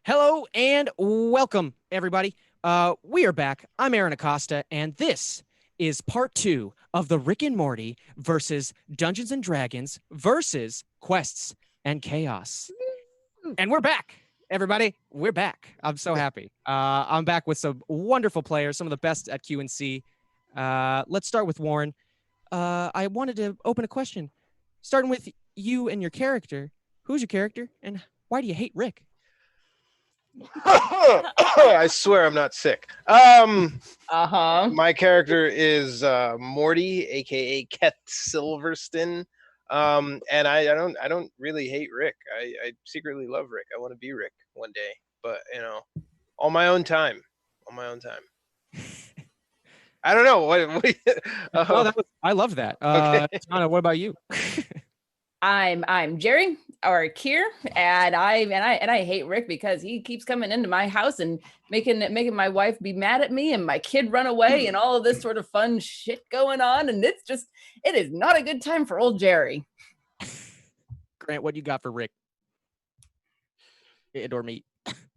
Hello and welcome, everybody. We are back. I'm Aaron Acosta, and this is part 2 of the Rick and Morty versus Dungeons and Dragons versus Quests and Chaos. And we're back, everybody. We're back. I'm so happy. I'm back with some wonderful players, some of the best at Q&C. Let's start with Warren. I wanted to open a question, starting with you and your character. Who's your character, and why do you hate Rick? I swear I'm not sick. My character is Morty, aka Keth Silverston. And I don't really hate Rick. I secretly love Rick. I want to be Rick one day, but on my own time. On my own time. I don't know what I love that. Okay. Tana, what about you? I'm Jerry or Kier, and I hate Rick because he keeps coming into my house and making my wife be mad at me and my kid run away and all of this sort of fun shit going on, and it is not a good time for old Jerry. Grant, what you got for Rick? It or me?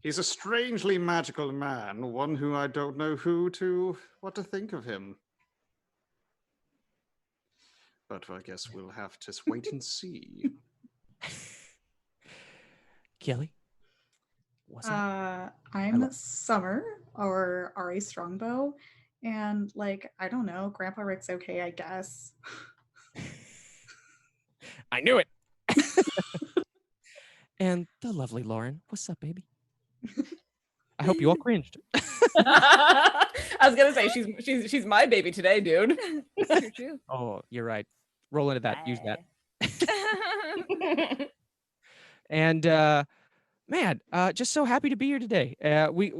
He's a strangely magical man, one who I don't know what to think of him. But I guess we'll have to wait and see. Kelly? I'm Summer, or Ari Strongbow, and I don't know, Grandpa Rick's okay, I guess. I knew it. And the lovely Lauren. What's up, baby? I hope you all cringed. I was gonna say she's my baby today, dude. True. Oh, you're right. Roll into that. Use that. And man, just so happy to be here today. We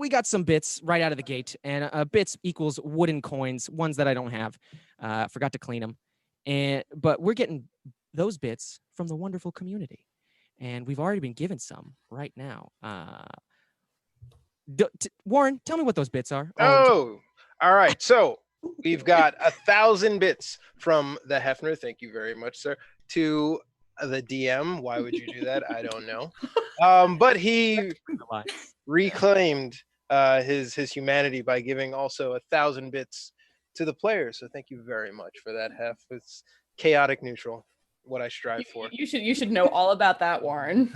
got some bits right out of the gate, and bits equals wooden coins, ones that I don't have. Forgot to clean them, but we're getting those bits from the wonderful community, and we've already been given some right now. Warren, tell me what those bits are. Oh, all right. So we've got 1,000 bits from the Hefner. Thank you very much, sir. To the DM. Why would you do that? I don't know. But he reclaimed his humanity by giving also 1,000 bits to the players. So thank you very much for that, Hef. It's chaotic neutral, what I strive for. You should know all about that, Warren.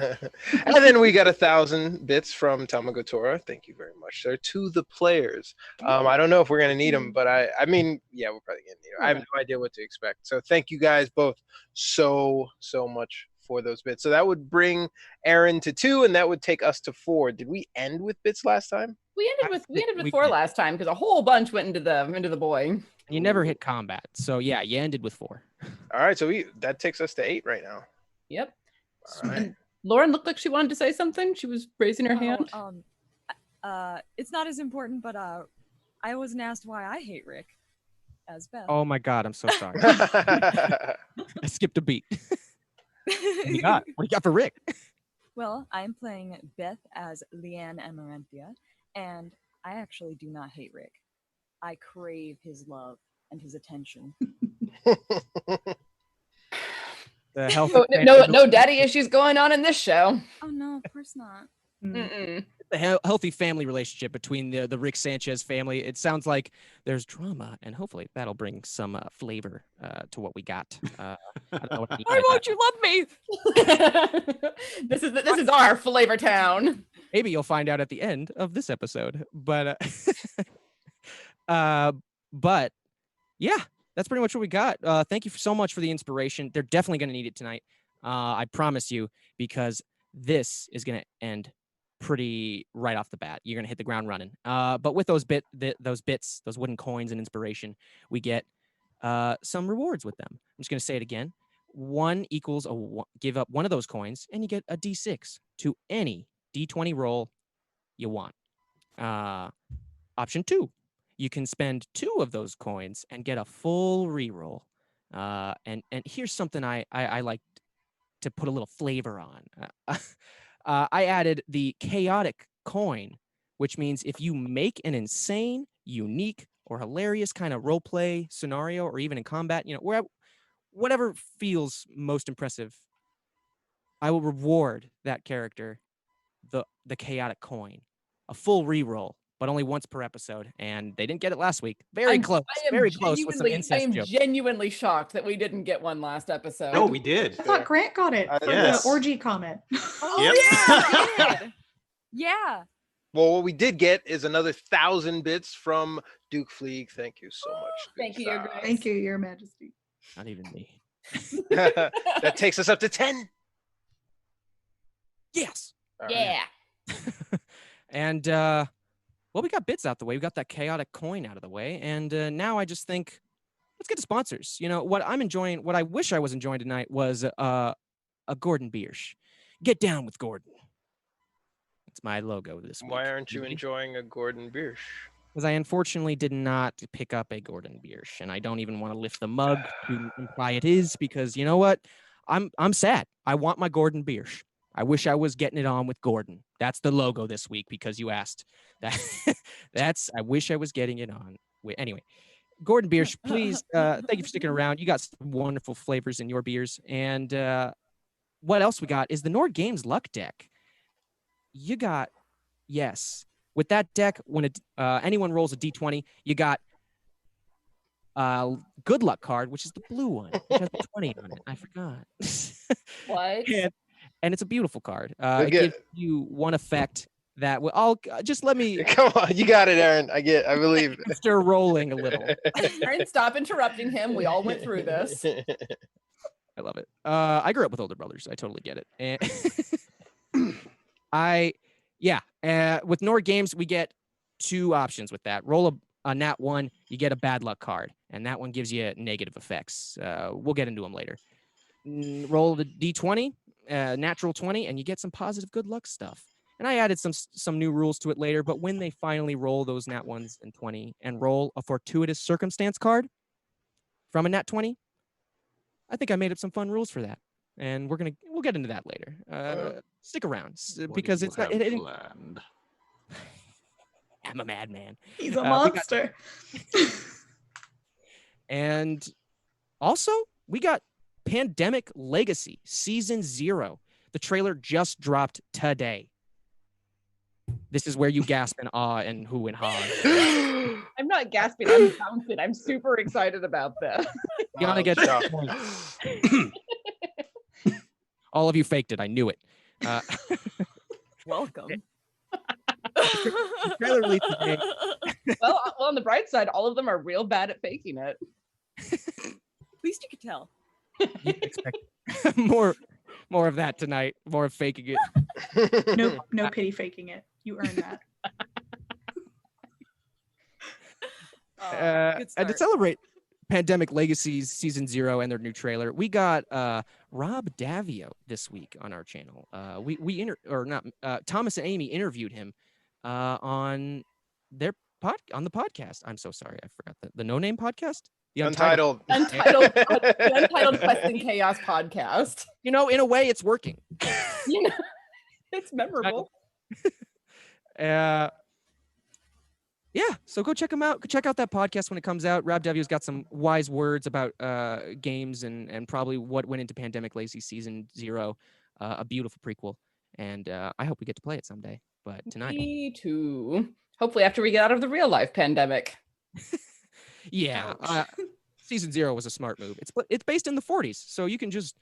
And then we got 1,000 bits from Tamagotora. Thank you very much, sir. To the players. I don't know if we're gonna need them, but I mean, yeah, we're probably gonna need them. I have no idea what to expect. So thank you guys both so much for those bits. So that would bring Aaron to 2, and that would take us to 4. Did we end with bits last time? We ended with 4 last time because a whole bunch went into the boy. You never hit combat, so yeah, you ended with 4. All right, so that takes us to 8 right now. Yep. All right. Lauren looked like she wanted to say something. She was raising her hand. It's not as important, but I wasn't asked why I hate Rick as Beth. Oh my God, I'm so sorry. I skipped a beat. What do you got for Rick? Well, I'm playing Beth as Leanne Amaranthia, and I actually do not hate Rick. I crave his love and his attention. No daddy issues going on in this show. Oh no, of course not. Mm-mm. The healthy family relationship between the Rick Sanchez family. It sounds like there's drama, and hopefully that'll bring some flavor to what we got. I don't know what I mean Why by won't that. you love me? This is our flavor town. Maybe you'll find out at the end of this episode. But but yeah, that's pretty much what we got. Thank you so much for the inspiration. They're definitely going to need it tonight. I promise you, because this is going to end pretty right off the bat. You're going to hit the ground running. But with those bits, those wooden coins and inspiration, we get some rewards with them. I'm just going to say it again. 1 equals give up one of those coins, and you get a D6 to any D20 roll you want. Option 2. You can spend 2 of those coins and get a full reroll. And here's something I like to put a little flavor on. I added the chaotic coin, which means if you make an insane, unique, or hilarious kind of role play scenario, or even in combat, whatever feels most impressive, I will reward that character the chaotic coin, a full reroll, but only once per episode, and they didn't get it last week. Very close with some incest jokes. Genuinely shocked that we didn't get one last episode. No, we did. I thought Grant got it for Yes. the orgy comment. Oh yeah. Yeah. Well, what we did get is another 1,000 bits from Duke Fleeg. Thank you so much. Thank you, Good Your job. Grace. Thank you, Your Majesty. Not even me. That takes us up to 10. Yes. All right. Yeah. And well, we got bits out the way. We got that chaotic coin out of the way, and now I just think let's get to sponsors. You know what I'm enjoying. What I wish I was enjoying tonight was a Gordon Biersch. Get down with Gordon. It's my logo this week. Why aren't you enjoying a Gordon Biersch? Because I unfortunately did not pick up a Gordon Biersch, and I don't even want to lift the mug to imply it is, because you know what? I'm sad. I want my Gordon Biersch. I wish I was getting it on with Gordon. That's the logo this week because you asked. I wish I was getting it on. Anyway, Gordon Biersch, please, thank you for sticking around. You got some wonderful flavors in your beers. And what else we got is the Nord Games Luck deck. You got, yes, with that deck, when anyone rolls a D20, you got Good Luck card, which is the blue one, which has a 20 on it. I forgot. What? And it's a beautiful card. Look It gives you one effect that will. I'll just let me Come on, you got it, Aaron. I believe. stir rolling a little. Aaron, stop interrupting him. We all went through this. I love it. I grew up with older brothers. I totally get it. And with Nord Games, we get two options with that. Roll a nat 1, you get a bad luck card, and that one gives you negative effects. We'll get into them later. Roll the D20, natural 20, and you get some positive good luck stuff. And I added some new rules to it later, but when they finally roll those nat 1s and 20 and roll a fortuitous circumstance card from a nat 20, I think I made up some fun rules for that. And we'll get into that later. Stick around because it's not. I'm a madman. He's a monster. And also, we got Pandemic Legacy Season 0. The trailer just dropped today. This is where you gasp in awe and hoo and ha. I'm not gasping. I'm bouncing. I'm super excited about this. You gotta get to the point. All of you faked it. I knew it. Welcome. The trailer released today. Well, on the bright side, all of them are real bad at faking it. At least you could tell. You expect more of that tonight. More of faking it. No pity faking it. You earned that. Good And to start. celebrate Pandemic Legacies Season 0 and their new trailer, we got Rob Davio this week on our channel. Thomas and Amy interviewed him on the podcast. I'm so sorry, I forgot the No Name podcast. The Untitled. The Untitled Quest and Chaos podcast. You know, in a way, it's working. You know, it's memorable. Yeah, so go check him out. Go check out that podcast when it comes out. Rob Davio's got some wise words about games and probably what went into Pandemic Legacy Season 0, a beautiful prequel. And I hope we get to play it someday. But tonight, Me too. Hopefully, after we get out of the real life pandemic. yeah, Season 0 was a smart move. It's based in the 40s, so you can just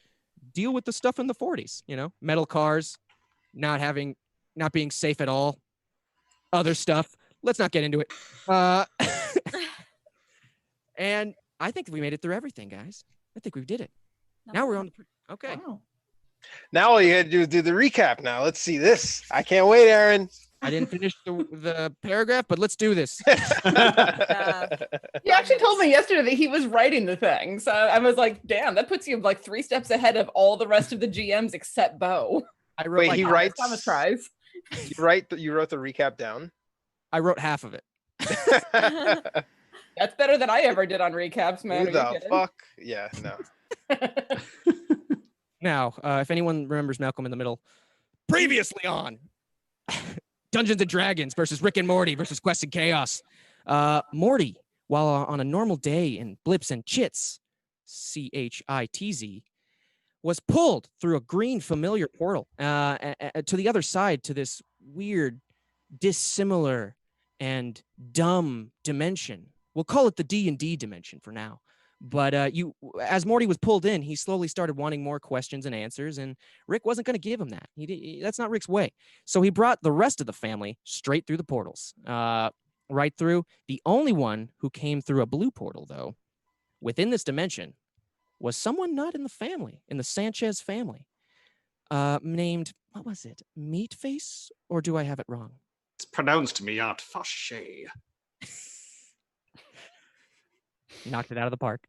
deal with the stuff in the 40s. You know, metal cars, not being safe at all, other stuff. Let's not get into it. And I think we made it through everything, guys. I think we did it. Now we're on the okay. Wow. Now all you had to do is do the recap. Now let's see this. I can't wait, Aaron. I didn't finish the paragraph, but let's do this. He actually told me yesterday that he was writing the thing. So I was like, damn, that puts you like 3 steps ahead of all the rest of the GMs except Bo. I wrote Wait, he Thomas- writes. Thomas tries. You wrote the recap down. I wrote half of it. That's better than I ever did on recaps, man. Who Are you the kidding? fuck? Yeah, no. Now, if anyone remembers Malcolm in the Middle, previously on Dungeons and Dragons versus Rick and Morty versus Quest and Chaos. Morty, while on a normal day in Blips and Chits, CHITZ, was pulled through a green familiar portal to the other side, to this weird, dissimilar, and dumb dimension. We'll call it the D&D dimension for now. But as Morty was pulled in, he slowly started wanting more questions and answers, and Rick wasn't going to give him that. That's not Rick's way. So he brought the rest of the family straight through the portals, right through. The only one who came through a blue portal, though, within this dimension, was someone not in the family, in the Sanchez family, named, what was it, Meatface? Or do I have it wrong? It's pronounced Miat Fache. You knocked it out of the park.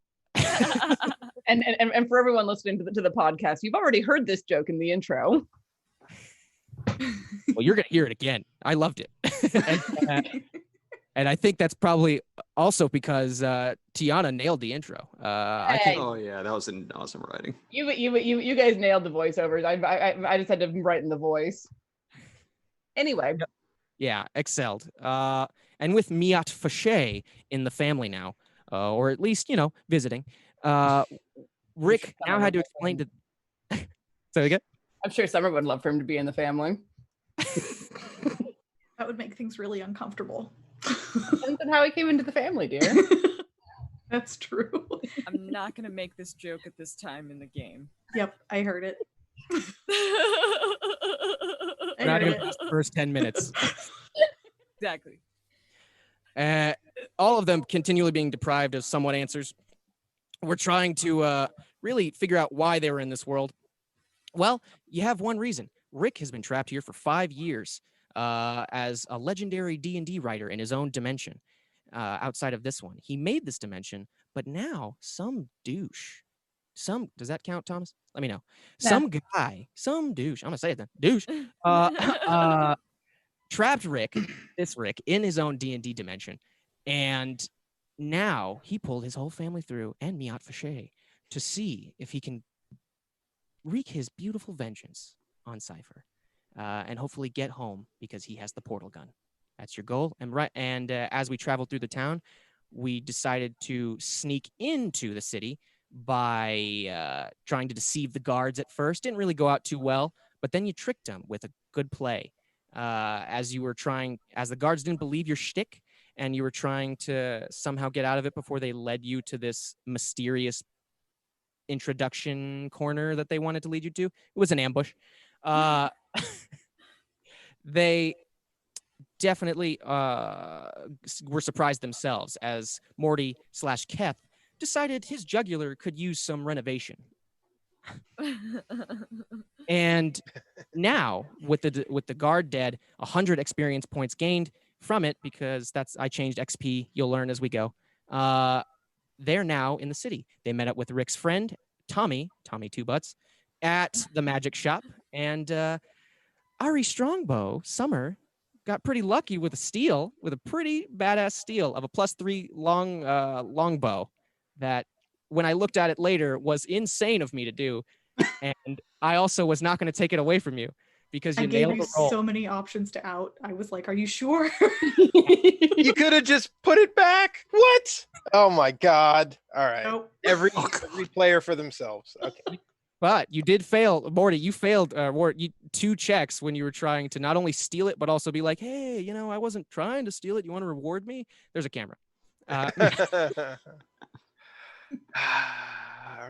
And for everyone listening to the podcast, you've already heard this joke in the intro. Well, you're going to hear it again. I loved it. And I think that's probably also because Tiana nailed the intro. Oh yeah, that was an awesome writing. You guys nailed the voiceovers. I just had to write in the voice. Anyway. Yeah, excelled. And with Miat Fache in the family now, or at least, visiting, Rick now had to explain to... So again? I'm sure Summer would love for him to be in the family. That would make things really uncomfortable. Depends on how he came into the family, dear. That's true. I'm not going to make this joke at this time in the game. Yep, I heard it. We're not even the first 10 minutes. Exactly. All of them continually being deprived of somewhat answers. We're trying to really figure out why they were in this world. Well, you have one reason. Rick has been trapped here for 5 years as a legendary D&D writer in his own dimension outside of this one. He made this dimension, but now some douche. Does that count, Thomas? Let me know. Yeah. Some guy, some douche. I'm going to say it then. Douche. Trapped this Rick, in his own D&D dimension. And now he pulled his whole family through, and Miat Fache, to see if he can wreak his beautiful vengeance on Cypher, and hopefully get home because he has the portal gun. That's your goal. And as we traveled through the town, we decided to sneak into the city by trying to deceive the guards at first. Didn't really go out too well, but then you tricked them with a good play. As the guards didn't believe your shtick, and you were trying to somehow get out of it before they led you to this mysterious introduction corner that they wanted to lead you to. It was an ambush. They definitely were surprised themselves as Morty / Keth decided his jugular could use some renovation. And now with the guard dead, 100 experience points gained from it, because I changed XP. You'll learn as we go. They're now in the city. They met up with Rick's friend, Tommy Two Butts, at the magic shop. And Ari Strongbow, Summer, got pretty lucky with a pretty badass steal of a +3 longbow that, when I looked at it later, was insane of me to do. And I also was not going to take it away from you, because you nailed the roll. So many options to out. I was like, are you sure? You could have just put it back. What? Oh my God. All right. Nope. Every player for themselves. Okay. But you did fail, Morty. You failed 2 checks when you were trying to not only steal it, but also be like, hey, I wasn't trying to steal it. You want to reward me? There's a camera. All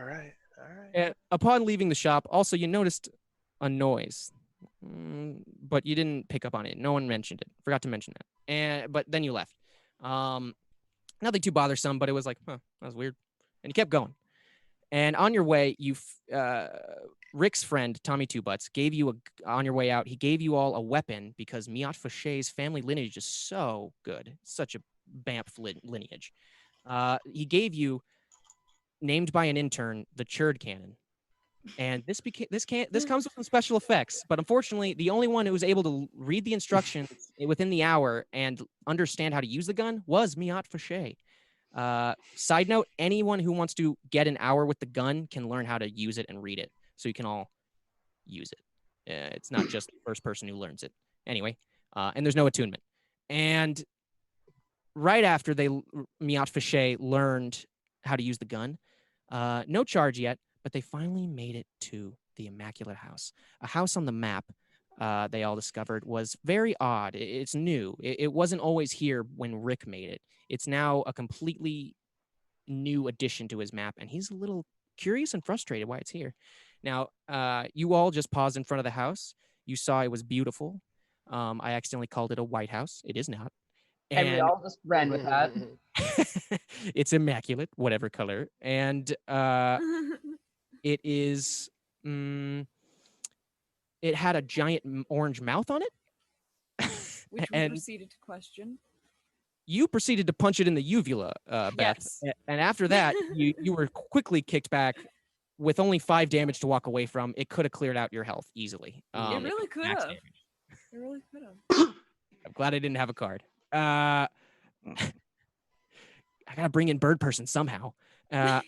right. And upon leaving the shop, also, you noticed a noise, but you didn't pick up on it. No one mentioned it. Forgot to mention that. But then you left. Nothing too bothersome, but it was like, that was weird. And you kept going. And on your way, Rick's friend, Tommy Two Butts, gave you on your way out, he gave you all a weapon, because Miat Fache's family lineage is so good. Such a Banff lineage. He gave you, named by an intern, the Churd Cannon. And this comes with some special effects, but unfortunately, the only one who was able to read the instructions within the hour and understand how to use the gun was Miat Fache. Side note, anyone who wants to get an hour with the gun can learn how to use it and read it, so you can all use it. It's not just the first person who learns it. Anyway, and there's no attunement. And right after Miat Fache learned how to use the gun, no charge yet, but they finally made it to the Immaculate House. A house on the map they all discovered was very odd. It's new. It wasn't always here when Rick made it. It's now a completely new addition to his map, and he's a little curious and frustrated why it's here. Now, you all just paused in front of the house. You saw it was beautiful. I accidentally called it a White House. It is not. And we all just ran with that. It's immaculate, whatever color. And it is... it had a giant orange mouth on it. Which we proceeded to question. You proceeded to punch it in the uvula, Beth. Yes. And after that, you were quickly kicked back with only 5 damage to walk away from. It could have cleared out your health easily. It really could have. It really could have. I'm glad I didn't have a card. I gotta bring in Bird Person somehow. I'm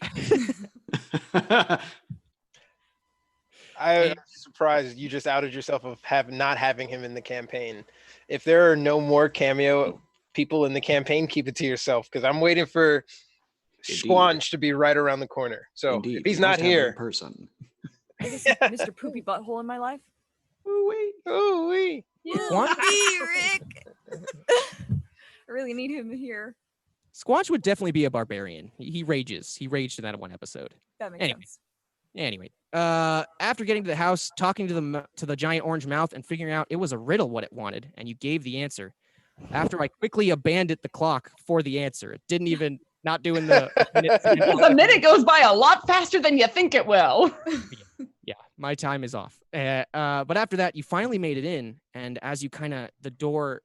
surprised you just outed yourself of not having him in the campaign. If there are no more cameo people in the campaign, keep it to yourself, because I'm waiting for Squanch to be right around the corner. So if he's not here, person. Mr. Poopy Butthole in my life. Ooh-wee. Yeah, Rick. I really need him here. Squanch would definitely be a barbarian. He rages. He raged in that one episode. That makes sense. Anyway, after getting to the house, talking to the giant orange mouth, and figuring out it was a riddle what it wanted, and you gave the answer. After I quickly abandoned the clock for the answer, it didn't even not doing the. The minute goes by a lot faster than you think it will. Yeah, my time is off. But after that, you finally made it in, and as you the door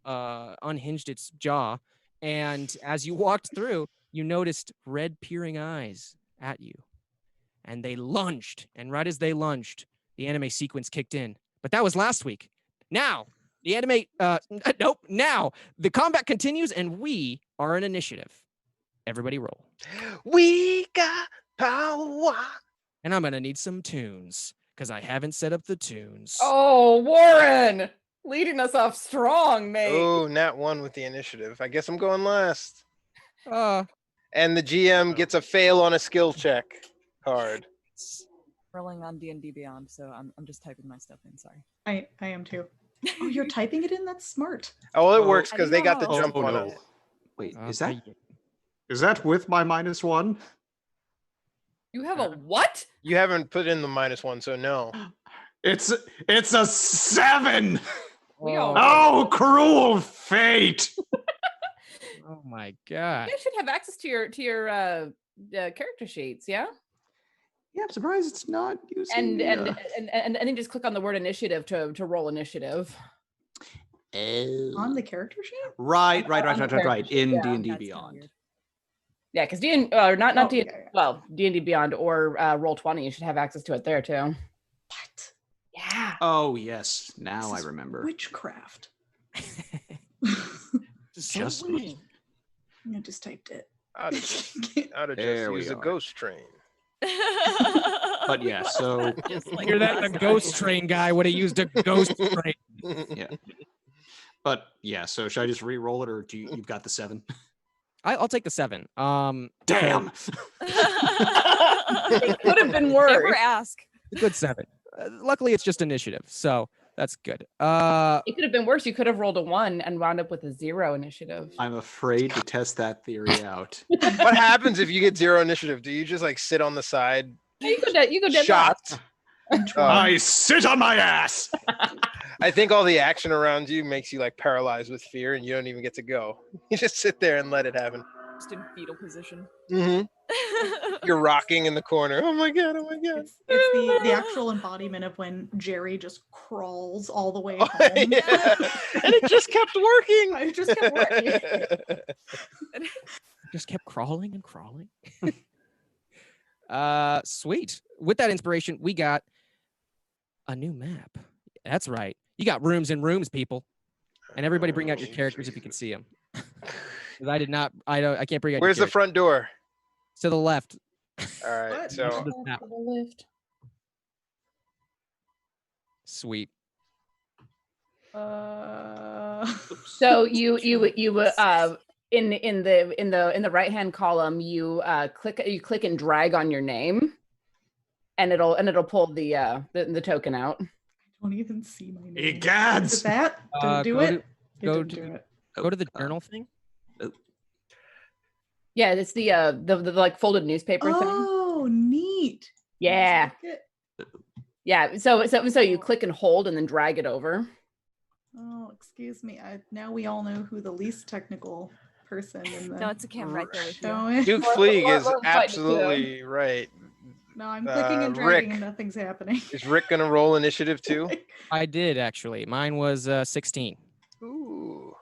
unhinged its jaw, and as you walked through, you noticed red peering eyes at you. And they lunged, and right as they lunged, the anime sequence kicked in. But that was last week. Now, the anime, now the combat continues, and we are an initiative. Everybody roll. We got power. And I'm gonna need some tunes, because I haven't set up the tunes. Oh, Warren! Leading us off strong, mate. Oh, nat 1 with the initiative. I guess I'm going last. Uh, And the GM gets a fail on a skill check card. Rolling on D&D Beyond, so I'm just typing my stuff in. Sorry. I am too. Oh, you're typing it in? That's smart. Oh, well, it works I because didn't they got the know. jump on no. it. Wait, Is that with my -1? You have a what? You haven't put in the -1, so no. It's a 7. We all Oh, cruel fate! Oh my god. You guys should have access to your character sheets, yeah? Yeah, I'm surprised it's not using. And then just click on the word initiative to roll initiative. On the character sheet? Right. In Yeah, D&D That's kinda Beyond. weird. Yeah, because not Oh, D&D, yeah. well, D&D Beyond or Roll20, you should have access to it there too. What? Yeah. Oh yes, now This I is remember. Witchcraft. Just I just typed it. I'd have just There we used a are. ghost train. But yeah, so Just like Hear that? last The ghost episode. train guy would have used a ghost train. yeah. But yeah, so should I just re-roll it, or you've got the 7? I'll take the 7. Damn. It could have been Never worse. ask. Good 7. Luckily, it's just initiative, so that's good. It could have been worse. You could have rolled a 1 and wound up with a 0 initiative. I'm afraid to test that theory out. What happens if you get 0 initiative? Do you just like sit on the side, You go dead. You go dead shocked? I sit on my ass. I think all the action around you makes you like paralyzed with fear, and you don't even get to go. You just sit there and let it happen. Just in fetal position. Mm-hmm. You're rocking in the corner. Oh my god! Oh my god! It's the actual embodiment of when Jerry just crawls all the way home. Yeah. And it just kept working. I just kept working. Just kept crawling and crawling. Sweet. With that inspiration, we got a new map. That's right. You got rooms and rooms, people. And everybody bring out your characters if you can see them. I can't bring out. Where's the front door? To the left. All right, What? so This map. The lift. Sweet. So you in the right hand column you click and drag on your name, and it'll pull the token out. I don't even see my name. Egads! Is it that? Did it do go it? to- It go didn't to do the- it. Go to the journal thing. Yeah, it's the like folded newspaper thing. Oh, neat. Yeah, Let's look yeah. So you click and hold and then drag it over. Oh, excuse me. Now we all know who the least technical person in the No, it's a cam right there with you. show is. Duke Or- Fleeg or- is or fight it absolutely right. No, I'm clicking and dragging Rick. and nothing's happening. Is Rick gonna roll initiative too? I did actually. Mine was 16. Ooh.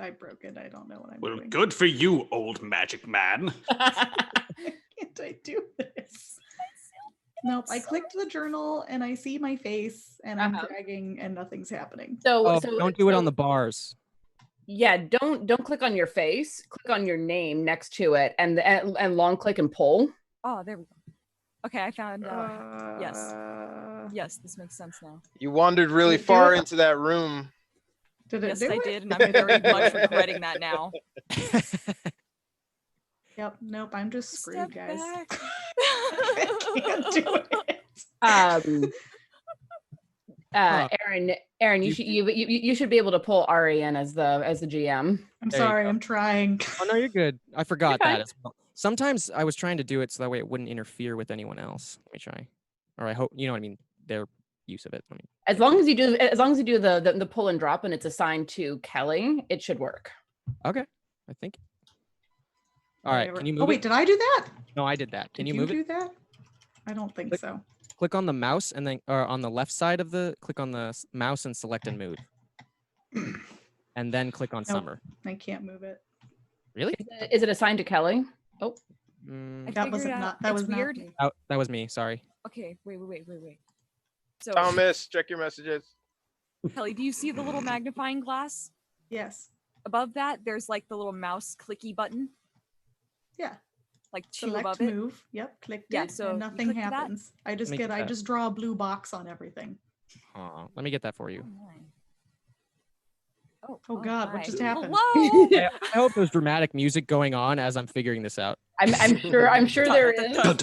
I broke it. I don't know what I'm Well, doing. good for you, old magic man. Can't I do this? Nope. I clicked the journal and I see my face and I'm Uh-huh. dragging and nothing's happening. Oh, So don't do it on the bars. Yeah, don't click on your face. Click on your name next to it, and long click and pull. Oh, there we go. Okay, I found yes. Uh, Yes, this makes sense now. You wandered really Did it do far it? into that room. Did it Yes, do I it? did, and I'm very much regretting that now. Yep. Nope. I'm just screwed, Step guys. back. I can't do it. Aaron, you should be able to pull Ari in as the GM. I'm There you sorry. go. I'm trying. Oh no, you're good. I forgot You're that fine. as well. Sometimes I was trying to do it so that way it wouldn't interfere with anyone else. Let me try. Or I hope you know what I mean. Their use of it. I mean, As long as you do the pull and drop, and it's assigned to Kelly, it should work. okay. I think. All right. Whatever. Can you move Oh wait, it? did I do that? No, I did that. Can Did you move it? do that? I don't think Click- so. Click on the mouse and then, or on the left side of the, click on the mouse and select and move. And then click on Nope. summer. I can't move it. Really? Is it assigned to Kelly? Oh, Mm, I That figured wasn't out- not. That it's was weird. not me. that was me. Sorry. Okay, wait. So, Thomas, check your messages. Kelly, do you see the little magnifying glass? Yes. Above that, there's like the little mouse clicky button, Yeah. like two Select above it. move. Yep. Clicked Yeah, it. so And you nothing click that. happens. I just me get I that. just draw a blue box on everything. Let me get that for Oh, you. my. Oh God, what hi. just happened? Hello. I hope there's dramatic music going on as I'm figuring this out. I'm sure there is. Like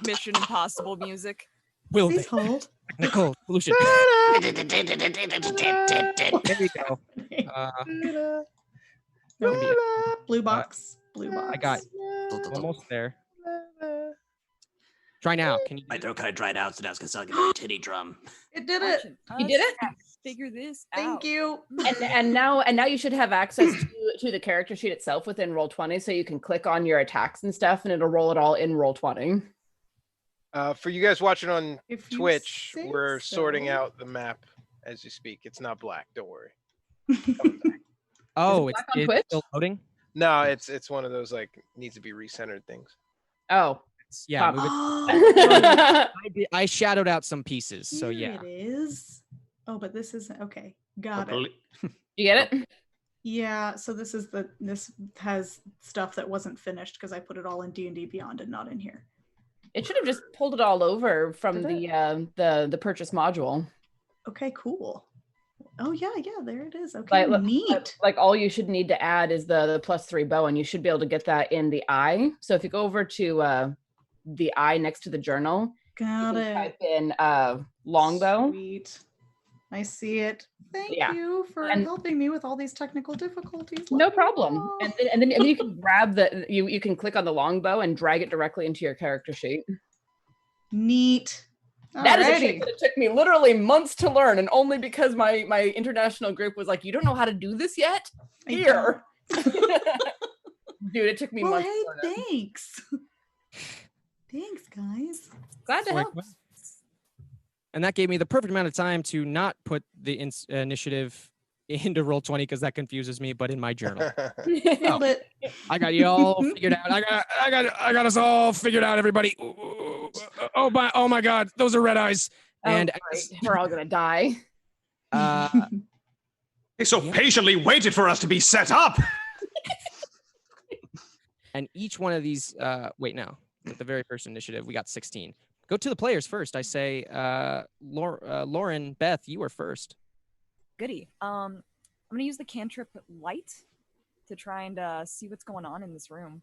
Mission Impossible music. Will Please they? hold. Technical solution. There we go. No, Nope. blue box. Blue box. I got almost there. Try now. Can you? My throat kind of dried out, so now it's gonna sound like a titty drum. It did it. You did it? Figure this Thank out. you. And now you should have access to the character sheet itself within Roll20, so you can click on your attacks and stuff, and it'll roll it all in Roll20. For you guys watching on If you Twitch, say we're sorting so. out the map as you speak. It's not black. Don't worry. Oh, black it's on Twitch? still loading. No, it's one of those like needs to be recentered things. Oh. Yeah, Pop. move it. Oh, I shadowed out some pieces, so here yeah. it is. Oh, but this isn't okay. Got it. You get it? Yeah, so this has stuff that wasn't finished because I put it all in D&D Beyond and not in here. It should have just pulled it all over from Did the purchase module. Okay, cool. Oh yeah, there it is. Okay, Like, neat. Like all you should need to add is the +3 bow, and you should be able to get that in the eye. So if you go over to the eye next to the journal, Got you it. can type in longbow. Sweet. I see it. Thank Yeah. you for And- helping me with all these technical difficulties. No Love you problem. all. And then you can grab you can click on the longbow and drag it directly into your character sheet. Neat. That is a trick Alrighty. that it took me literally months to learn, and only because my international group was like, "You don't know how to do this yet? I Here." Dude, it took me Well, months hey, to learn it. thanks. Thanks, guys. Glad to Like, help. And that gave me the perfect amount of time to not put the initiative into Roll20 because that confuses me, but in my journal. Nailed it. I got you all figured out. I got us all figured out, everybody. Oh my God, those are red eyes. Oh, And great. We're all gonna die. They so Yeah. patiently waited for us to be set up. and each one of these, wait, no, with the very first initiative, we got 16. Go to the players first. I say, Lauren, Beth, you were first. Goody. I'm gonna use the cantrip light to try and see what's going on in this room.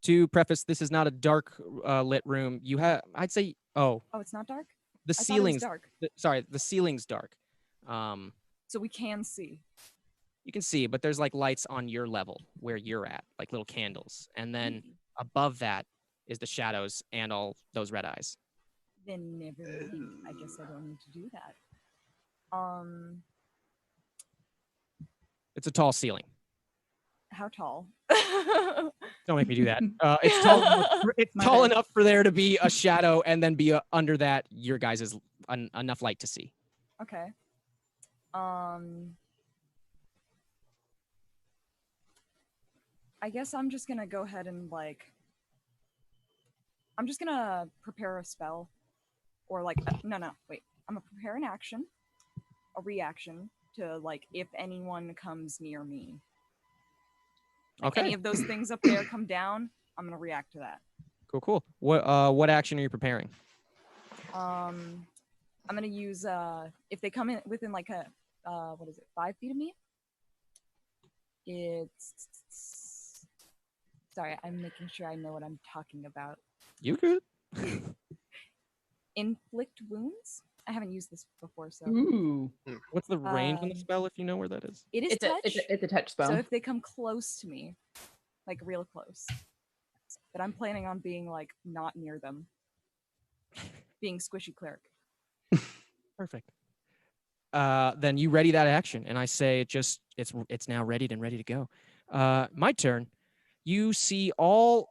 To preface, this is not a dark lit room. You have, I'd say, Oh, it's not dark? the I thought it was ceiling's dark. sorry, the ceiling's dark. So we can see. You can see, but there's like lights on your level where you're at, like little candles, and then above that is the shadows and all those red eyes. Then never mind. I guess I don't need to do that. It's a tall ceiling. How tall? Don't make me do that. It's tall. It's tall enough for there to be a shadow, and then be under that your guys' enough light to see. Okay. I guess I'm just gonna go ahead and like. I'm just gonna prepare a spell, or like no wait. I'm gonna prepare an action, a reaction to like if anyone comes near me. Like Okay. any of those things up there come down, I'm gonna react to that. Cool. What action are you preparing? I'm gonna use if they come in within like a 5 feet of me. It's sorry, I'm making sure I know what I'm talking about. You good? Inflict wounds. I haven't used this before, so Ooh. What's the range on the spell, if you know where that is? it is touch. It's a touch spell. So if they come close to me, like real close, but I'm planning on being like not near them, being squishy cleric. Perfect. Then you ready that action, and I say it's now readied and ready to go. My turn. You see all.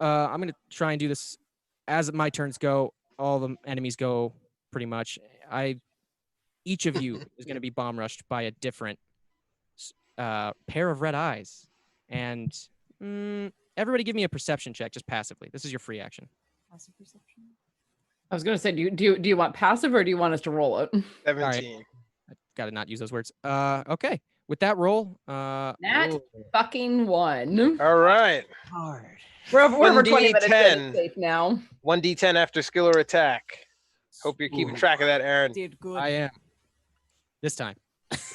I'm gonna try and do this as my turns go. All the enemies go pretty much. Each of you is gonna be bomb rushed by a different pair of red eyes, and everybody give me a perception check, just passively. This is your free action. Passive perception. I was gonna say, do you want passive or do you want us to roll it? 17. I gotta not use those words. Okay. With that roll, Nat fucking 1. All right. hard. We're over 20 minutes in, 1d10. it's safe now. 1d10 after skill or attack. Hope you're keeping track of that, Aaron. Did good. I am. This time.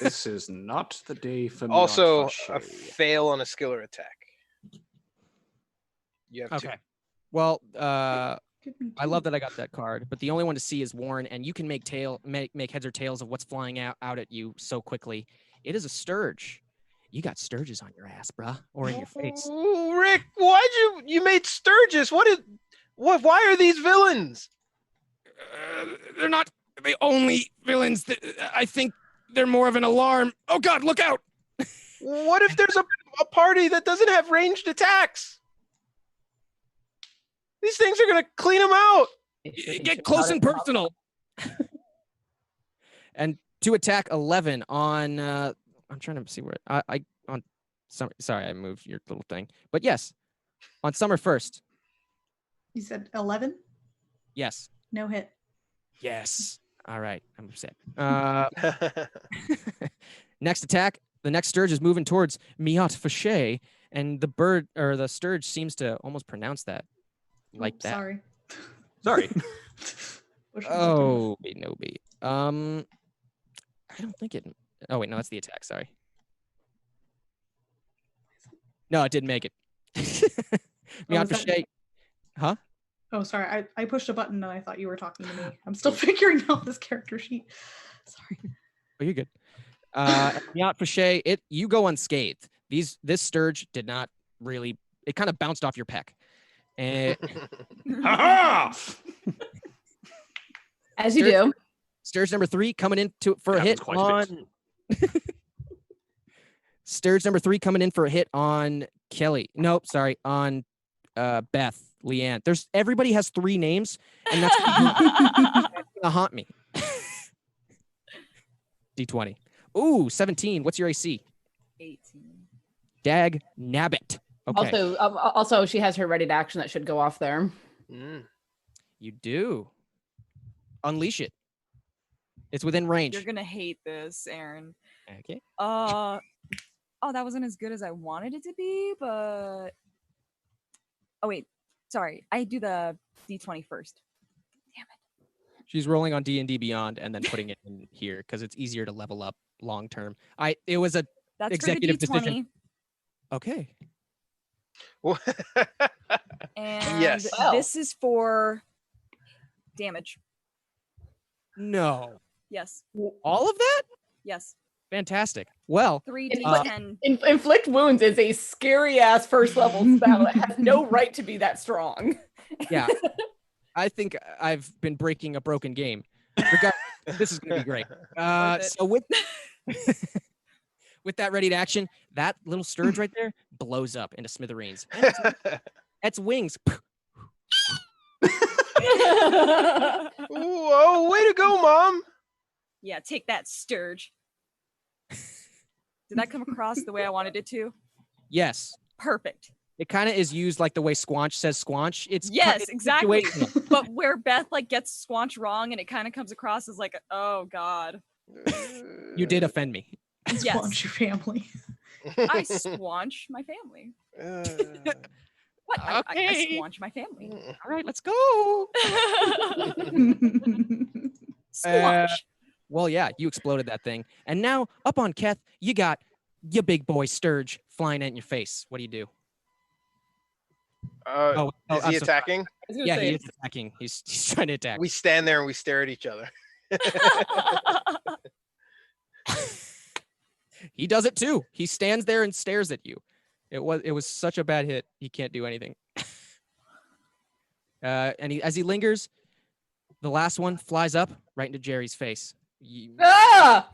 This is not the day for me. Also, a fail on a skill or attack. You have Okay. Well, Give me I two. love that I got that card, but the only one to see is Warren, and you can make heads or tails of what's flying out at you so quickly. It is a Sturge. You got Sturges on your ass, bruh, or in your face. Ooh, Rick, why'd you made Sturgis? Why are these villains? They're not the only villains. I think they're more of an alarm. Oh God, look out! What if there's a party that doesn't have ranged attacks? These things are gonna clean them out. Get close and personal. And to attack 11 on. I'm trying to see where I on summer. Sorry, I moved your little thing. But yes, on summer 1st. You said 11? Yes. No hit. Yes. All right. I'm upset. Next attack. The next Sturge is moving towards Miat Fache, and the bird or the Sturge seems to almost pronounce that like that. Sorry. Sorry. Oh, no be. I don't think it. Oh wait, no, that's the attack. Sorry. No, it didn't make it. Miat Fache. Huh? Oh, sorry. I pushed a button and I thought you were talking to me. I'm still figuring out this character sheet. Sorry. Oh, you're good. Miat Fache, you go unscathed. This Sturge did not really. It kind of bounced off your peck. And As you do. Sturge number 3 coming in for a hit quite a bit. on. Sturge number 3 coming in for a hit on Kelly. Nope, sorry, on Beth, Leanne. Everybody has 3 names, and that's gonna haunt me. D20. Ooh, 17. What's your AC? 18. Dag nabbit. Okay. Also, she has her ready to action that should go off there. You do. Unleash it. It's within range. You're gonna hate this, Aaron. Okay. Oh, that wasn't as good as I wanted it to be, but oh wait, sorry. I do the D20 first. Damn it. She's rolling on D&D Beyond and then putting it in here because it's easier to level up long term. It was a That's executive for the D20. decision. Okay. And Yes. Wow. this is for damage. No. Yes. All of that? Yes. Fantastic. Well, 3d10. Inflict wounds is a scary ass first level spell. It has no right to be that strong. yeah. I think I've been breaking a broken game. Regardless, this is going to be great. Worth it. So with that ready to action, that little sturge right there blows up into smithereens. And it's wings. Whoa, way to go, Mom. Yeah, take that, Sturge. Did that come across the way I wanted it to? Yes. Perfect. It kind of is used like the way Squanch says Squanch. It's Yes, exactly. situational. But where Beth like gets Squanch wrong and it kind of comes across as like, oh God. You did offend me. Yes. Squanch your family. I squanch my family. What? I Okay. squanch my family. All right, let's go. Squanch. Well, yeah, you exploded that thing. And now up on Keth, you got your big boy Sturge flying in your face. What do you do? Is I'm he so attacking? I was gonna Yeah, say, he is attacking. He's trying to attack. We stand there and we stare at each other. He does it too. He stands there and stares at you. It was such a bad hit. He can't do anything. And as he lingers, the last one flies up right into Jerry's face. ah!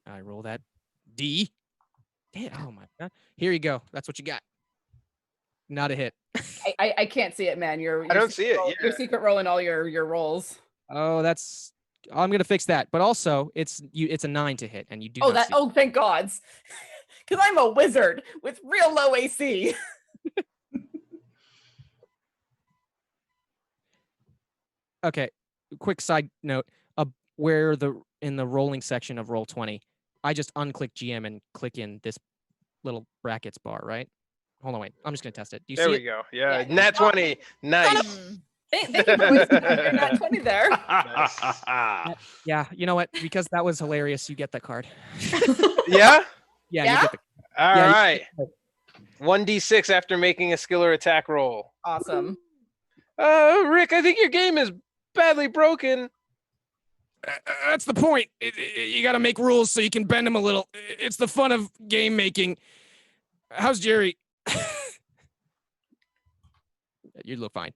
I roll that D. Damn, oh my God. Here you go. That's what you got. Not a hit. I can't see it, man. I don't see it. You're Yeah. secret rolling all your rolls. Oh, I'm gonna fix that. But also, it's a 9 to hit, and you do. Oh, not see oh, thank gods. Because I'm a wizard with real low AC. Okay, quick side note. Where in the rolling section of Roll20, I just unclick GM and click in this little brackets bar, right? Hold on, wait. I'm just gonna test it. Do you There see we it? go. Yeah. Yeah. Nat 20. Nice. Thank you for wasting your nat 20 there. Yeah. You know what? Because that was hilarious. You get that card. Yeah? Yeah. Yeah? You get the, All Yeah, you- right. 1d6 after making a skill or attack roll. Awesome. Rick, I think your game is badly broken. That's the point. You got to make rules so you can bend them a little. It's the fun of game making. How's Jerry? You look fine.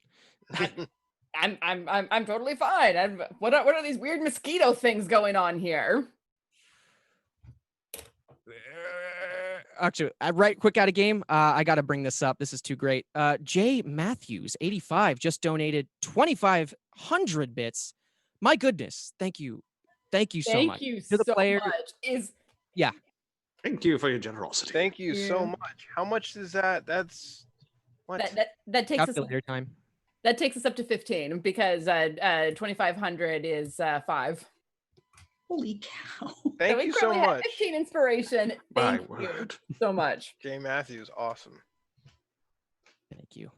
I'm totally fine. What are these weird mosquito things going on here? Actually, right quick out of game. I got to bring this up. This is too great. Jay Matthews, 85, just donated 2,500 bits. My goodness, thank you so much. Thank you To the so player- much. Thank you for your generosity. Thank you so Yeah. much. How much is that? That's what? That takes us Calculator time. that takes us up to 15 because 2,500 is 5. Holy cow. Thank we you so currently have much. 15 inspiration. My Thank you word. so much. Jay Matthews, awesome. Thank you.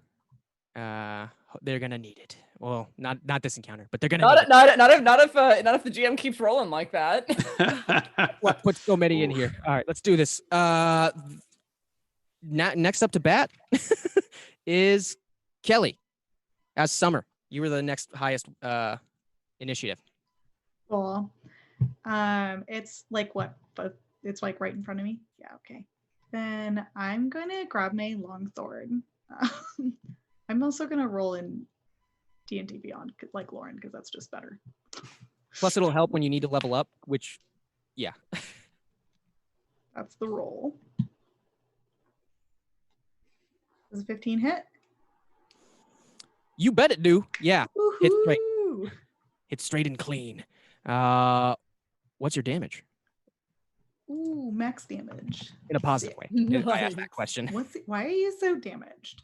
They're gonna need it. Well, not this encounter, but they're gonna need Not if the GM keeps rolling like that. it. What put so many in here? All right, let's do this. Next up to bat is Kelly. As Summer, you were the next highest initiative. Cool. It's like what? But it's like right in front of me. Yeah. Okay. Then I'm gonna grab my long sword. I'm also gonna roll in D&D Beyond, like Lauren, because that's just better. Plus, it'll help when you need to level up. Which, yeah. That's the roll. Does a 15 hit? You bet it do. Yeah, Hit straight. Woohoo! it's straight and clean. What's your damage? Ooh, max damage. In a positive way. If I asked Nice. that question. Why are you so damaged?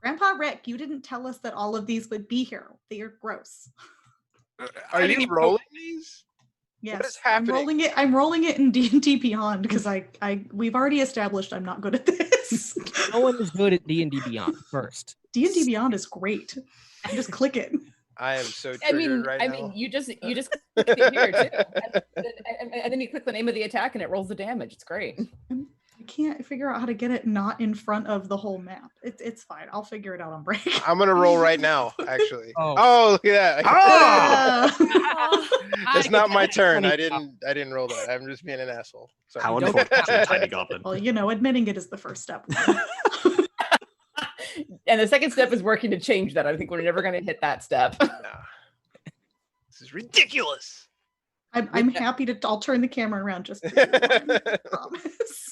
Grandpa Rick, you didn't tell us that all of these would be here. They are gross. Are you rolling these? Yes, is happening? I'm rolling it in D&D Beyond because we've already established I'm not good at this. No one is good at D&D Beyond first. D&D Beyond is great. You just click it. I am so triggered right now. you just click it here too, and then you click the name of the attack and it rolls the damage. It's great. can't figure out how to get it not in front of the whole map. It's fine. I'll figure it out on break. I'm gonna roll right now, actually. Oh. Oh, look at that. Ah! It's not my turn. I didn't roll that. I'm just being an asshole. Sorry. How Don't- unfortunate, Tiny Goblin. Well, admitting it is the first step. And the second step is working to change that. I think we're never going to hit that step. Nah. This is ridiculous. I'm happy to. I'll turn the camera around just for you. I promise.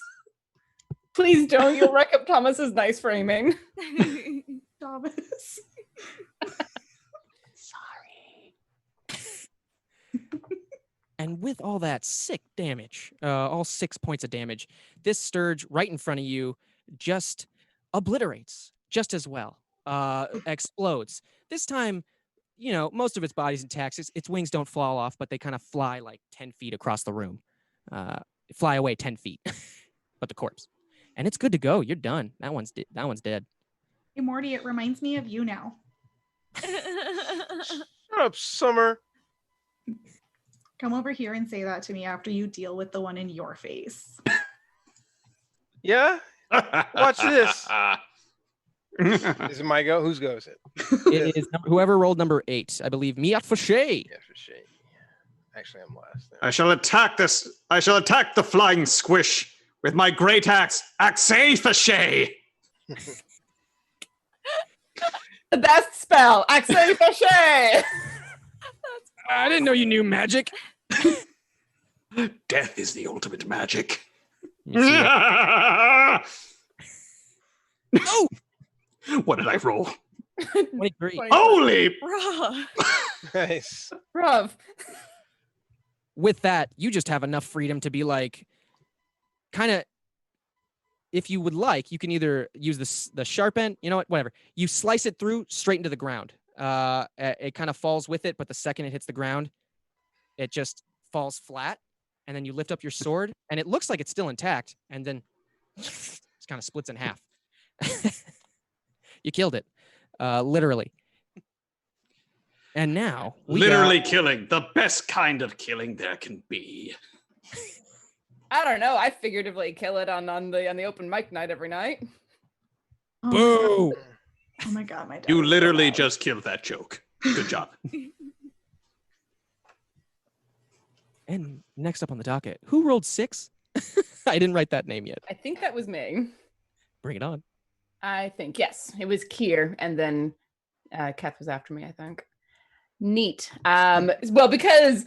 Please don't. You'll wreck up Thomas's nice framing. Thomas. Sorry. And with all that sick damage, all 6 points of damage, this Sturge right in front of you just obliterates just as well. Explodes. This time, most of its body's intact. Its wings don't fall off, but they kind of fly like 10 feet across the room. Fly away 10 feet, but the corpse. And it's good to go. You're done. That one's dead. Hey, Morty, it reminds me of you now. Shut up, Summer. Come over here and say that to me after you deal with the one in your face. Yeah? Watch this. Is it my go? Whose go is it? It is whoever rolled number 8. I believe Miat Fache. Yeah, for shame. Actually, I'm last. I shall attack the flying squish with my great axe, Axei. The best spell, Axei Fache. I didn't know you knew magic. Death is the ultimate magic. Oh, What did I roll? 23. Holy! Bruh. Nice. Bruv. With that, you just have enough freedom to be like, kind of, if you would like, you can either use the sharp end, whatever. You slice it through straight into the ground. It kind of falls with it, but the second it hits the ground, it just falls flat. And then you lift up your sword, and it looks like it's still intact, and then it kind of splits in half. You killed it, literally. And now Literally killing, the best kind of killing there can be. I don't know. I figuratively kill it on the open mic night every night. Oh Boo! Oh my god, my dad. You is so literally loud. just killed that joke. Good job. And next up on the docket, who rolled 6? I didn't write that name yet. I think that was me. Bring it on. I think, yes. It was Kier, and then Kath was after me, I think. Neat. Well, because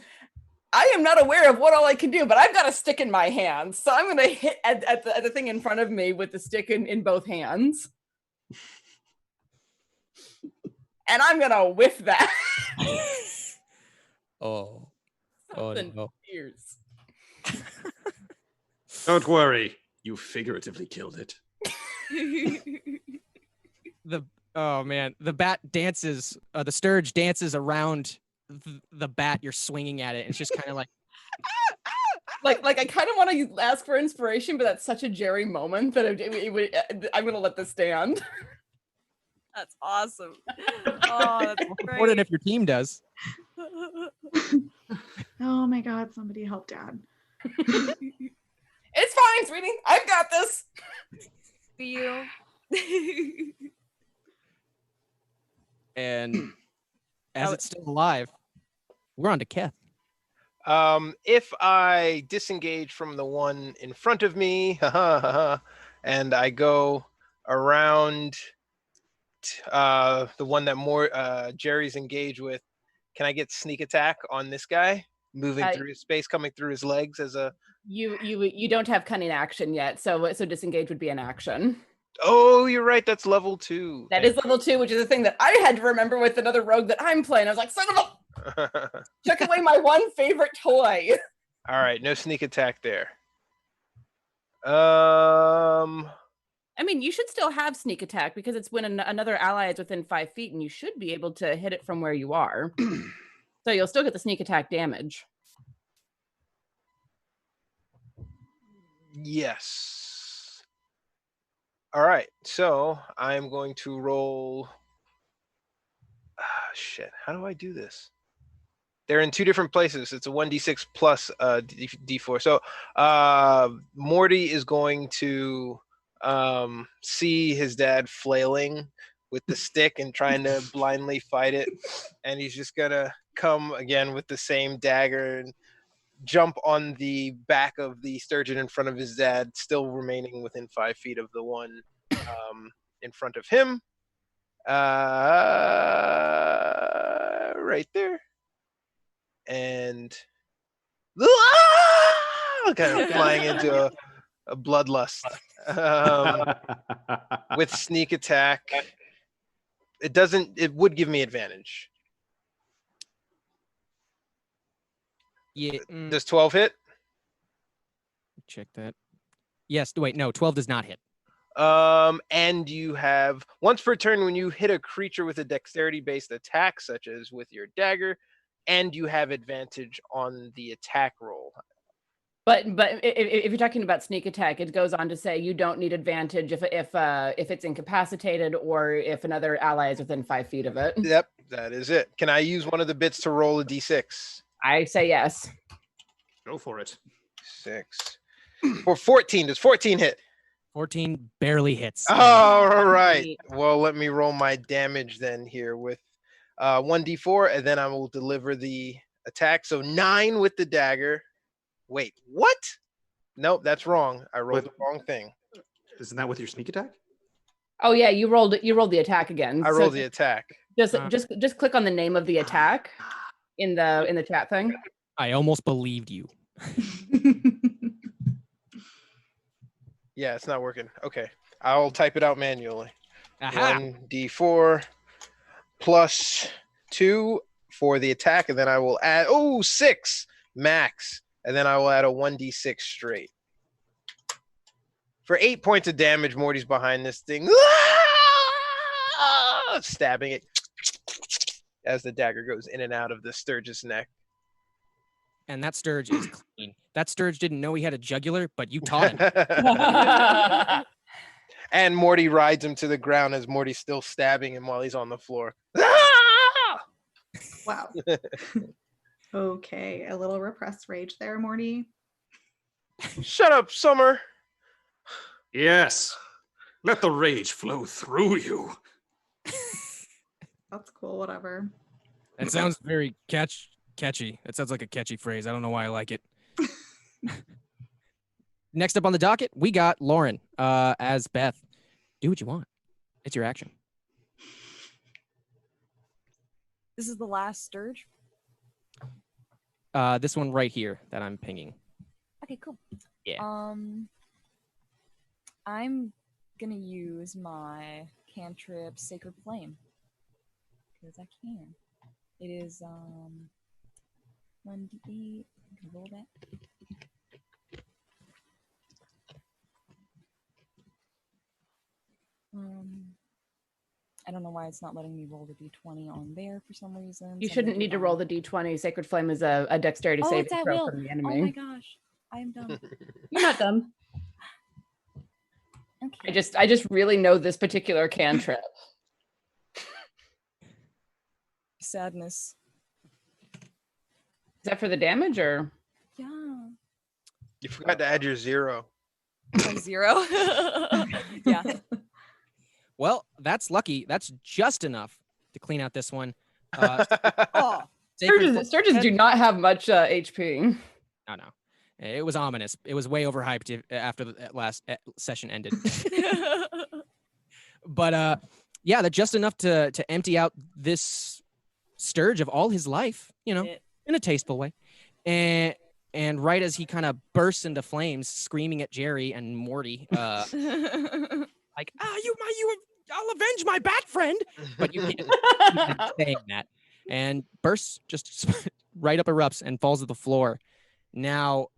I am not aware of what all I can do, but I've got a stick in my hands. So I'm going to hit at the thing in front of me with the stick in both hands. And I'm going to whiff that. Oh. Something no. fierce. Don't worry, you figuratively killed it. Oh man, the bat dances. The Sturge dances around the bat. You're swinging at it. And it's just kind of like, like I kind of want to ask for inspiration, but that's such a Jerry moment that I'm going to let this stand. That's awesome. Oh, that's more than great. if your team does. Oh my god, somebody help dad. It's fine, sweetie. I've got this. For you. And as it's still alive, we're on to Keth. If I disengage from the one in front of me, and I go around the one that Jerry's engaged with, can I get sneak attack on this guy moving through his space, coming through his legs as a? You don't have cunning action yet, so disengage would be an action. Oh, you're right. That's level 2. That is level 2, which is a thing that I had to remember with another rogue that I'm playing. I was like, son of a... Took away my one favorite toy. All right, no sneak attack there. I mean, you should still have sneak attack because it's when another ally is within 5 feet, and you should be able to hit it from where you are. So you'll still get the sneak attack damage. Yes. All right, so I'm going to roll. Shit, how do I do this? They're in two different places. It's a 1d6 plus d4. So Morty is going to see his dad flailing with the stick and trying to blindly fight it. And he's just going to come again with the same dagger and jump on the back of the sturgeon in front of his dad, still remaining within 5 feet of the one in front of him. Right there. And kind of flying into a bloodlust with sneak attack. It would give me advantage. Yeah. Does 12 hit? Check that. Yes. Wait, no, 12 does not hit. And you have once per turn when you hit a creature with a dexterity-based attack, such as with your dagger, and you have advantage on the attack roll. But if you're talking about sneak attack, it goes on to say you don't need advantage if it's incapacitated or if another ally is within 5 feet of it. Yep, that is it. Can I use one of the bits to roll a d6? I say yes. Go for it. 6. For 14. Does 14 hit? 14 barely hits. All right. Well, let me roll my damage then here with 1d4, and then I will deliver the attack. So 9 with the dagger. Wait, what? Nope, that's wrong. I rolled the wrong thing. Isn't that with your sneak attack? Oh yeah, you rolled the attack again. I rolled the attack. Just click on the name of the attack in the chat thing. I almost believed you. Yeah, it's not working. Okay. I'll type it out manually. Aha. 1d4 plus 2 for the attack, and then I will add 6 max, and then I will add a 1d6 straight. For 8 points of damage, Morty's behind this thing, stabbing it as the dagger goes in and out of the Sturge's neck. And that Sturge is clean. That Sturge didn't know he had a jugular, but you taught him. And Morty rides him to the ground as Morty's still stabbing him while he's on the floor. Wow. Okay, a little repressed rage there, Morty. Shut up, Summer. Yes. Let the rage flow through you. That's cool, whatever. That sounds very catchy. That sounds like a catchy phrase. I don't know why I like it. Next up on the docket, we got Lauren as Beth. Do what you want. It's your action. This is the last Sturge. This one right here that I'm pinging. Okay, cool. Yeah. I'm gonna use my cantrip Sacred Flame because I can. It is 1d8. Can I roll that? I don't know why it's not letting me roll the d20 on there for some reason. You shouldn't need to roll the d20. Sacred Flame is a dexterity saving it's at throw will. from the Oh enemy. my gosh, I am dumb. You're not dumb. Okay. I just really know this particular cantrip. Sadness. Is that for the damage or? Yeah. You forgot to add your 0. Like 0. Yeah. Well, that's lucky. That's just enough to clean out this one. Oh. Sturgeons do not have much HP. No. It was ominous. It was way overhyped after the last session ended. But yeah, that's just enough to empty out this Sturge of all his life, you know, in a tasteful way. And right as he kind of bursts into flames, screaming at Jerry and Morty, like, I'll avenge my bat friend. But you can't saying that. And bursts just right up erupts and falls to the floor. Now,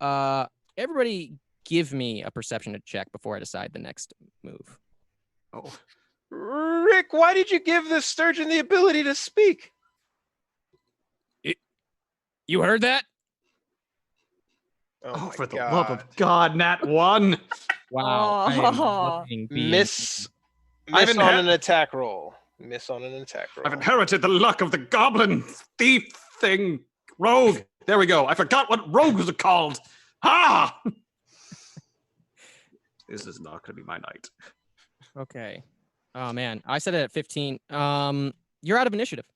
everybody give me a perception check before I decide the next move. Oh, Rick, why did you give the sturgeon the ability to speak? You heard that? Oh, for the God. love of God, Nat 1. Wow. Oh. Miss I've on an attack roll. Miss on an attack roll. I've inherited the luck of the goblin thief thing. Rogue. There we go. I forgot what rogue was called. Ha! This is not going to be my night. Okay. Oh man, I said it at 15. You're out of initiative.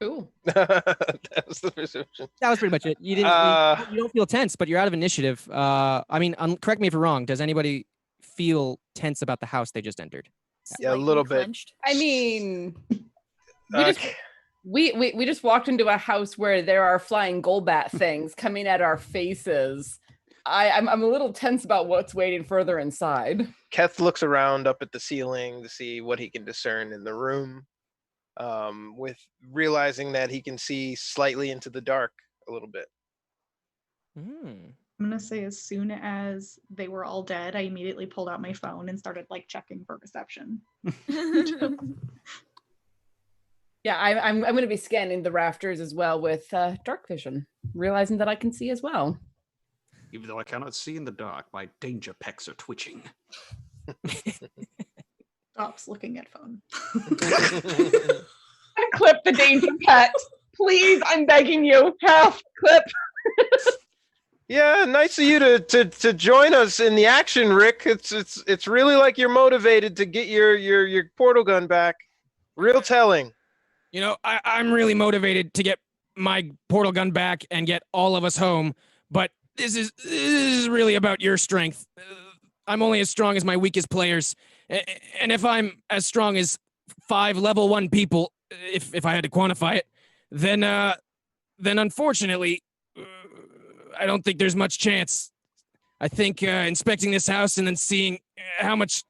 Ooh. That was the perception. That was pretty much it. You didn't. You don't feel tense, but you're out of initiative. I mean, correct me if you're wrong. Does anybody feel tense about the house they just entered? Yeah, a Slightly little bit. clenched. I mean, Uh, we just walked into a house where there are flying Golbat things coming at our faces. I'm a little tense about what's waiting further inside. Keth looks around up at the ceiling to see what he can discern in the room, with realizing that he can see slightly into the dark a little bit. Hmm. I'm gonna say as soon as they were all dead, I immediately pulled out my phone and started like checking for reception. Yeah, I'm going to be scanning the rafters as well with dark vision, realizing that I can see as well. Even though I cannot see in the dark, my danger pecs are twitching. Stops looking at phone. Clip the danger pet, please. I'm begging you. Help, clip. Yeah, nice of you to join us in the action, Rick. It's really like you're motivated to get your portal gun back. Real telling. You know, I'm really motivated to get my portal gun back and get all of us home, but this is really about your strength. I'm only as strong as my weakest players, and if I'm as strong as 5 level 1 people, if I had to quantify it, then unfortunately, I don't think there's much chance. I think inspecting this house and then seeing how much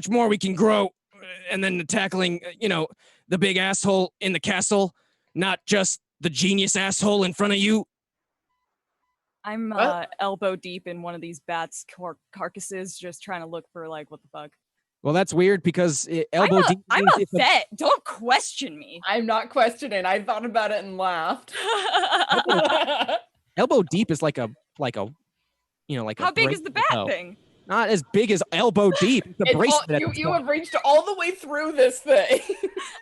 more we can grow, and then tackling, the big asshole in the castle, not just the genius asshole in front of you. I'm elbow deep in one of these bats' carcasses, just trying to look for like what the fuck. Well, that's weird because elbow deep. I'm a vet. Don't question me. I'm not questioning. I thought about it and laughed. Elbow deep is like a How big is the bat thing? Not as big as elbow deep. It's a It's all- bracelet. you have reached all the way through this thing.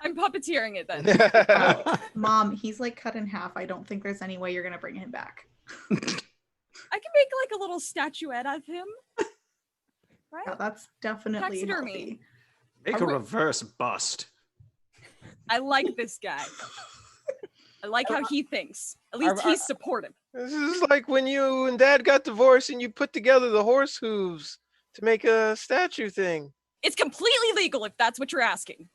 I'm puppeteering it then. Mom, he's like cut in half. I don't think there's any way you're gonna bring him back. I can make like a little statuette of him. Right? Yeah, that's definitely Taxidermy. healthy. Make a reverse bust. I like this guy. I like how he thinks. At least he's supportive. This is like when you and Dad got divorced and you put together the horse hooves to make a statue thing. It's completely legal if that's what you're asking.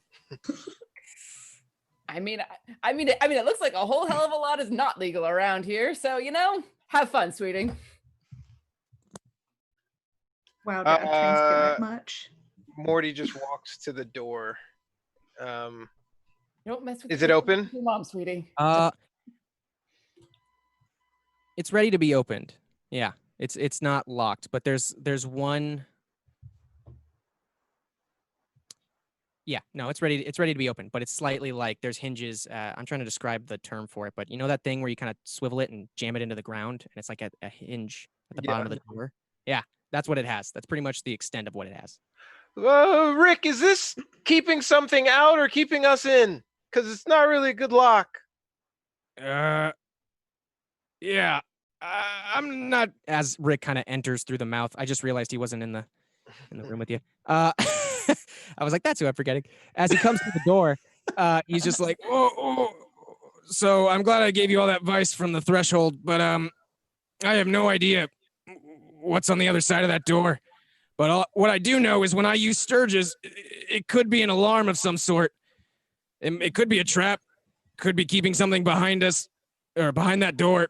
I mean, it looks like a whole hell of a lot is not legal around here. So, have fun, sweetie. Wow, Dad, transparent much. Morty just walks to the door. Don't mess with Is it open? your mom, sweetie. It's ready to be opened. Yeah, it's not locked, but there's one. Yeah, no, it's ready to be opened, but it's slightly like there's hinges. I'm trying to describe the term for it, but you know that thing where you kind of swivel it and jam it into the ground, and it's like a hinge at the bottom of the door. Yeah, that's what it has. That's pretty much the extent of what it has. Rick, is this keeping something out or keeping us in? Because it's not really a good lock. Yeah, I'm not. As Rick kind of enters through the mouth, I just realized he wasn't in the room with you. I was like, that's who I'm forgetting. As he comes to the door, he's just like, oh. So I'm glad I gave you all that advice from the threshold, but I have no idea what's on the other side of that door. But what I do know is when I use Sturges, it could be an alarm of some sort. It could be a trap. Could be keeping something behind us or behind that door.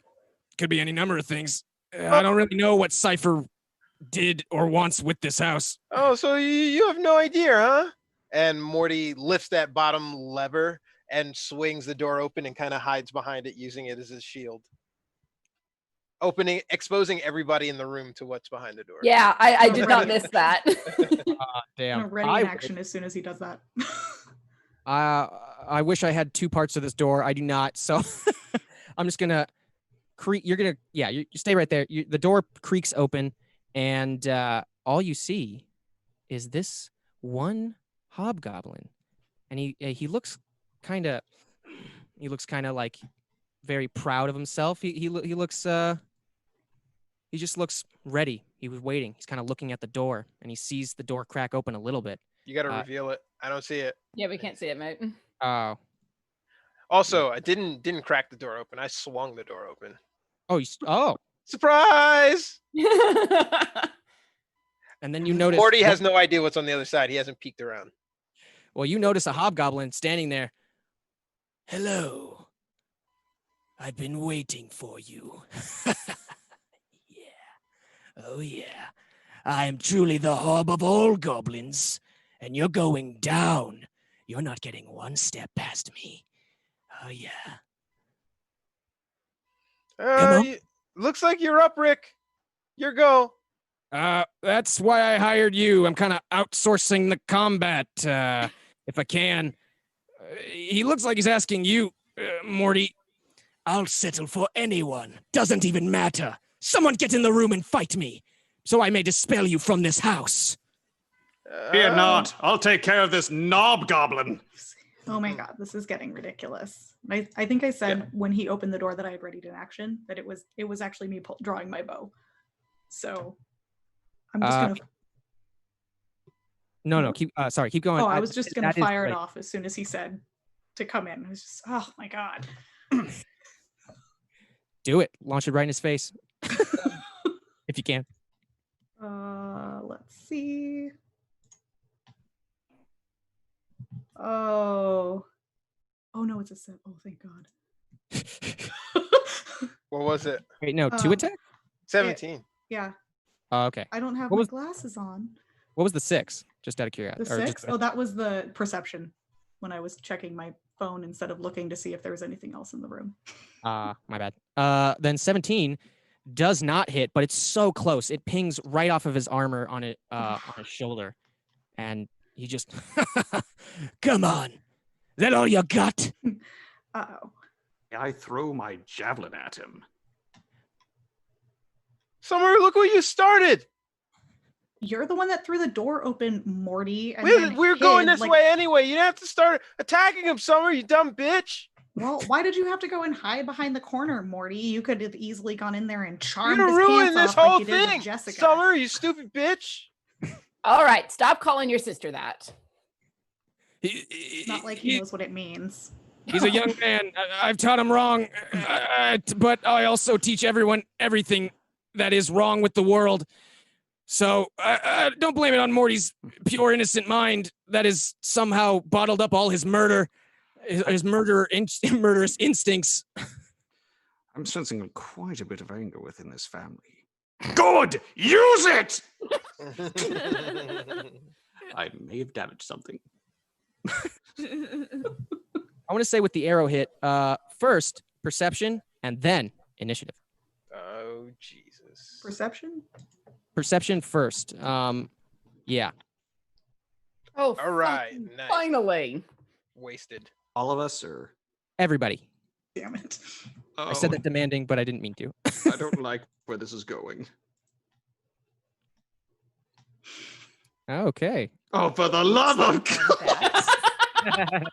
Could be any number of things. I don't really know what Cypher did or wants with this house. Oh, so you have no idea, huh? And Morty lifts that bottom lever and swings the door open and kind of hides behind it, using it as his shield. Exposing everybody in the room to what's behind the door. Yeah, I did not miss that. Damn. I'm ready in action as soon as he does that. I wish I had 2 parts of this door. I do not. So I'm just gonna you stay right there. The door creaks open, and all you see is this one hobgoblin, and he looks kind of like very proud of himself. He looks he just looks ready. He was waiting. He's kind of looking at the door, and he sees the door crack open a little bit. You got to reveal it. I don't see it. Yeah, we can't see it, mate. Oh. Also, I didn't crack the door open. I swung the door open. Oh. Surprise! And then you notice Morty has no idea what's on the other side. He hasn't peeked around. Well, you notice a hobgoblin standing there. Hello. I've been waiting for you. Yeah. Oh, yeah. I am truly the hob of all goblins, and you're going down. You're not getting one step past me. Oh, yeah. Come on. Looks like you're up, Rick. Your go. That's why I hired you. I'm kind of outsourcing the combat, if I can. He looks like he's asking you, Morty. I'll settle for anyone. Doesn't even matter. Someone get in the room and fight me, so I may dispel you from this house. Fear not. I'll take care of this knob goblin. Oh my god, this is getting ridiculous. I think I said when he opened the door that I had readied an action that it was actually me drawing my bow. So I'm just gonna. No. Keep going. Oh, I was just gonna fire it off as soon as he said to come in. I was just, oh my god. Do it. Launch it right in his face. If you can. Let's see. Oh no, it's a set. Oh, thank God. What was it? Wait, no, 2 attack? 17. Yeah. Oh, okay. I don't have my glasses on. What was the 6? Just out of curiosity. The 6? Oh, that was the perception when I was checking my phone instead of looking to see if there was anything else in the room. My bad. Then 17 does not hit, but it's so close. It pings right off of his armor on his shoulder. And he just come on. That all you got? Uh-oh. I throw my javelin at him. Summer, look what you started. You're the one that threw the door open, Morty. And We're going this way anyway. You didn't have to start attacking him, Summer, you dumb bitch. Well, why did you have to go and hide behind the corner, Morty? You could have easily gone in there and charmed You're his gonna ruin pants this off whole like you did thing, with Jessica. Summer, you stupid bitch. All right, stop calling your sister that. It's not like he knows what it means. He's a young man. I've taught him wrong, but I also teach everyone everything that is wrong with the world. So don't blame it on Morty's pure innocent mind that is somehow bottled up all his murder, his murderous instincts. I'm sensing quite a bit of anger within this family. Good! Use it! I may have damaged something. I want to say with the arrow hit, first perception and then initiative. Oh, Jesus. Perception? Perception first. Yeah. Oh, all right. Nice. Finally. Wasted. All of us, or Everybody. Damn it. oh, I said that demanding, but I didn't mean to. I don't like where this is going. Okay. Oh, for the love of God!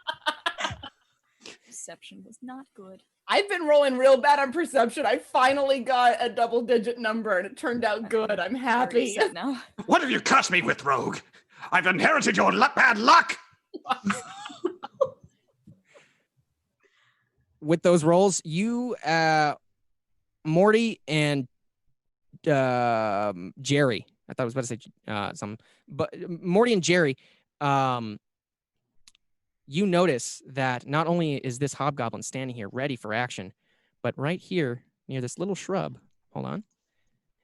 Perception was not good. I've been rolling real bad on perception. I finally got a double-digit number, and it turned out good. I'm Already happy. set now. What have you cursed me with, rogue? I've inherited your bad luck! With those rolls, you, Morty and Jerry. I thought I was about to say something, but Morty and Jerry, you notice that not only is this hobgoblin standing here ready for action, but right here near this little shrub, hold on,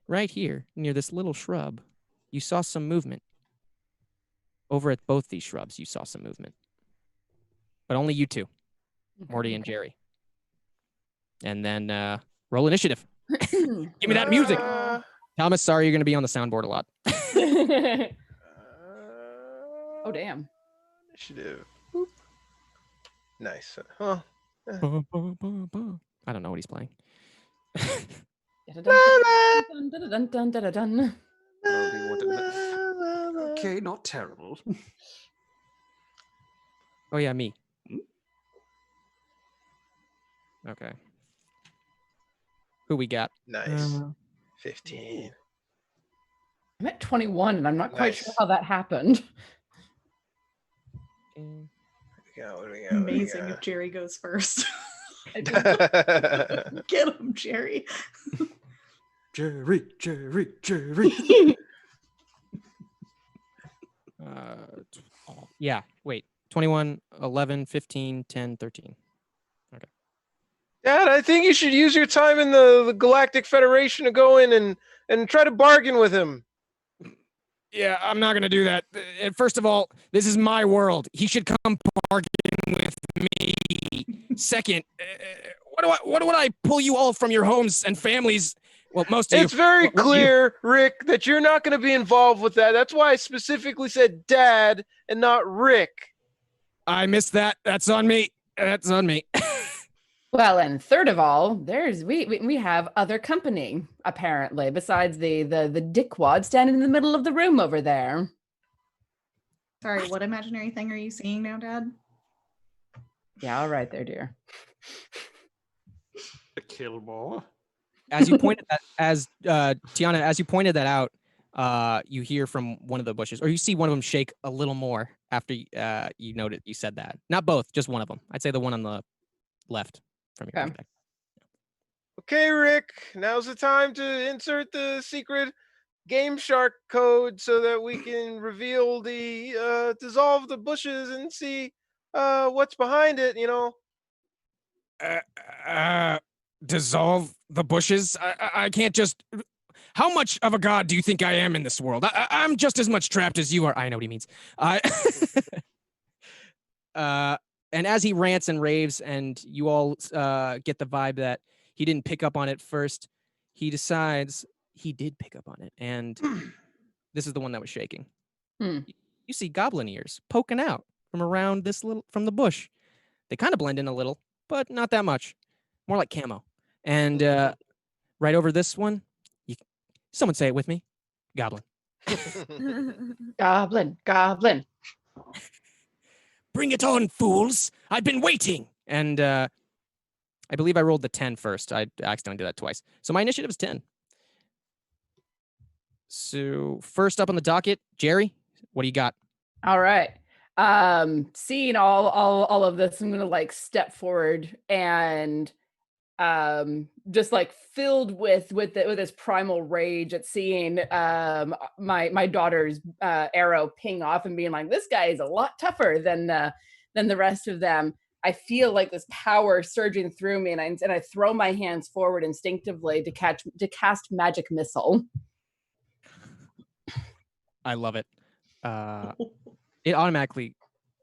right here near this little shrub, you saw some movement. Over at both these shrubs, you saw some movement, but only you two, Morty and Jerry. And then roll initiative. Give me that music. Thomas, sorry, you're going to be on the soundboard a lot. Oh, damn. Initiative. Boop. Nice. Huh. I don't know what he's playing. Okay, not terrible. Oh, yeah, me. Okay. Who we got? Nice. 15. I'm at 21, and I'm not quite sure Nice. how that happened. What do we got? Amazing if Jerry goes first. Get Get him, Jerry. Jerry. Yeah, wait. 21, 11, 15, 10, 13. Dad, I think you should use your time in the Galactic Federation to go in and try to bargain with him. Yeah, I'm not gonna do that. First of all, this is my world. He should come bargain with me. Second, what would I pull you all from your homes and families? Well, most of It's very clear, Rick, that you're not going to be involved with that. That's why I specifically said Dad and not Rick. I missed that. That's on me. That's on me. Well, and third of all, we have other company apparently besides the dickwad standing in the middle of the room over there. Sorry, what imaginary thing are you seeing now, Dad? Yeah, all right there, dear. The Killmore. As you pointed that, Tiana, as you pointed that out, you hear from one of the bushes, or you see one of them shake a little more after you noted you said that. Not both, just one of them. I'd say the one on the left from your perspective. Okay, Rick, now's the time to insert the secret Game Shark code so that we can reveal the dissolve the bushes and see what's behind it, you know. Dissolve the bushes? I can't just. How much of a god do you think I am in this world? I'm just as much trapped as you are. I know what he means. And as he rants and raves, and you all get the vibe that he didn't pick up on it first, he decides he did pick up on it. And this is the one that was shaking. You see goblin ears poking out from around from the bush. They kind of blend in a little, but not that much. More like camo. And right over this one, someone say it with me. Goblin. Goblin. Bring it on, fools. I've been waiting. And I believe I rolled the 10 first. I accidentally did that twice. So my initiative is 10. So first up on the docket, Jerry, what do you got? All right. Seeing all of this, I'm gonna step forward and just filled with this primal rage at seeing my daughter's arrow ping off and being like, this guy is a lot tougher than the rest of them. I feel like this power surging through me, and I throw my hands forward instinctively to cast magic missile. I love it. It automatically.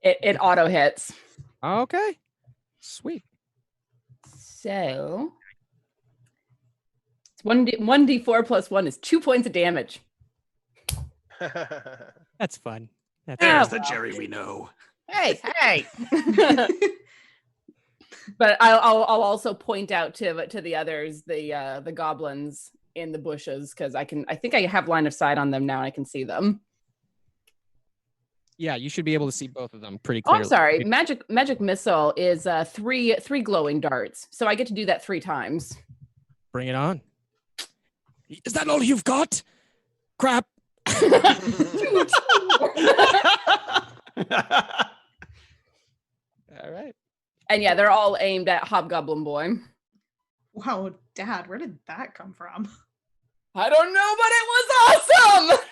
It auto hits. Okay. Sweet. So it's 1d4 plus 1 is 2 points of damage. That's fun. There's the Jerry we know. Hey. But I'll also point out to the others, the goblins in the bushes, because I think I have line of sight on them now and I can see them. Yeah, you should be able to see both of them pretty Oh, clearly. I'm sorry. Magic missile is three glowing darts, so I get to do that 3 times. Bring it on. Is that all you've got? Crap. All right. And yeah, they're all aimed at Hobgoblin Boy. Wow, Dad, where did that come from? I don't know, but it was awesome.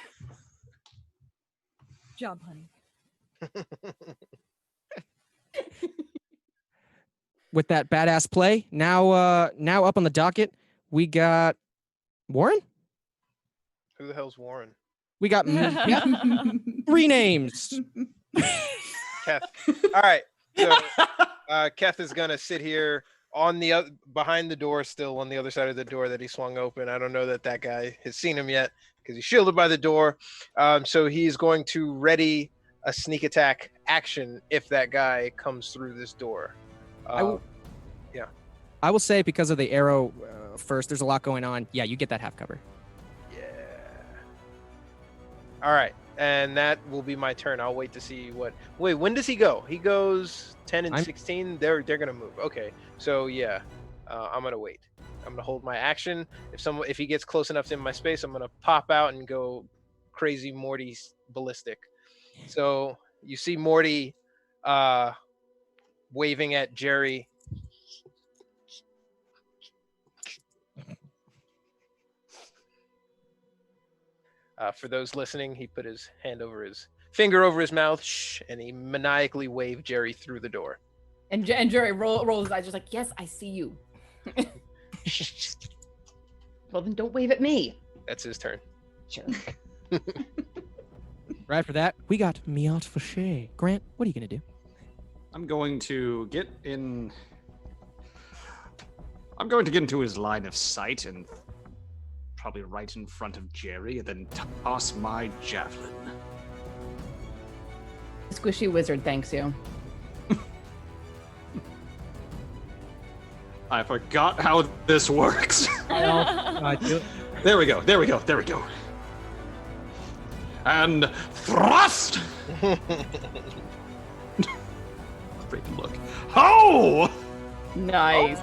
Job, honey. With that badass play, now up on the docket, we got Warren. Who the hell's Warren? We got 3 names. Keth. All right. So Keth is gonna sit here on the behind the door, still on the other side of the door that he swung open. I don't know that guy has seen him yet because he's shielded by the door. So he's going to ready a sneak attack action if that guy comes through this door. I will say, because of the arrow first, there's a lot going on. Yeah, you get that half cover. Yeah. All right. And that will be my turn. I'll wait to see Wait, when does he go? He goes 10 and 16. They're going to move. Okay. So, yeah. I'm going to wait. I'm gonna hold my action. If he gets close enough to my space, I'm gonna pop out and go crazy Morty ballistic. So you see Morty waving at Jerry. For those listening, he put his finger over his mouth, and he maniacally waved Jerry through the door. And Jerry rolls his eyes, just like, yes, I see you. Well, then don't wave at me. That's his turn. Sure. Right after that, we got Miat Faché. Grant, what are you gonna do? I'm going to get into his line of sight and probably right in front of Jerry, and then toss my javelin. Squishy wizard thanks you. I forgot how this works. There we go. And thrust! Freaking look. Oh! Nice.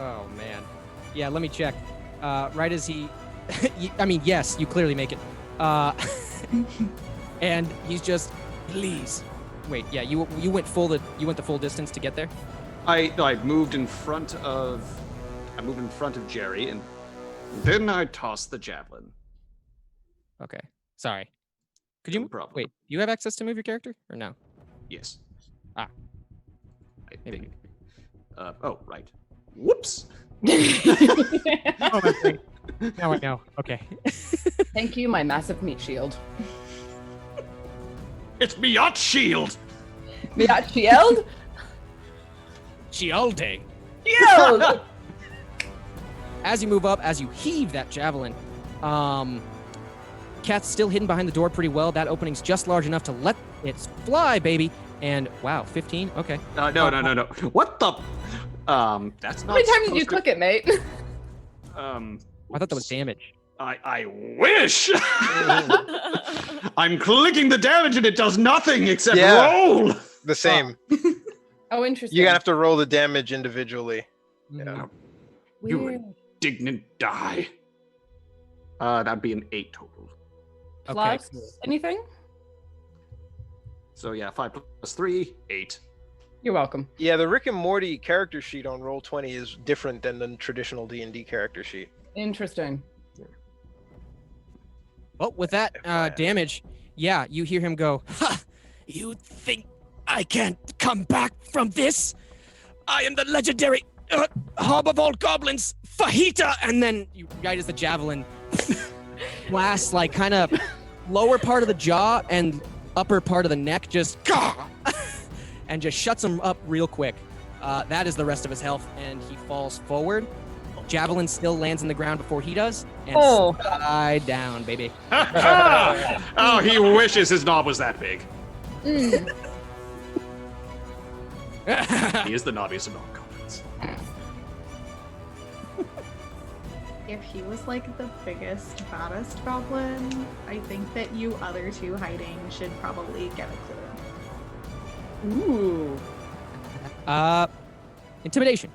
Oh man. Yeah, let me check. Right as he, I mean, yes, you clearly make it. And he's just, please. Wait, yeah, you went the full distance to get there. I moved in front of Jerry, and then I tossed the javelin. Okay, sorry. Could you No problem. wait? You have access to move your character or no? Yes. Ah. I Maybe. think. Oh, right. Whoops. Oh, that's great. Now I know. Okay. Thank you, my massive meat shield. It's Miat Shield. Meat shield? Shielde. Shield! As you move up, as you heave that javelin, Cat's still hidden behind the door pretty well. That opening's just large enough to let it fly, baby. And wow, 15. Okay. No. What the? That's How not. many times did you supposed click it, mate? to- I thought that was damage. I wish. I'm clicking the damage and it does nothing except Yeah. roll. The same. Oh, interesting. You're gonna have to roll the damage individually. Yeah. You Weird. indignant die. That'd be an 8 total. Plus Okay, cool. anything? So yeah, 5 plus 3, 8. You're welcome. Yeah, the Rick and Morty character sheet on Roll20 is different than the traditional D&D character sheet. Interesting. Well, with that damage, yeah, you hear him go, "Ha! You think I can't come back from this? I am the legendary hob of all goblins, Fajita!" And then, right as the javelin blasts, like, kind of lower part of the jaw and upper part of the neck, just and just shuts him up real quick. That is the rest of his health, and he falls forward. Javelin still lands in the ground before he does, and slide down, baby. Oh, he wishes his knob was that big. Mm. He is the knobbiest of non-goblins. If he was like the biggest, baddest goblin, I think that you other two hiding should probably get a clue. Ooh. Intimidation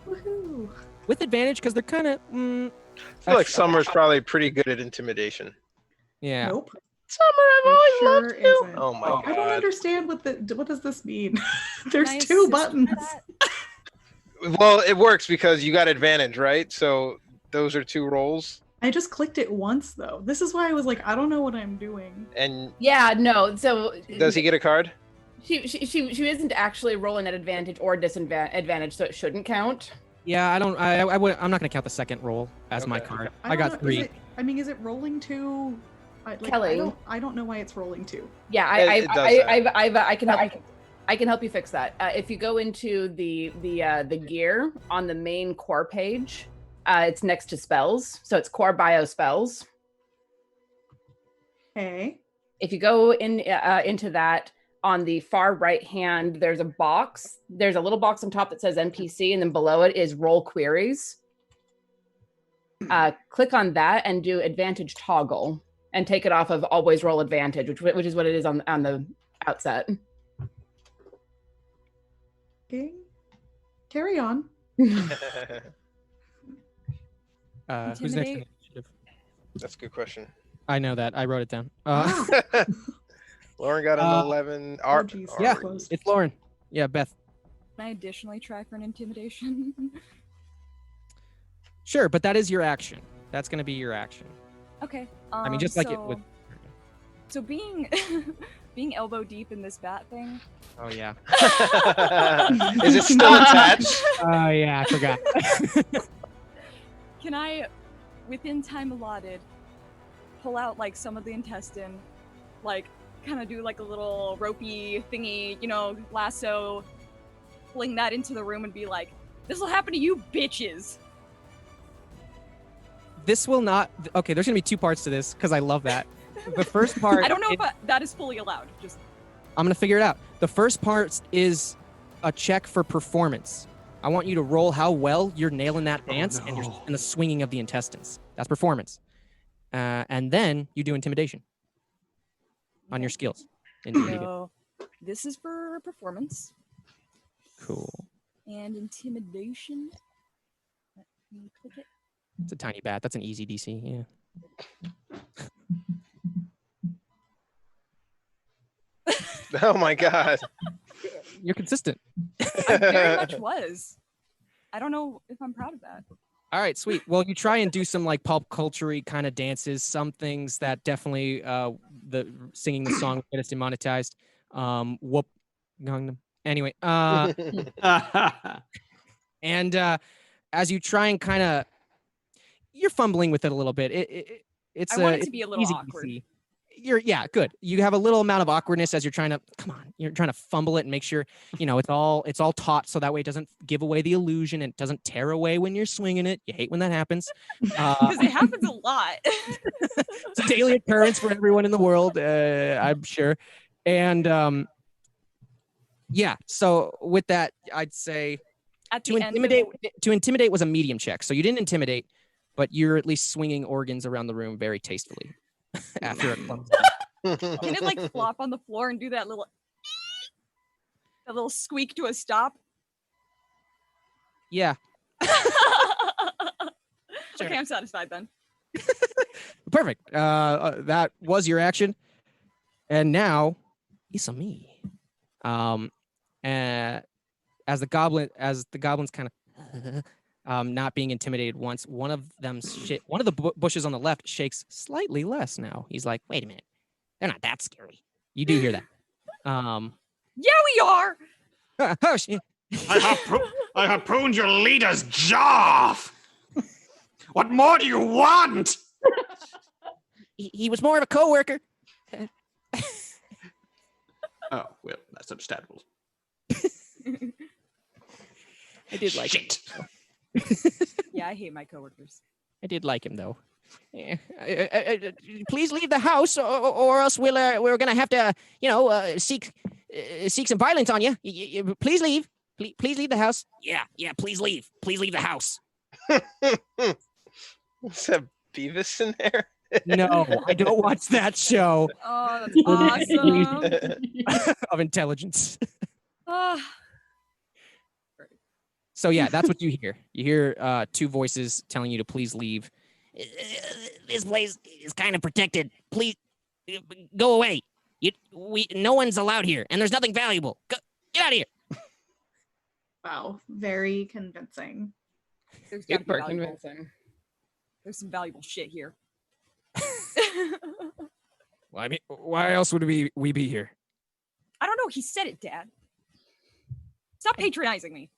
Woohoo! with advantage because they're kind of. I feel like Summer's probably pretty good at intimidation. Yeah. Nope. Summer, I've always Sure loved you. isn't. Oh my I don't god. understand what does this mean? There's Can I two assist buttons. with that? Well, it works because you got advantage, right? So those are 2 rolls. I just clicked it once though. This is why I was like, I don't know what I'm doing. And Yeah, no. So does he get a card? She isn't actually rolling at advantage or disadvantage, so it shouldn't count. Yeah, I don't. I'm not gonna count the second roll as my Okay. card. I I don't got know, 3. is it rolling two? Kelly. I don't know why it's rolling two. Yeah, It does I can help. I can help you fix that. If you go into the gear on the main core page, it's next to spells, so it's core bio spells. Okay. If you go into that, on the far right hand, there's a box. There's a little box on top that says NPC, and then below it is roll queries. Click on that and do advantage toggle, and take it off of always roll advantage, which is what it is on the outset. Okay. Carry on. Who's next? in the Intimidate. initiative? That's a good question. I know that. I wrote it down. Wow. Lauren got an 11. Oh, geez. Yeah. Close. It's Lauren. Yeah, Beth. Can I additionally try for an intimidation? Sure, but that is your action. That's going to be your action. Okay. I mean, just like it so- would. So being being elbow deep in this bat thing. Oh, yeah. Is it still attached? Oh, yeah, I forgot. Can I, within time allotted, pull out like some of the intestine, like kind of do like a little ropey thingy, lasso, fling that into the room and be like, "This will happen to you, bitches." This will not. Okay, there's going to be two parts to this because I love that. The first part. I don't know if that is fully allowed. Just I'm going to figure it out. The first part is a check for performance. I want you to roll how well you're nailing that dance and the swinging of the intestines. That's performance. And then you do intimidation on your skills. so this is for performance Cool. and intimidation. Let me click it. It's a tiny bat. That's an easy DC. Yeah. Oh my god. You're consistent. I very much was. I don't know if I'm proud of that. All right, sweet. Well, you try and do some like pop culture-y kind of dances, some things that definitely the singing the song will get us demonetized. Whoop. Gangnam. Anyway, and as you try and kind of you're fumbling with it a little bit. It's I want it to be a little easy awkward. DC. Good. You have a little amount of awkwardness as you're trying to you're trying to fumble it and make sure it's all taut so that way it doesn't give away the illusion and it doesn't tear away when you're swinging it. You hate when that happens. Because it happens a lot. It's a daily occurrence for everyone in the world, I'm sure. And yeah, so with that, I'd say At to the end of intimidate was a medium check. So you didn't intimidate, but you're at least swinging organs around the room very tastefully. After it comes down. Can it like flop on the floor and do that little squeak to a stop? Yeah. Okay, I'm satisfied then. Perfect. That was your action. And now it's on me. As the goblins kind of not being intimidated once, one of the bushes on the left shakes slightly less now. He's like, wait a minute. They're not that scary. You do hear that. Yeah, we are. Oh, shit. I have pruned your leader's jaw off. What more do you want? He was more of a coworker. Oh, well, that's understandable. I did like Shit. him. Yeah, I hate my coworkers. I did like him though. Please leave the house, or else we're gonna have to, seek some violence on you. Please leave. Please leave the house. Yeah. Please leave. Please leave the house. Is that Beavis in there? No, I don't watch that show Oh, that's awesome. of intelligence. Ah, So yeah, that's what you hear. You hear two voices telling you to please leave. This place is kind of protected. Please go away. No one's allowed here, and there's nothing valuable. Get out of here. Wow, very convincing. there's gotta be Super valuable. convincing. There's some valuable shit here. Well, I mean, why else would we be here? I don't know. He said it, Dad. Stop patronizing me.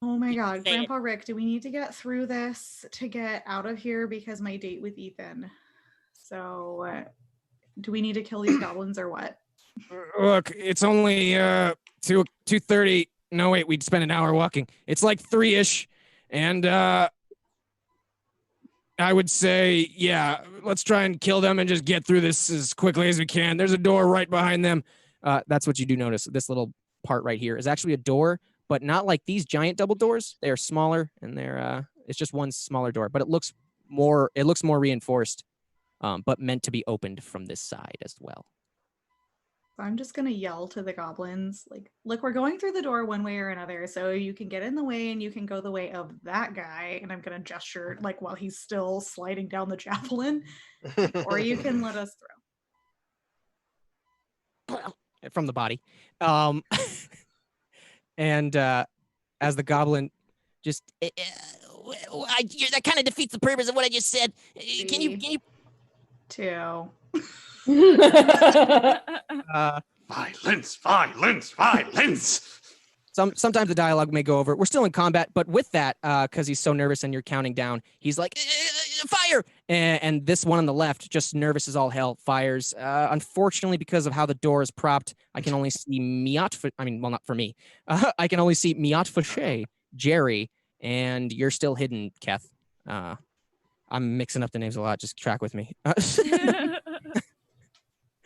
Oh my God, Say it. Grandpa Rick, do we need to get through this to get out of here because my date with Ethan? So, do we need to kill these goblins or what? Look, it's only 2:30. No, wait, we'd spend an hour walking. It's like 3-ish, and I would say, yeah, let's try and kill them and just get through this as quickly as we can. There's a door right behind them. That's what you do notice. This little part right here is actually a door, but not like these giant double doors. They are smaller, and it's just one smaller door, but it looks more reinforced, but meant to be opened from this side as well. I'm just gonna yell to the goblins, like, look, we're going through the door one way or another, so you can get in the way and you can go the way of that guy. And I'm gonna gesture like while he's still sliding down the javelin, or you can let us throw. From the body. And as the goblin just that kind of defeats the purpose of what I just said. Can you 2. Violence, violence, violence. Sometimes the dialogue may go over. We're still in combat, but with that, because he's so nervous and you're counting down, he's like, fire! And this one on the left, just nervous as all hell, fires. Unfortunately, because of how the door is propped, I can only see well, not for me. I can only see Miat Fauché, Jerry, and you're still hidden, Keth. I'm mixing up the names a lot. Just track with me.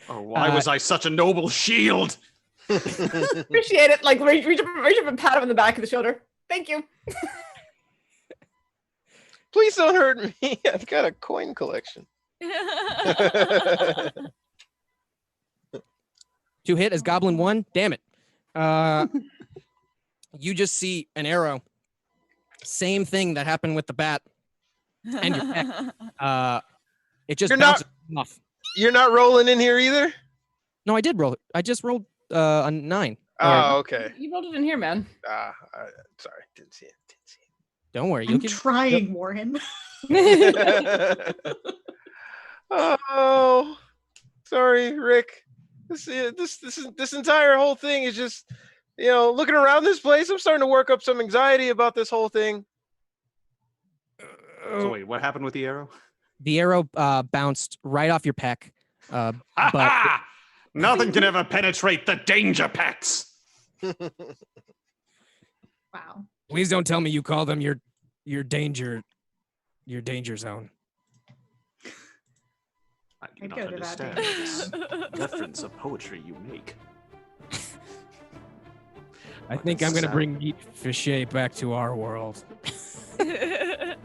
Oh, why was I such a noble shield? Appreciate it. Like reach up and pat him on the back of the shoulder. Thank you. Please don't hurt me. I've got a coin collection. 2 hit as Goblin 1. Damn it. You just see an arrow. Same thing that happened with the bat and your pet. It just bounces off. You're not rolling in here either? No, I did roll it. I just rolled a 9. Oh, okay. You rolled it in here, man. Sorry, didn't see it. Don't worry. I'm trying, Warren. Oh, sorry, Rick. This entire whole thing is just, looking around this place, I'm starting to work up some anxiety about this whole thing. So wait, what happened with the arrow? The arrow bounced right off your peck. But nothing can ever penetrate the danger pecks. Wow. Please don't tell me you call them your danger zone. I do I'd not go to that understand danger this zone. reference of poetry you make. I think I'm gonna bring Meat Fauché back to our world. We're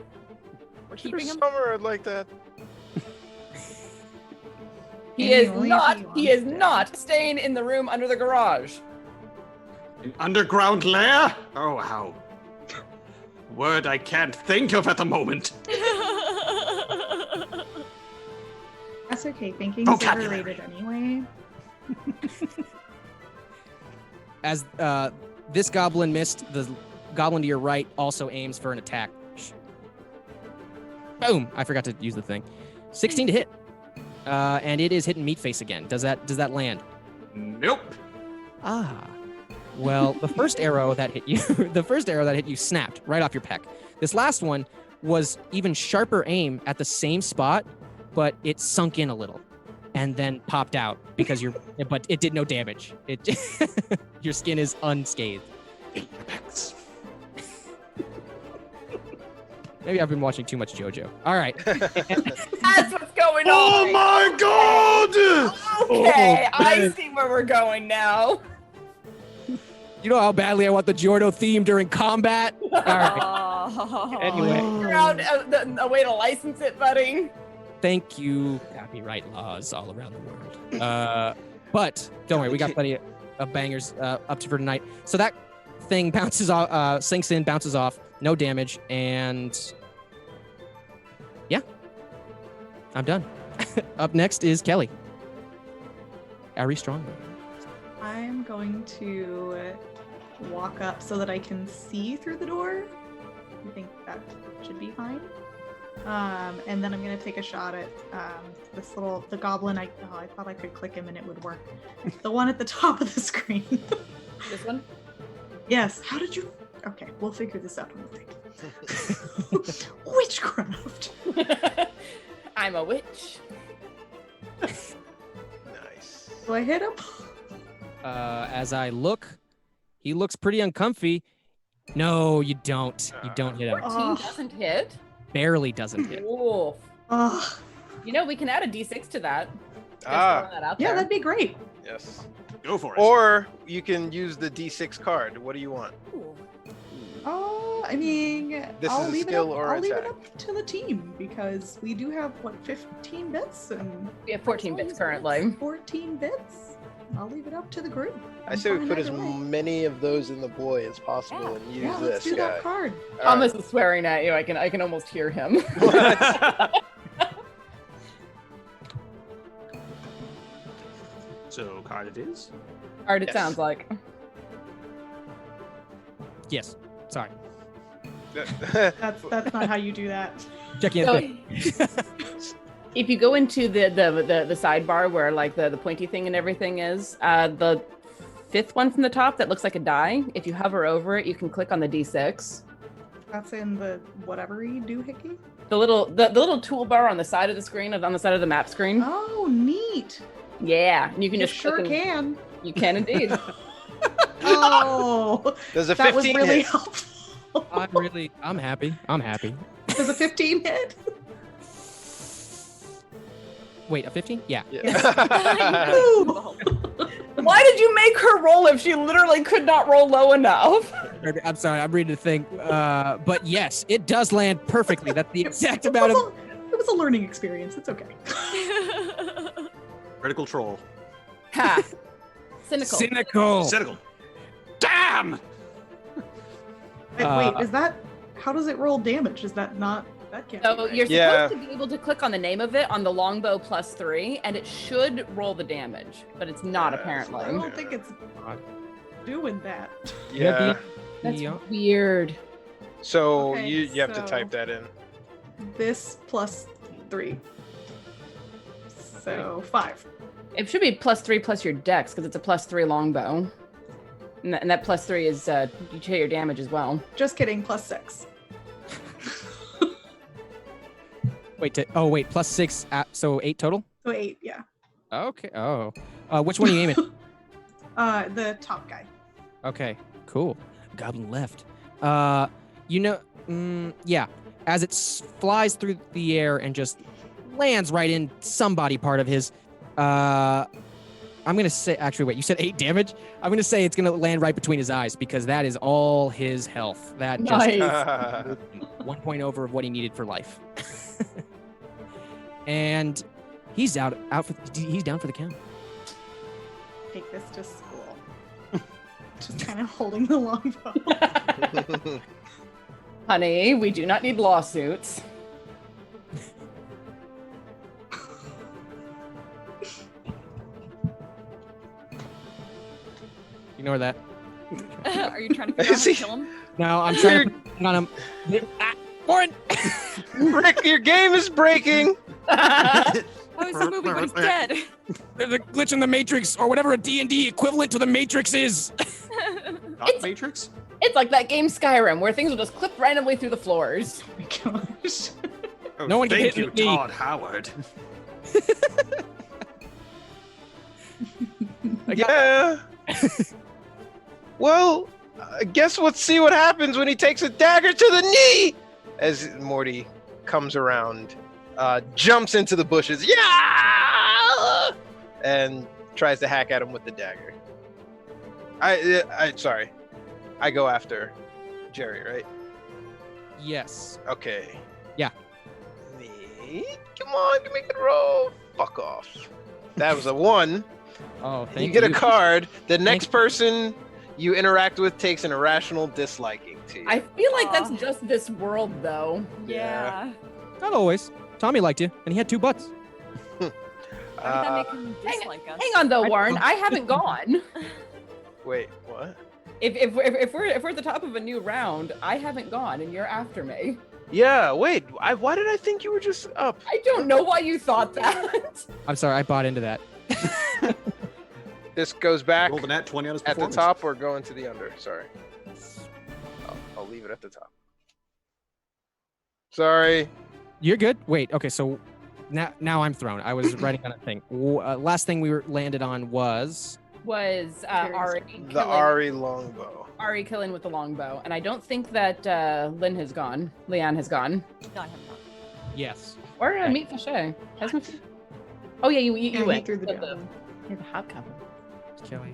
For keeping him. summer, I'd like that. He is not staying in the room under the garage. An underground lair? Oh, how. Word I can't think of at the moment. That's okay. Thinking's Vocabulary. overrated anyway. As this goblin missed, the goblin to your right also aims for an attack. Boom! I forgot to use the thing. 16 to hit. And it is hitting Meatface again. Does that land? Nope. Ah. Well, the first arrow that hit you snapped right off your peck. This last one was even sharper aim at the same spot, but it sunk in a little and then popped out because but it did no damage. Your skin is unscathed. Maybe I've been watching too much JoJo. All right. That's what's going on. Oh my god! Okay, I see where we're going now. You know how badly I want the Jordo theme during combat? All right. Oh. Anyway. Figure out a way to license it, buddy. Thank you, copyright laws all around the world. But don't worry, we got plenty of bangers up to for tonight. So that thing bounces off, sinks in, bounces off, no damage, and yeah, I'm done. Up next is Kelly. Ari Strongbow. I'm going to walk up so that I can see through the door. I think that should be fine. And then I'm gonna take a shot at the goblin. I thought I could click him and it would work. The one at the top of the screen. This one? Yes. How did you? Okay, we'll figure this out on the thing. Witchcraft. I'm a witch. Nice. Do I hit him? As I look, he looks pretty uncomfy. No, you don't. You don't hit him. 14 doesn't hit. Barely doesn't hit. Oof. Ugh. You know, we can add a d6 to that. Just Ah. throwing that out Yeah, there. that'd be great. Yes. Go for it. Or you can use the D6 card. What do you want? Ooh. Oh, I mean, This I'll is a leave skill it up. or I'll leave it attack. up to the team because we do have 15 bits and We have 14 bits currently. 14 bits. I'll leave it up to the group. I say we fine put as either way. many of those in the boy as possible Yeah. and use Yeah, this let's do guy. that card. All Thomas is swearing at you. I can almost hear him. So card it is. Hard it Yes. sounds like. Yes. Sorry. right. That's not how you do that. Checking So, in. if you go into the sidebar where like the pointy thing and everything is, the fifth one from the top that looks like a die, if you hover over it, you can click on the D6. That's in the whatever you do, Hickey. The little toolbar on the side of the screen, on the side of the map screen. Oh, neat. Yeah, and you can You just sure click and- can. You can indeed. Oh, Does a that was 15 really hit? helpful. I'm happy. I'm happy. Does a 15 hit? Wait, a 15? Yeah. Yeah. Ooh. Why did you make her roll if she literally could not roll low enough? I'm sorry, I'm reading the thing. But yes, it does land perfectly. That's the exact amount of. It was a learning experience. It's okay. Critical troll. Ha. Cynical. Cynical. Cynical. Damn! Wait, is that? How does it roll damage? Is that not? That can't. So be right. you're Yeah. supposed to be able to click on the name of it on the longbow +3, and it should roll the damage, but it's not Yeah, I apparently. don't think it's doing that. Yeah. That's Yeah. weird. So Okay, you have to so- type that in. This +3. So 5. It should be +3 plus your dex because it's a +3 longbow, and that +3 is you hit your damage as well. Just kidding. +6. Wait, +6. So 8 total? So 8. Yeah. Okay. Oh. Which one are you aiming? The top guy. Okay, cool. Goblin left. Yeah. As it flies through the air and just lands right in somebody part of his, I'm gonna say. Actually, wait. You said 8 damage. I'm gonna say it's gonna land right between his eyes because that is all his health. That just Nice. 1 point over of what he needed for life. And he's he's down for the count. Take this to school. Just kind of holding the longbow. Honey, we do not need lawsuits. Ignore that. Are you trying to figure out how to kill him? No, I'm trying to put on him. Warren! Rick, your game is breaking. How is he moving when he's dead? There's a glitch in the Matrix, or whatever a D&D equivalent to the Matrix is. Not Matrix? It's like that game Skyrim where things will just clip randomly through the floors. Oh my gosh. Oh, No one can thank hit you, me. Todd Howard. Yeah. Well, I guess we'll see what happens when he takes a dagger to the knee. As Morty comes around, jumps into the bushes, yeah, and tries to hack at him with the dagger. Sorry, I go after Jerry, right? Yes. Okay. Yeah. Me? Come on, give me a good roll. Fuck off. That was a 1. Oh, thank You you. get a card. The next you. person you interact with takes an irrational disliking to you. I feel like that's Aw. just this world, though. Yeah. Not always. Tommy liked you, and he had 2 butts. How did that make him dislike us? Hang on, though, Warren. I haven't gone. Wait, what? If we're at the top of a new round, I haven't gone, and you're after me. Yeah, wait. Why did I think you were just up? I don't know why you thought that. I'm sorry, I bought into that. This goes back Rolled an at 20 on his at the performance. top or going to the under? Sorry. I'll leave it at the top. Sorry. You're good. Wait. Okay. So now I'm thrown. I was writing on a thing. Last thing we landed on was Was Ari killing, The Ari longbow. Ari killing with the longbow, and I don't think that Leanne has gone. No, I have not. yes. Or Meat Fiché. Has Meat Fiché- Oh yeah, you Yeah, he went. threw the You're javelin. You're the hobgoblin. Kelly.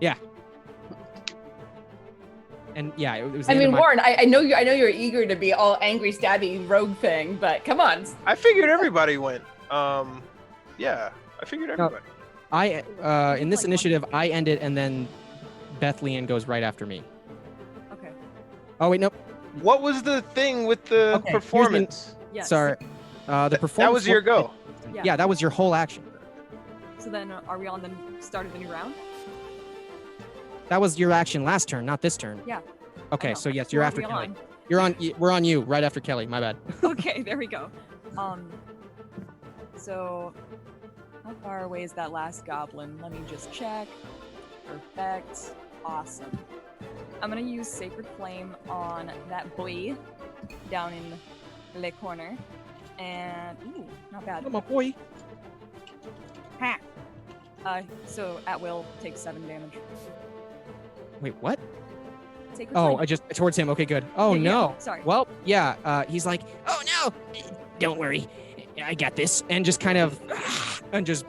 Yeah. And yeah, it was. I the end mean, of my- Warren, I know you're eager to be all angry, stabby rogue thing, but come on. I figured everybody went. Yeah, I figured everybody. In this initiative, I end it, and then Beth Leanne goes right after me. Okay. Oh wait, nope. What was the thing with the Okay, here's the- performance? Yes. Sorry. The performance. That was your go. Yeah, that was your whole action. So then, are we on the start of the new round? That was your action last turn, not this turn. Yeah. Okay, I know. so yes, Who you're are after we Kelly. on? You're on. We're on you right after Kelly. My bad. Okay, there we go. So how far away is that last goblin? Let me just check. Perfect. Awesome. I'm gonna use Sacred Flame on that boy down in the corner. And ooh, not bad. Come on, boy. Ha! So at will takes 7 damage. Wait, what? Sacred Oh, Flame. I just towards him. Okay, good. Oh Yeah, no. sorry. Well, yeah. He's like, oh no, don't worry, I got this, and just kind of, and just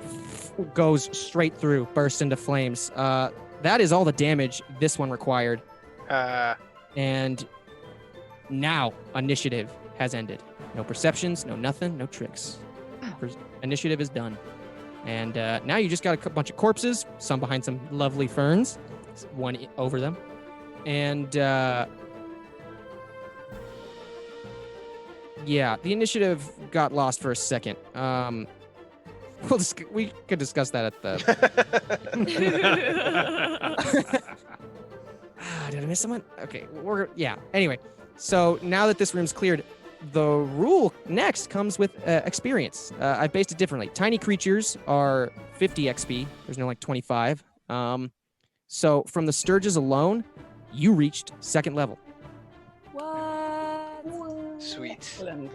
goes straight through, bursts into flames. That is all the damage this one required, and now initiative has ended. No perceptions, no nothing, no tricks. Initiative is done, and now you just got a bunch of corpses, some behind some lovely ferns, one over them. And yeah, the initiative got lost for a second. We could discuss that at the. Did I miss someone? Okay, Anyway, so now that this room's cleared, the rule next comes with experience. I've based it differently. Tiny creatures are 50 XP. There's no 25. So from the Sturges alone, you reached 2nd level. What? Sweet. Excellent.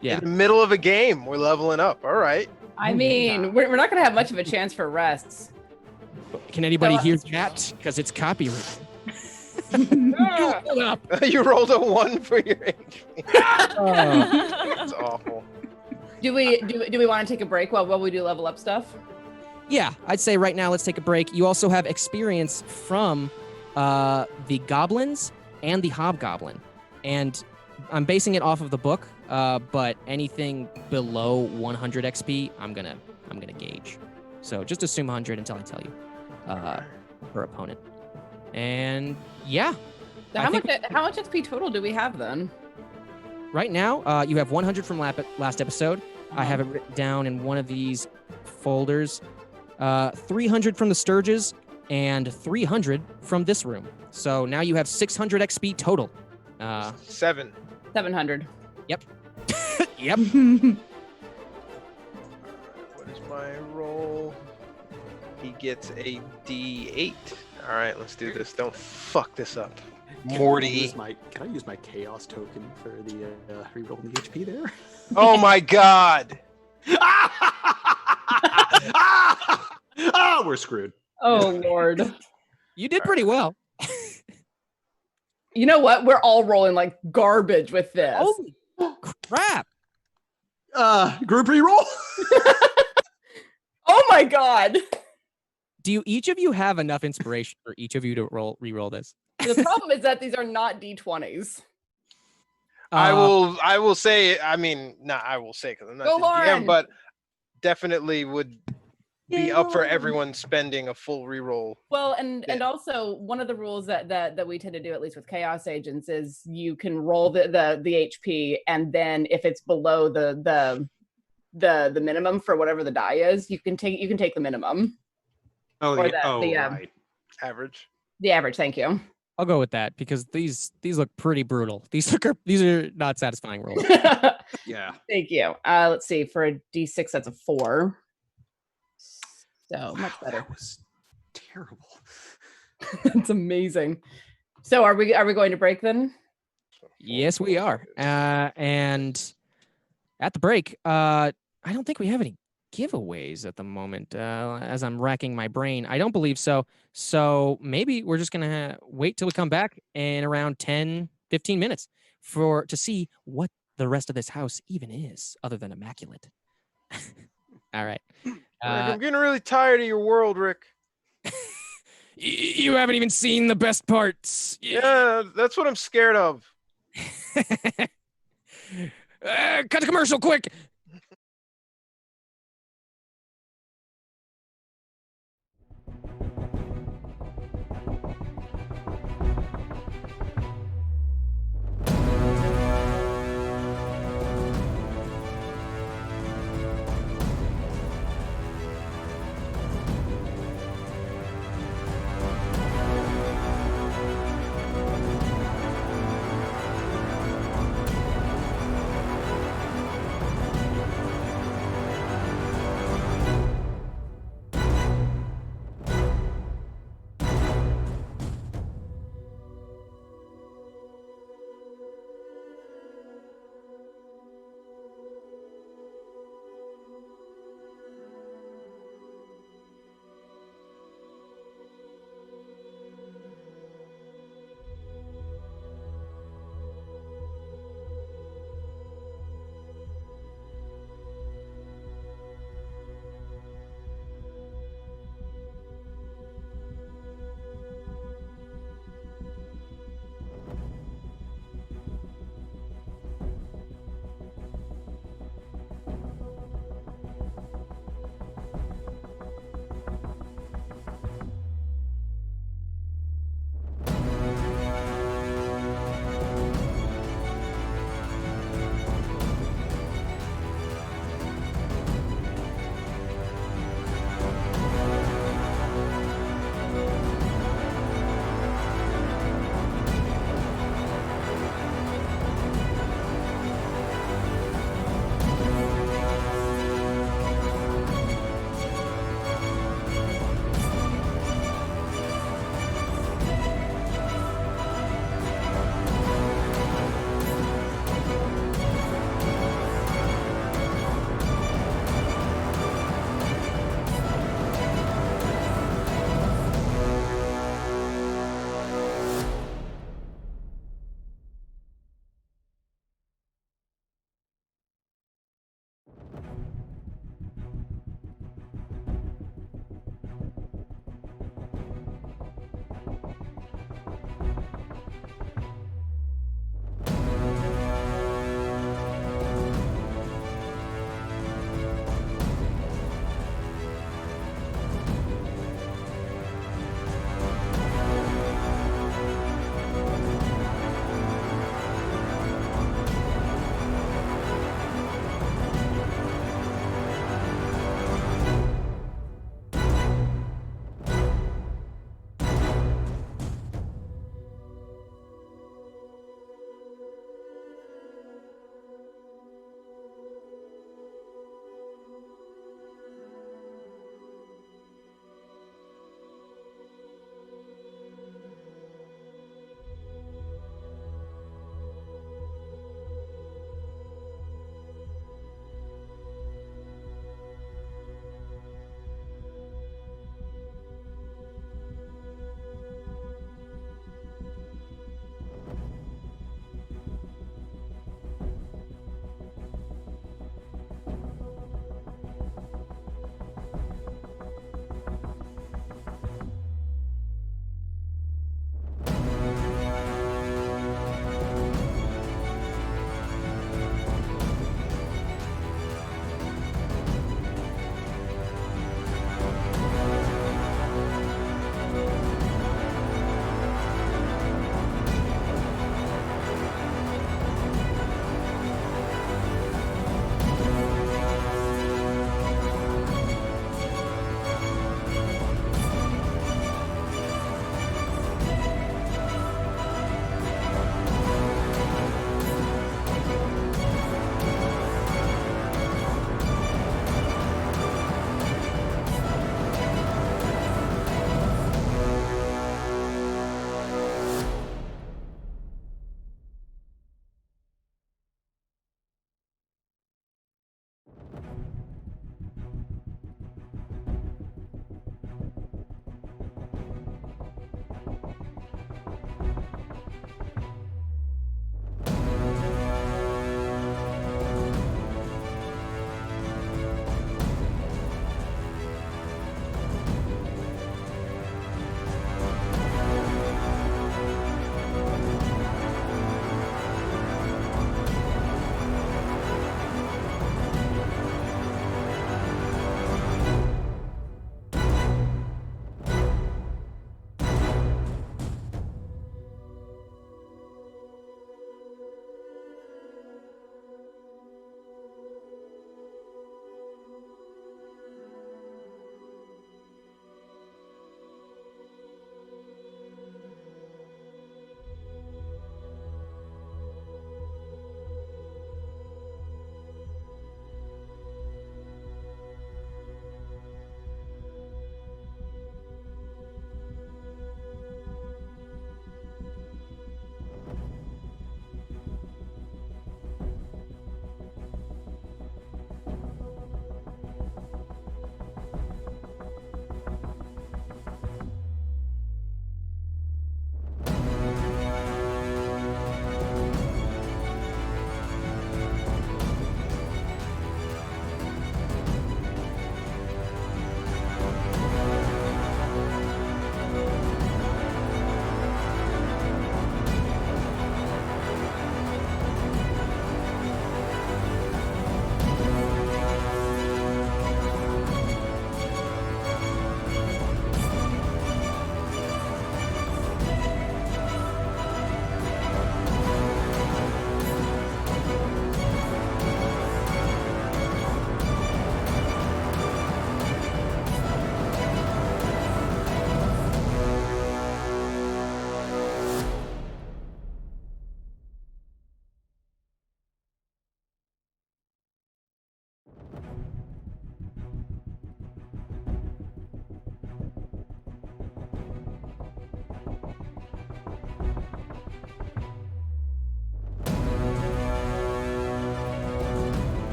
Yeah. In the middle of a game, we're leveling up. All right. I mean, we're not going to have much of a chance for rests. Can anybody So, hear that? Because it's copyrighted. Ah! Hold up. You rolled a 1 for your HP. Oh. That's awful. Do we want to take a break while we do level up stuff? Yeah, I'd say right now let's take a break. You also have experience from the goblins and the hobgoblin, and I'm basing it off of the book. But anything below 100 XP, I'm gonna gauge. So just assume 100 until I tell you per opponent. And yeah, So how much XP total do we have then? right now you have 100 from last episode. I have it written down in one of these folders. 300 from the Sturges and 300 from this room. So now you have 600 XP total. 7. 700. Yep. What is my roll? He gets a D8. All right, let's do this. Don't fuck this up. Morty. Can I use my chaos token for the reroll the HP there? Oh my god. We're screwed. Oh Lord. You did pretty well. You know what? We're all rolling like garbage with this. Holy crap. Group reroll? Oh my god. Do each of you have enough inspiration for each of you to re-roll this? The problem is that these are not D20s. I will say, I mean, I will say because I'm not Go the GM, Lauren. but definitely would be up for everyone spending a full reroll. Well, and Yeah. also one of the rules that we tend to do, at least with chaos agents, is you can roll the HP, and then if it's below the minimum for whatever the die is, you can take the minimum. Oh, Or right. Average. The average. Thank you. I'll go with that because these look pretty brutal. These are not satisfying rolls. Yeah. Thank you. Let's see. For a D6, that's a 4. So much better. That was terrible. It's amazing. So are we going to break then? Yes, we are. And at the break, I don't think we have any giveaways at the moment. As I'm racking my brain, I don't believe so. So maybe we're just gonna wait till we come back in around 10, 15 minutes to see what the rest of this house even is, other than immaculate. All right. Rick, I'm getting really tired of your world, Rick. You haven't even seen the best parts. Yeah, that's what I'm scared of. Cut the commercial quick.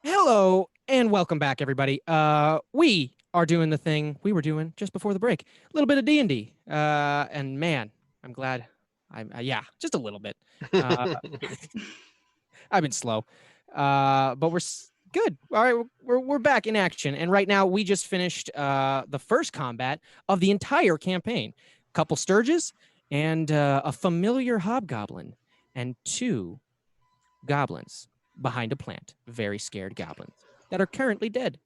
Hello and welcome back, everybody. We are doing the thing we were doing just before the break. A little bit of D&D. And man, I'm glad. Yeah, just a little bit. I've been slow. But we're good. All right, we're back in action. And right now we just finished the first combat of the entire campaign. Couple Sturges and a familiar hobgoblin and 2 goblins behind a plant, very scared goblins that are currently dead.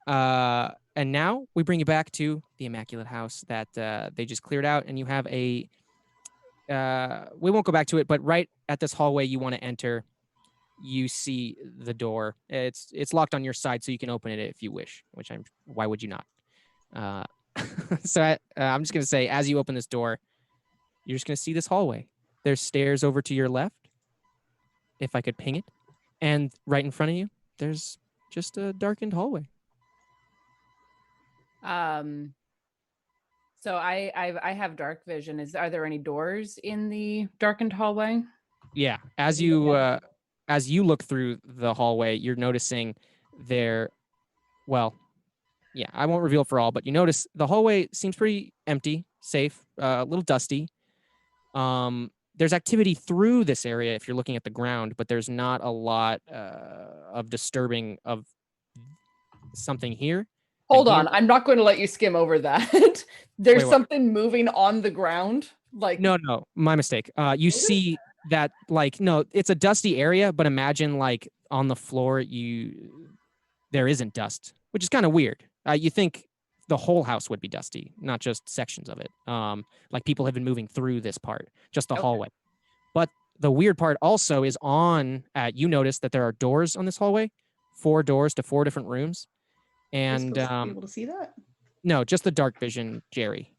And now we bring you back to the Immaculate House that they just cleared out, and you have a. We won't go back to it, but right at this hallway you want to enter, you see the door. It's locked on your side, so you can open it if you wish. Why would you not? So I'm just gonna say, as you open this door, you're just gonna see this hallway. There's stairs over to your left. If I could ping it. And right in front of you, there's just a darkened hallway. So I have dark vision. Are there any doors in the darkened hallway? Yeah. As you look through the hallway, you're noticing there. Well, yeah, I won't reveal for all, but you notice the hallway seems pretty empty, safe, a little dusty. There's activity through this area if you're looking at the ground, but there's not a lot of disturbing of something here. Hold on, I'm not going to let you skim over that. There's Wait, something moving on the ground. Like no, my mistake. You see that no, it's a dusty area, but imagine like on the floor there isn't dust, which is kind of weird. You think the whole house would be dusty, not just sections of it. Like people have been moving through this part, just the hallway. But the weird part also is you notice that there are doors on this hallway, 4 doors to 4 different rooms. And be able to see that? No, just the dark vision, Jerry.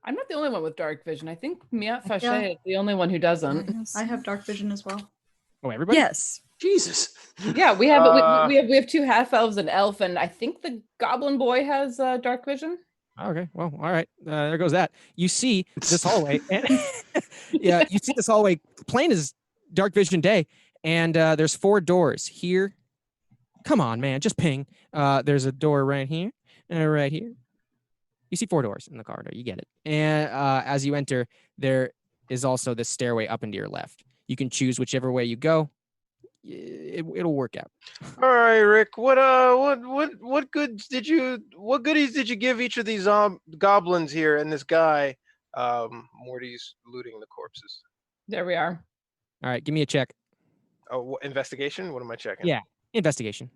I'm not the only one with dark vision. I think Miat Fache is the only one who doesn't. I have dark vision as well. Oh, everybody? Yes. Jesus. Yeah, we have we have 2 half elves and elf, and I think the goblin boy has dark vision. Okay, well, all right. There goes that. You see this hallway, and yeah, you see this hallway plain as dark vision day, and there's 4 doors here. Come on, man, just ping. There's a door right here and right here. You see 4 doors in the corridor. You get it. And as you enter, there is also this stairway up and to your left. You can choose whichever way you go. It'll work out. All right, Rick. What goodies did you give each of these goblins here and this guy? Morty's looting the corpses. There we are. All right, give me a check. Oh, investigation? What am I checking? Yeah, investigation.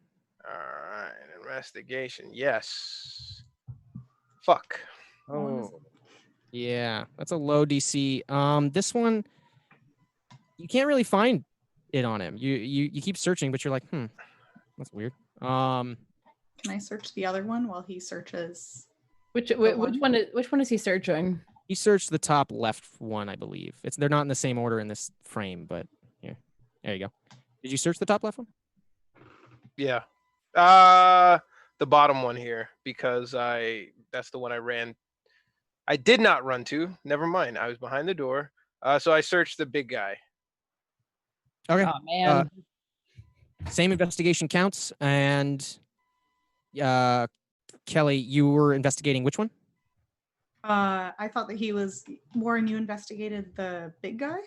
All right, investigation. Yes. Fuck. Oh. Yeah, that's a low DC. This one, you can't really find it on him. You keep searching, but you're like, that's weird. Can I search the other one while he searches? Which one is he searching? He searched the top left one, I believe. They're not in the same order in this frame, but yeah, there you go. Did you search the top left one? Yeah. The bottom one here, because that's the one I ran. I did not run to. Never mind. I was behind the door. So I searched the big guy. Okay. Oh man. Same investigation counts. And Kelly, you were investigating which one? I thought that he was Warren. You investigated the big guy.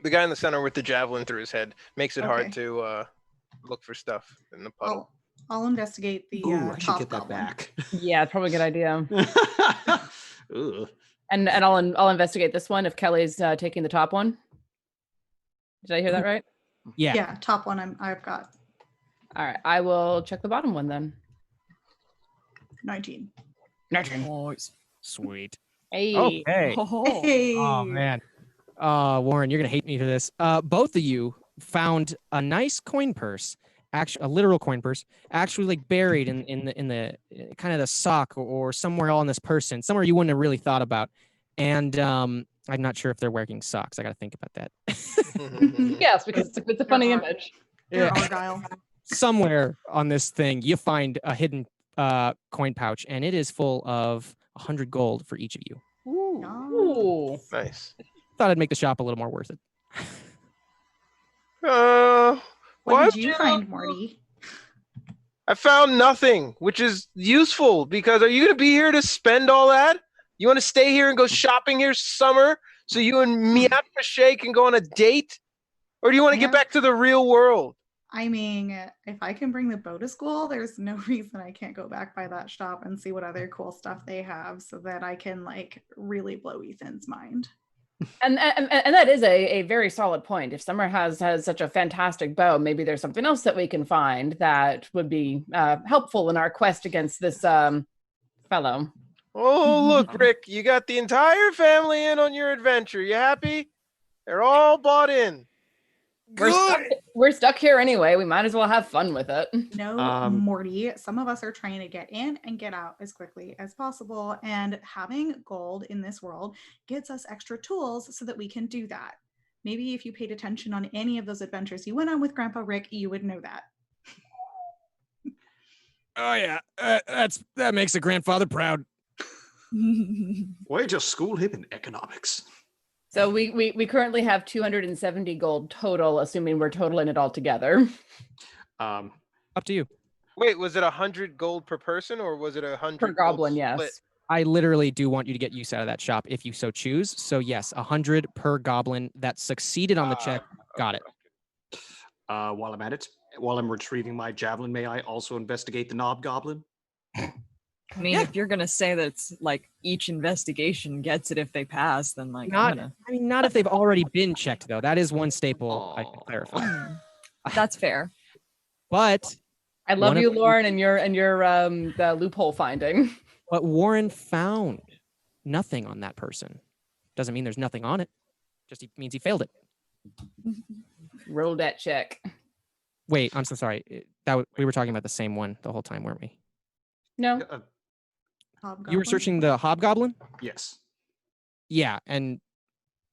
The guy in the center with the javelin through his head makes it hard to look for stuff in the puddle. I'll investigate the. Ooh, I should top get that goblin. back. Yeah, it's probably a good idea. Ugh. And I'll investigate this one if Kelly's taking the top one. Did I hear that right? Yeah. Yeah, top one. I've got All right, I will check the bottom one then. 19. Nice. Sweet. Hey. Okay. Oh. Hey. Oh man. Warren, you're gonna hate me for this. Both of you found a nice coin purse, actually a literal coin purse, actually like buried in the kind of the sock or somewhere on this person, somewhere you wouldn't have really thought about. And I'm not sure if they're wearing socks. I got to think about that. Yes, because it's a funny image. They're Argyle. Somewhere on this thing, you find a hidden coin pouch, and it is full of 100 gold for each of you. Ooh. Nice. Thought I'd make the shop a little more worth it. What did you find, Morty? I found nothing, which is useful because are you going to be here to spend all that? You want to stay here and go shopping here summer so you and Miat can go on a date? Or do you want to get back to the real world? I mean, if I can bring the bow to school, there's no reason I can't go back by that shop and see what other cool stuff they have so that I can like really blow Ethan's mind. And that is a very solid point. If Summer has such a fantastic bow, maybe there's something else that we can find that would be helpful in our quest against this fellow. Oh, look, Rick, you got the entire family in on your adventure. You happy? They're all bought in. We're stuck here anyway. We might as well have fun with it. No, Morty, some of us are trying to get in and get out as quickly as possible. And having gold in this world gets us extra tools so that we can do that. Maybe if you paid attention on any of those adventures you went on with Grandpa Rick, you would know that. Oh, yeah. That makes a grandfather proud. Way to school him in economics. So we currently have 270 gold total, assuming we're totaling it all together. Up to you. Wait, was it 100 gold per person or was it 100 Per goblin? gold Yes. split? I literally do want you to get use out of that shop if you so choose. So yes, 100 per goblin that succeeded on the check. Got it. While I'm at it, while I'm retrieving my javelin, may I also investigate the knob goblin? I mean, if you're gonna say that it's like each investigation gets it if they pass, then like Not if they've already been checked though. That is one staple I can clarify. That's fair. But I love you, Lauren, and your the loophole finding. But Warren found nothing on that person. Doesn't mean there's nothing on it. Just means he failed it. Roll that check. Wait, I'm so sorry. We were talking about the same one the whole time, weren't we? No. You were searching the hobgoblin? Yes. Yeah, and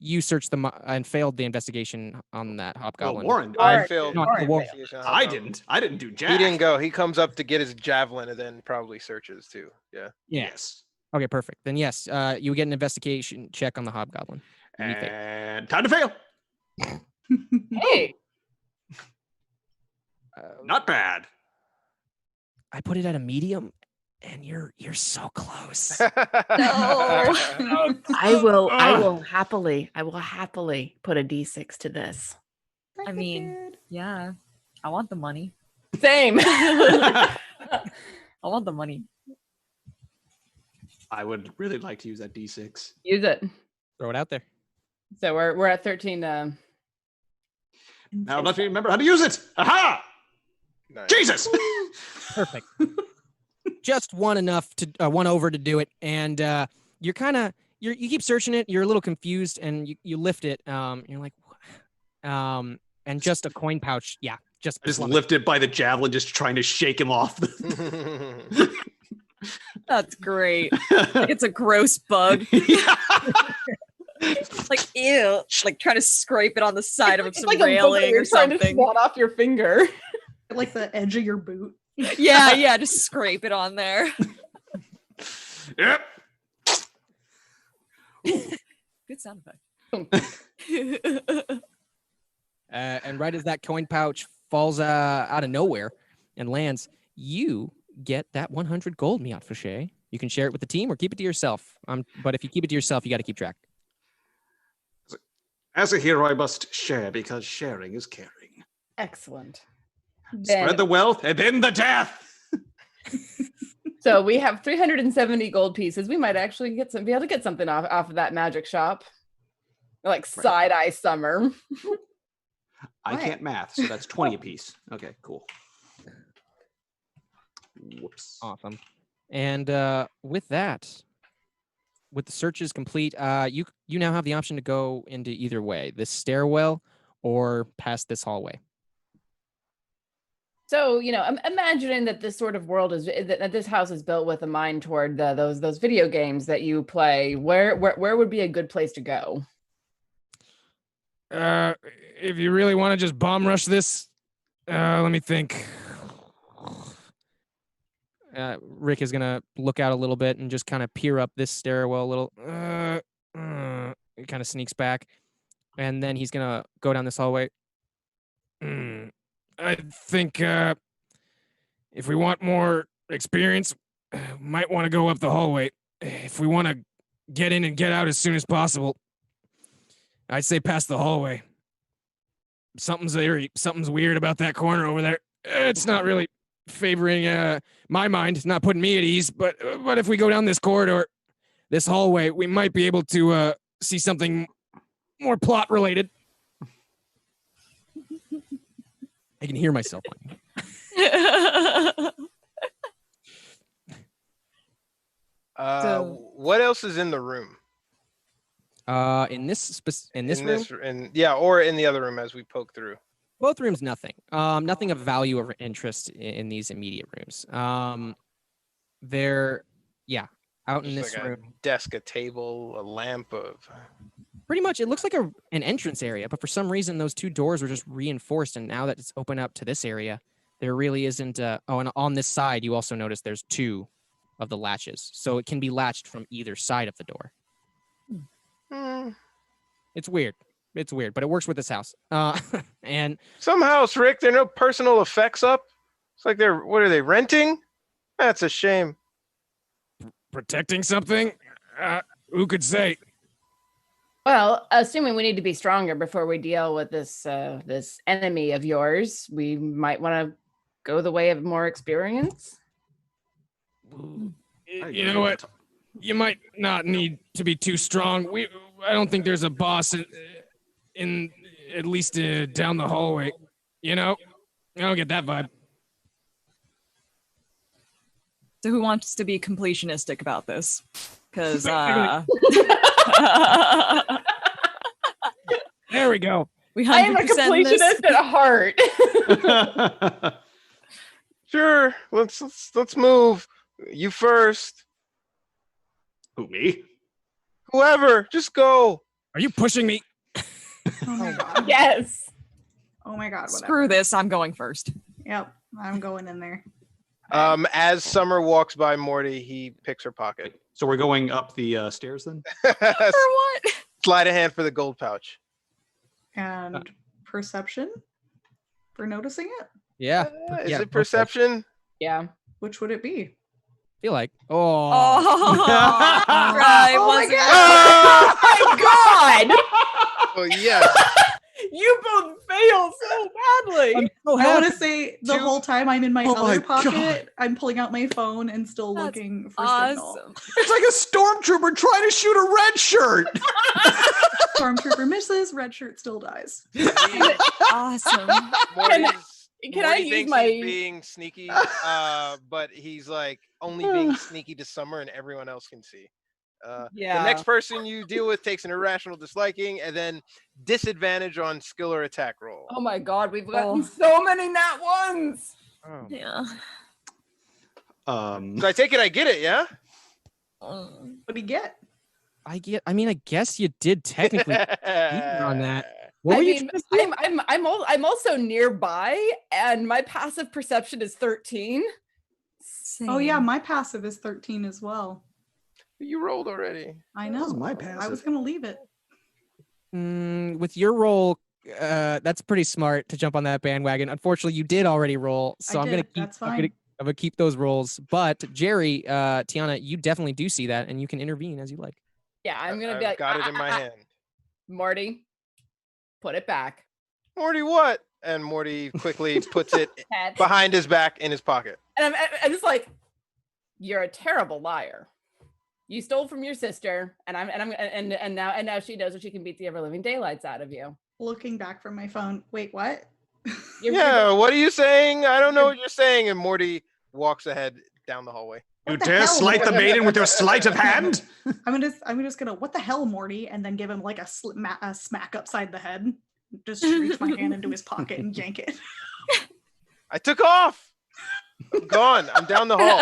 you searched and failed the investigation on that hobgoblin. Well, Warren, I failed. Warren. I didn't do jack. He didn't go. He comes up to get his javelin and then probably searches too. Yeah. Yes. Okay, perfect. Then yes, you get an investigation check on the hobgoblin. And time to fail. Hey. Not bad. I put it at a medium, and you're so close. I will happily put a D6 to this. I mean, yeah, I want the money. Same. I want the money. I would really like to use that D6. Use it. Throw it out there. So we're at 13. Now let me remember how to use it. Aha! Nice. Jesus! Perfect. Just one over to do it, and you keep searching it. You're a little confused, and you lift it. You're like, and just a coin pouch. Yeah, just lifted by the javelin, just trying to shake him off. That's great. Like it's a gross bug. Like ew, like trying to scrape it on the side of some like railing or something. Trying to swat off your finger. Like the edge of your boot. Yeah, just scrape it on there. Yep. Good sound effect. And right as that coin pouch falls out of nowhere and lands, you get that 100 gold, Miat Fouché. You can share it with the team or keep it to yourself. But if you keep it to yourself, you got to keep track. As a hero, I must share because sharing is caring. Excellent. Spread the wealth and then the death. So we have 370 gold pieces. We might actually be able to get something off of that magic shop. Like side-eye Summer. I can't math, so that's 20 apiece. Okay, cool. Whoops. Awesome. And with that, with the searches complete, you now have the option to go into either way, this stairwell or past this hallway. So, I'm imagining that this sort of world that this house is built with a mind toward those video games that you play. Where would be a good place to go? If you really want to just bomb rush this, let me think. Rick is gonna look out a little bit and just kind of peer up this stairwell a little. He kind of sneaks back, and then he's gonna go down this hallway. I think if we want more experience, might want to go up the hallway. If we want to get in and get out as soon as possible, I'd say past the hallway. Something's eerie. Something's weird about that corner over there. It's not really favoring my mind. It's not putting me at ease. But if we go down this corridor, this hallway, we might be able to see something more plot related. I can hear myself. What else is in the room? In this room? Or in the other room as we poke through. Both rooms, nothing. Nothing of value or interest in these immediate rooms. They're out in this room. A desk, a table, a lamp of. Pretty much, it looks like an entrance area, but for some reason, those two doors were just reinforced, and now that it's open up to this area, there really isn't. And on this side, you also notice there's two of the latches, so it can be latched from either side of the door. It's weird. It's weird, but it works with this house. And some house, Rick. There are no personal effects up. It's like what are they renting? That's a shame. Protecting something? Who could say? Well, assuming we need to be stronger before we deal with this enemy of yours, we might want to go the way of more experience. You know what? You might not need to be too strong. I don't think there's a boss in at least down the hallway. You know? I don't get that vibe. So who wants to be completionistic about this? Because there we go. I am a completionist at heart. Sure, let's move. You first. Who, me? Whoever, just go. Are you pushing me? Oh my god. Yes. Oh my god. Whatever. Screw this. I'm going first. Yep, I'm going in there. As Summer walks by Morty, he picks her pocket. So we're going up the stairs then? For what? Slide a hand for the gold pouch. And perception for noticing it? Yeah. Is it perception? Yeah. Which would it be? Feel like. Right. Oh my God! Oh yeah. You both fail so badly. I'm so I want happy. to say the whole time I'm in my other my pocket, God. I'm pulling out my phone and still That's looking for signal. Awesome. It's like a stormtrooper trying to shoot a red shirt. Stormtrooper misses, red shirt still dies. Awesome. Can I use thinks my he's being sneaky, but he's like only being sneaky to Summer, and everyone else can see. The next person you deal with takes an irrational disliking, and then disadvantage on skill or attack roll. Oh my god, we've gotten so many nat ones. Oh. Yeah. So I take it I get it, yeah? What do you get? I guess you did technically on that. What I were you mean, trying to say? I'm also nearby, and my passive perception is 13. Oh yeah, my passive is 13 as well. You rolled already. I know. was my I passive. was gonna leave it. With your roll, that's pretty smart to jump on that bandwagon. Unfortunately, you did already roll, so I'm gonna keep those rolls. But Jerry, Tiana, you definitely do see that, and you can intervene as you like. Yeah, I'm gonna be I've like, got it in my hand. Morty, put it back. Morty, what? And Morty quickly puts it behind his back in his pocket. And I'm just like, you're a terrible liar. You stole from your sister, and now she knows that she can beat the ever living daylights out of you. Looking back from my phone. Wait, what? What are you saying? I don't know what you're saying. And Morty walks ahead down the hallway. You the dare hell? slight the maiden with your sleight of hand? I'm just gonna what the hell, Morty, and then give him like a smack upside the head. Just reach my hand into his pocket and yank it. I took off. I'm gone. I'm down the hall.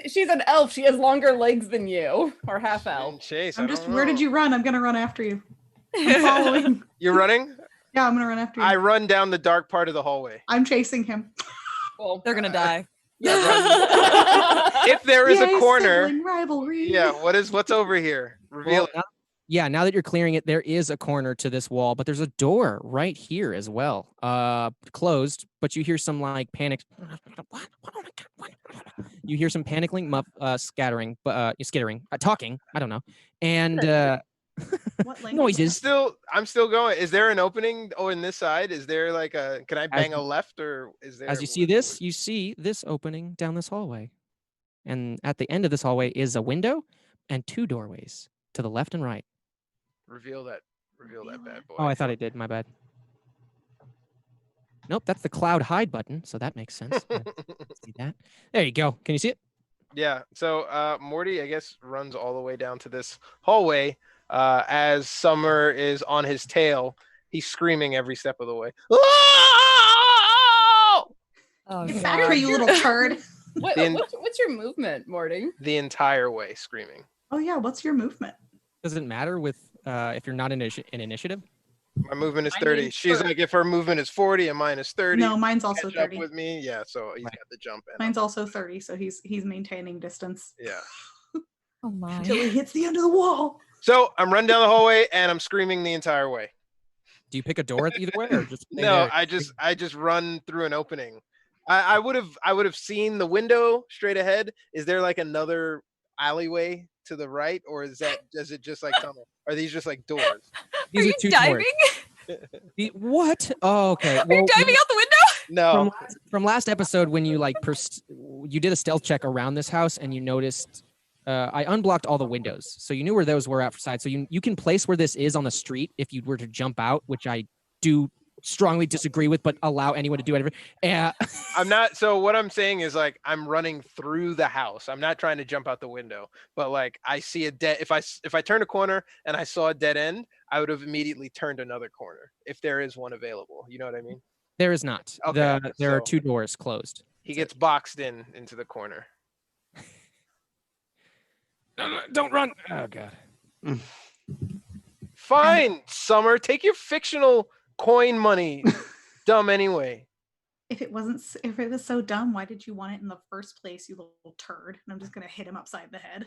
She's an elf. She has longer legs than you, or half elf. Chase. Where did you run? I'm gonna run after you. I'm following. You're running? Yeah, I'm gonna run after you. I run down the dark part of the hallway. I'm chasing him. Well, They're gonna die. If there is a corner, sibling rivalry. yeah. What's over here? Reveal it. Yeah, now that you're clearing it, there is a corner to this wall, but there's a door right here as well. Closed, but you hear some like panic. You hear some panicking, scattering, skittering, talking. I don't know, and What language? noises. I'm still going. Is there an opening? Oh, in this side, is there like a? Can I bang a left or is there? As you see this, you see this opening down this hallway, and at the end of this hallway is a window and 2 doorways to the left and right. Reveal that bad boy. Oh, I thought it did. My bad. Nope, that's the cloud hide button, so that makes sense. See that? There you go. Can you see it? Yeah. So Morty, I guess, runs all the way down to this hallway. As Summer is on his tail, he's screaming every step of the way. Oh, Get God. back here, you little turd. What's your movement, Morty? The entire way screaming. Oh yeah, what's your movement? Does it matter with if you're not in initiative? My movement is Mine 30. is She's 30. like, if her movement is 40 and mine is 30. No, mine's also catch up 30. with me. Yeah, so he's got the jump in. Mine's also 30, so he's maintaining distance Yeah. Oh my. until he hits the end of the wall. So I'm running down the hallway and I'm screaming the entire way. Do you pick a door either way, or just stay No, there? I just run through an opening. I would have seen the window straight ahead. Is there like another alleyway to the right, or is it just like tunnel? Are these just like doors? Are These you two diving? doors. What? Oh, okay. Are you diving out the window? No. From last episode, when you like you did a stealth check around this house and you noticed I unblocked all the windows, so you knew where those were outside. So you can place where this is on the street if you were to jump out, which I do strongly disagree with, but allow anyone to do whatever. I'm not. So what I'm saying is like I'm running through the house. I'm not trying to jump out the window, but like I see a dead. If I turn a corner and I saw a dead end, I would have immediately turned another corner if there is one available. You know what I mean? There is not. Okay, There are so- 2 doors closed. He gets boxed into the corner. Don't run. Oh god. Fine, Summer. Take your fictional coin money. Dumb anyway. If it was so dumb, why did you want it in the first place, you little turd? And I'm just gonna hit him upside the head.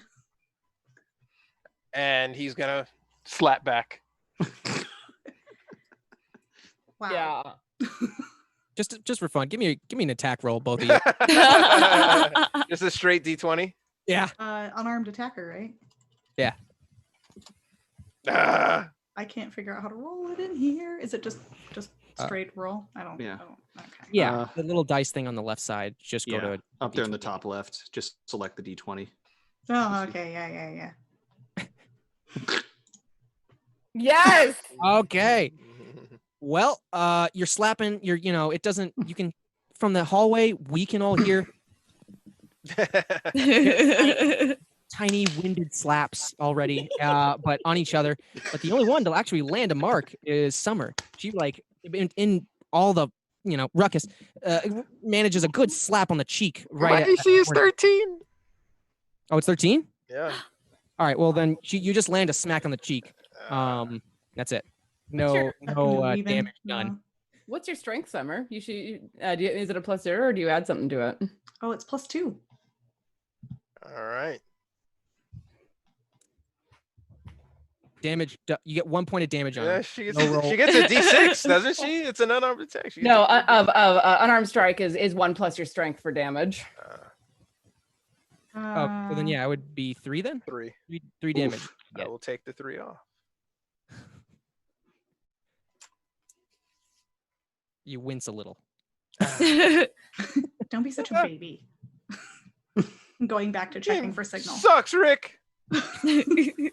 And he's gonna slap back. Wow. Yeah. Just for fun, give me an attack roll, both of you. Just a straight D20. Yeah. Unarmed attacker, right? Ah, I can't figure out how to roll it in here. Is it just straight roll? I don't. yeah. Okay. Yeah. The little dice thing on the left side. Just go Yeah, to up there in the D20. top left. Just select the D20. Oh, okay. Yeah. Yes. Okay. Well, you're slapping. It doesn't. You can from the hallway. We can all hear tiny winded slaps already, but on each other. But the only one to actually land a mark is Summer. She like in all the ruckus manages a good slap on the cheek. Right. My AC is 13. Oh, it's 13. Yeah. All right. Well, then you just land a smack on the cheek. That's it. No damage done. What's your strength, Summer? You should. Is it a +0 or do you add something to it? Oh, it's +2. All right. Damage. You get 1 point of damage on Yeah, it. she gets No roll. she gets a D6, doesn't she? It's an unarmed attack. She gets No, a D6. unarmed strike is 1 plus your strength for damage. Oh, so then yeah, it would be 3 then. 3. Three damage. Oof, Yeah. I will take the 3 off. You wince a little. Don't be such a baby. Going back to checking for signal. Sucks, Rick. In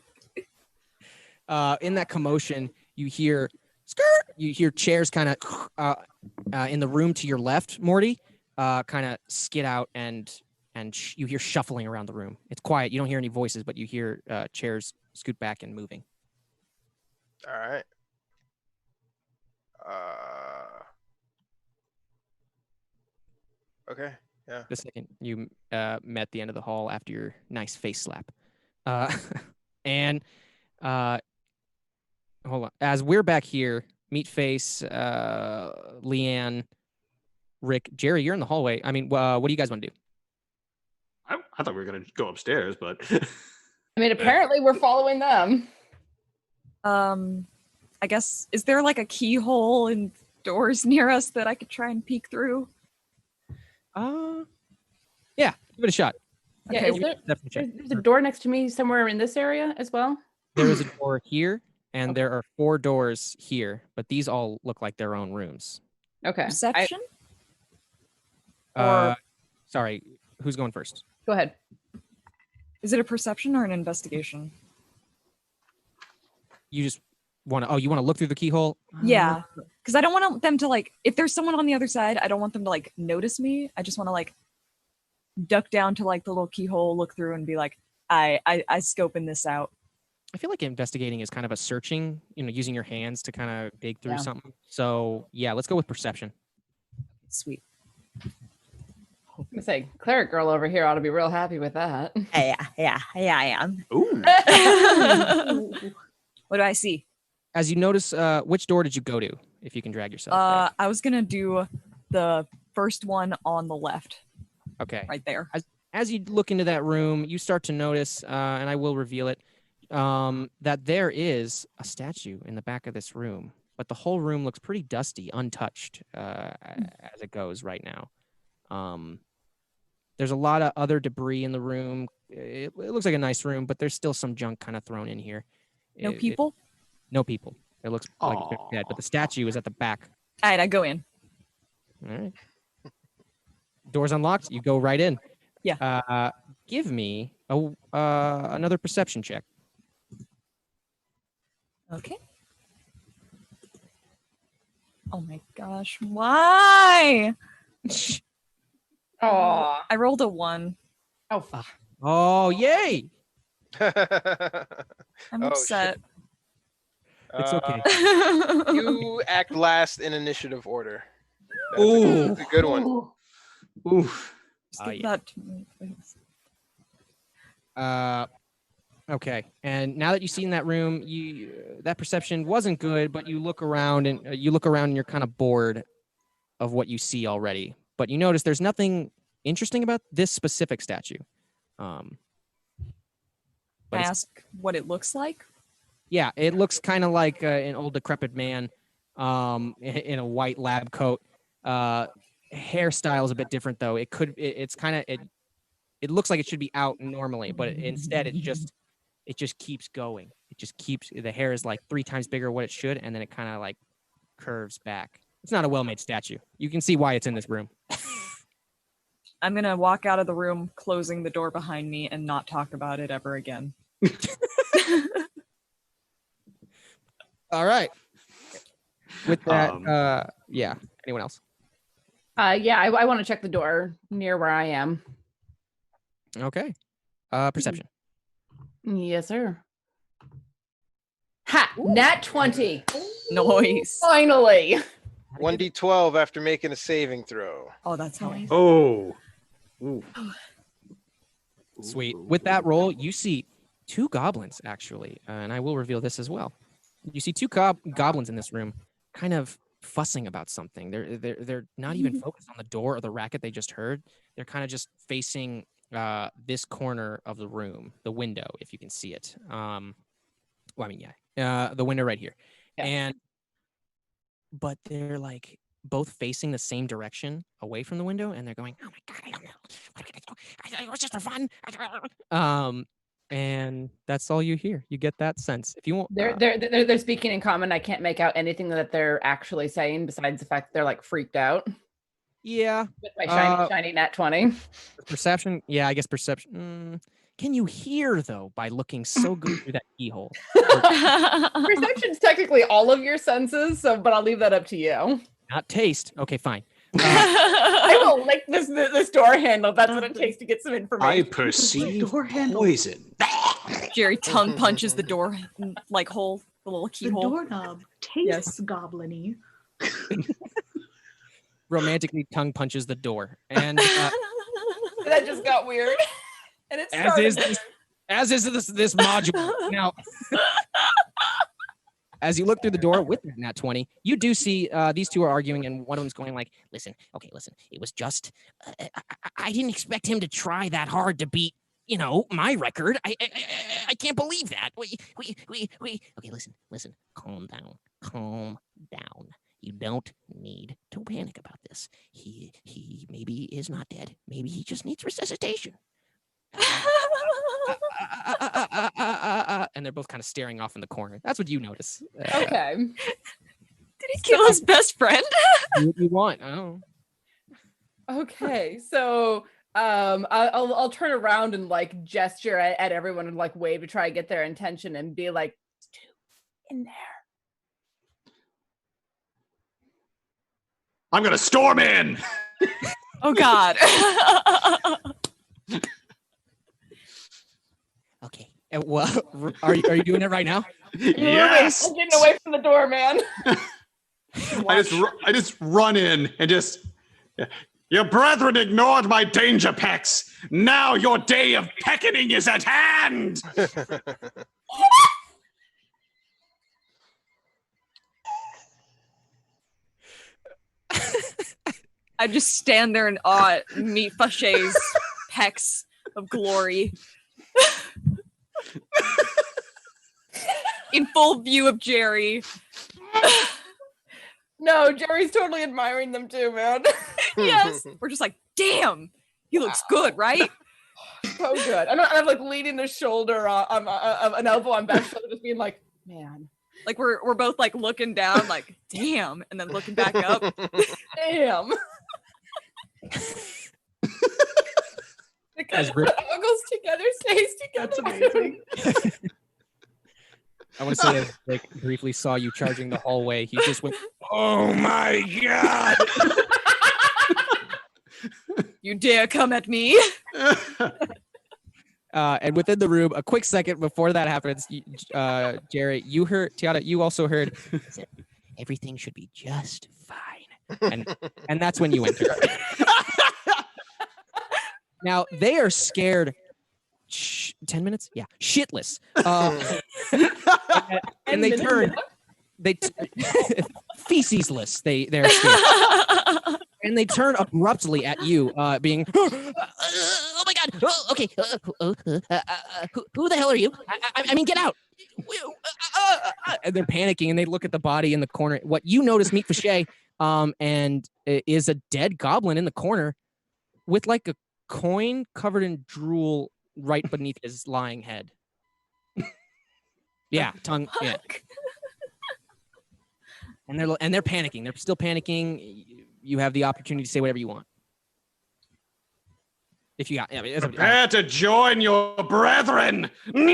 that commotion, you hear skirt. You hear chairs kind of in the room to your left, Morty, kind of skid out and you hear shuffling around the room. It's quiet. You don't hear any voices, but you hear chairs scoot back and moving. All right. Okay. Yeah. The second you met the end of the hall after your nice face slap. And hold on. As we're back here, Meatface, Leanne, Rick, Jerry, you're in the hallway. I mean, what do you guys want to do? I thought we were going to go upstairs, but I mean, apparently we're following them. I guess, is there like a keyhole in doors near us that I could try and peek through? Yeah, give it a shot. Yeah, Okay, is there, Definitely check. there's a door next to me somewhere in this area as well. There is a door here, and Okay. there are 4 doors here, but these all look like their own rooms. Okay. Perception? Sorry, who's going first? Go ahead. Is it a perception or an investigation? You just want to. Oh, you want to look through the keyhole? Yeah, because I don't want them to like. If there's someone on the other side, I don't want them to like notice me. I just want to like duck down to like the little keyhole, look through, and be like, I scoping this out. I feel like investigating is kind of a searching. Using your hands to kind of dig through Yeah. something. So yeah, let's go with perception. Sweet. I'm gonna say, cleric girl over here ought to be real happy with that. Yeah, I am. Ooh. What do I see? As you notice, which door did you go to? If you can drag yourself. I was gonna do the first one on the left, there. Okay. right there. As you look into that room, you start to notice, and I will reveal it, that there is a statue in the back of this room, but the whole room looks pretty dusty, untouched as it goes right now. There's a lot of other debris in the room. It looks like a nice room, but there's still some junk kind of thrown in here. No people. No people. It looks like it's dead, but the statue is at the back. All right, I go in. All right. Doors unlocked. You go right in. Yeah. Give me another perception check. Okay. Oh my gosh, why? Oh, I rolled a 1. oh, fuck. Oh, yay! I'm Oh, upset. It's okay. You act last in initiative order. That's Ooh. a good one. Ooh. Just Oh, give yeah. that to me, please. Okay. And now that you've seen that room, that perception wasn't good, but you look around and you're kind of bored of what you see already. But you notice there's nothing interesting about this specific statue. Can But I it's- ask what it looks like? Yeah, it looks kind of like an old decrepit man in a white lab coat. Hairstyle is a bit different though. It looks like it should be out normally, but instead it just keeps going. The hair is like 3 times bigger what it should, and then it kind of like curves back. It's not a well-made statue. You can see why it's in this room. I'm gonna walk out of the room, closing the door behind me, and not talk about it ever again. All right. With that, yeah. Anyone else? Yeah, I want to check the door near where I am. Okay. Perception. Yes, sir. Ha! Nat 20. Noise. Finally. 1d12 after making a saving throw. Oh, that's noise. Oh. Ooh. Sweet. With that roll, you see 2 goblins actually, and I will reveal this as well. You see 2 goblins in this room, kind of fussing about something. They're not even focused on the door or the racket they just heard. They're kind of just facing this corner of the room, the window, if you can see it. The window right here. Yeah. But they're like both facing the same direction away from the window, and they're going, "Oh my god, I don't know. What are we gonna do? It was just for fun." And that's all you hear. You get that sense. If you want, They're speaking in common. I can't make out anything that they're actually saying besides the fact that they're like freaked out yeah, with my shiny nat 20. perception. Yeah, I guess perception. Can you hear though by looking so good through that keyhole? Perception's technically all of your senses, but I'll leave that up to you. Not taste. Okay, fine. I will lick this door handle. That's what it takes to get some I information. perceive Door handle. poison. Jerry tongue punches the door like hole, the little The keyhole. doorknob tastes goblin-y. Romantically tongue punches the door, and That just got weird. And it's as is this module. Now, as you look through the door with that nat 20, you do see these 2 are arguing, and one of them's going like, listen, it was just, I didn't expect him to try that hard to beat my record. I can't believe that. Okay, listen. Calm down. You don't need to panic about this. He maybe is not dead. Maybe he just needs resuscitation. And they're both kind of staring off in the corner. That's what you notice. Okay. Did he kill his best friend? What you want? I don't know. Okay, so I'll turn around and like gesture at everyone and like wave to try to get their attention and be like, "There's two in there." I'm gonna storm in. Oh God. Okay. Well, are you doing it right now? Yes. I'm getting away from the door, man. I just run in and just. Your brethren ignored my danger pecks. Now your day of pecketing is at hand. I just stand there in awe, meet Fashay's pecs of glory. In full view of Jerry. No, Jerry's totally admiring them too, man. Yes. We're just like, damn, he looks good, right? So good. I'm like leaning the shoulder on an elbow on back shoulder, just being like, man. Like we're both like looking down, like, damn, and then looking back up. Damn. Because what uncles together stays together. That's amazing. I want to say that Rick briefly saw you charging the hallway. He just went, Oh my god! You dare come at me? and within the room, a quick second before that happens, Jerry, you heard, Tiana, you also heard, everything should be just fine. And that's when you enter. Now, they are scared. 10 minutes? Yeah. Shitless. And they turn. Fecesless. They're scared. And they turn abruptly at you, being, oh my god, okay, who the hell are you? I mean, get out. And they're panicking, and they look at the body in the corner. What you notice, meet Fachet, and is a dead goblin in the corner with like a coin covered in drool right beneath his lying head. Yeah, tongue. Yeah. And they're panicking. They're still panicking. You have the opportunity to say whatever you want. If you got, yeah, prepare to join your brethren. And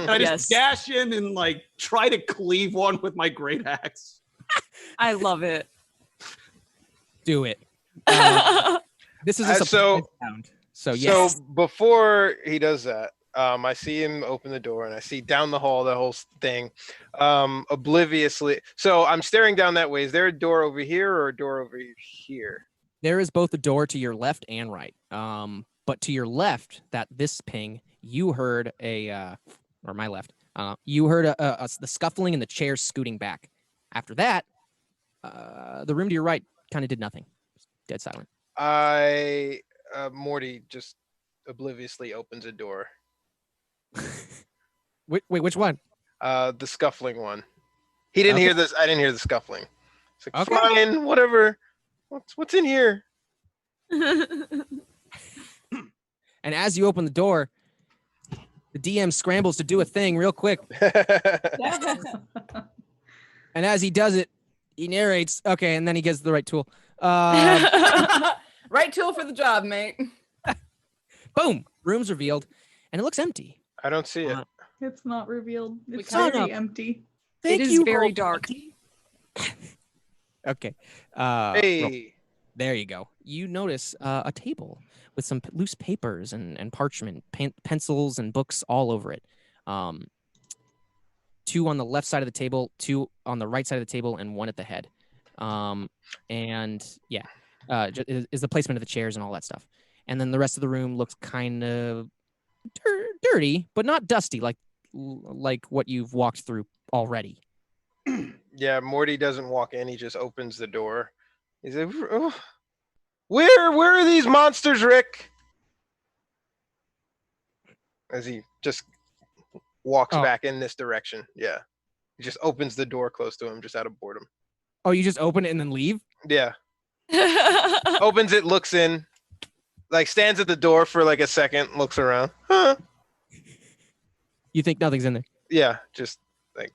I just dash in and like try to cleave one with my great axe. I love it. Do it. This is a so sound. So yes. So before he does that, I see him open the door, and I see down the hall the whole thing, obliviously. So I'm staring down that way. Is there a door over here or a door over here? There is both a door to your left and right. But to your left, this ping, you heard or my left, you heard the scuffling and the chairs scooting back. After that, the room to your right kind of did nothing. Dead silent. Morty just obliviously opens a door. Wait, which one? The scuffling one. He didn't hear this. I didn't hear the scuffling. It's like, Okay. fine, whatever. What's in here? And as you open the door, the DM scrambles to do a thing real quick. And as he does it, he narrates. Okay, and then he gets the right tool. Right tool for the job, mate. Boom! Room's revealed, and it looks empty. I don't see it. It's not revealed. It's can't- very empty. It is very dark. Okay. Hey. There you go. You notice a table with some loose papers and parchment, pencils and books all over it. 2 on the left side of the table, 2 on the right side of the table, and 1 at the head. And yeah, is the placement of the chairs and all that stuff. And then the rest of the room looks kind of dirty, but not dusty, like what you've walked through already. Yeah, Morty doesn't walk in. He just opens the door. He's like, oh, where are these monsters, Rick? as he just walks Oh. back in this direction. Yeah. He just opens the door close to him just out of boredom. Oh, you just open it and then leave? Yeah. Opens it, looks in, like stands at the door for like a second, looks around. Huh. You think nothing's in there? Yeah, just like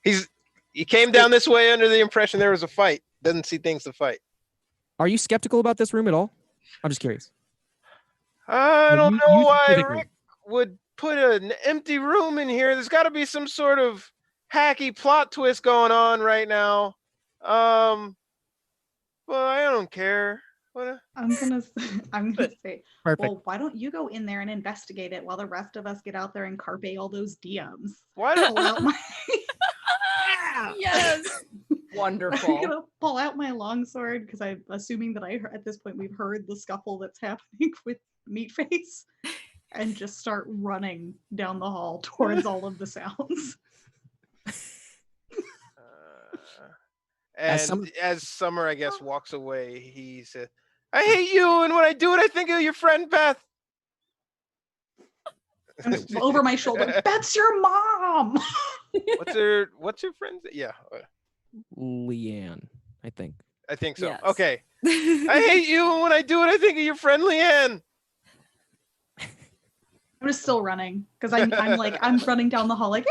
he came down this way under the impression there was a fight. Doesn't see things to fight. Are you skeptical about this room at all? I'm just curious. I don't You know why specifically. Rick would put an empty room in here. There's got to be some sort of hacky plot twist going on right now. Well, I don't care. What? I'm gonna say, Perfect. well, why don't you go in there and investigate it while the rest of us get out there and carpe all those DMs? Why Pull don't? out my Yes. I'm Wonderful. gonna pull out my longsword because I'm assuming that at this point we've heard the scuffle that's happening with Meatface, and just start running down the hall towards all of the sounds. And Summer- as Summer, I guess, walks away, he said, "I hate you, and when I do it, I think of your friend Beth." I'm over my shoulder. That's your mom. What's your friend's? Yeah, Leanne, I think. I think so. Yes. Okay. I hate you, and when I do it, I think of your friend Leanne. I'm just still running because I'm running down the hall like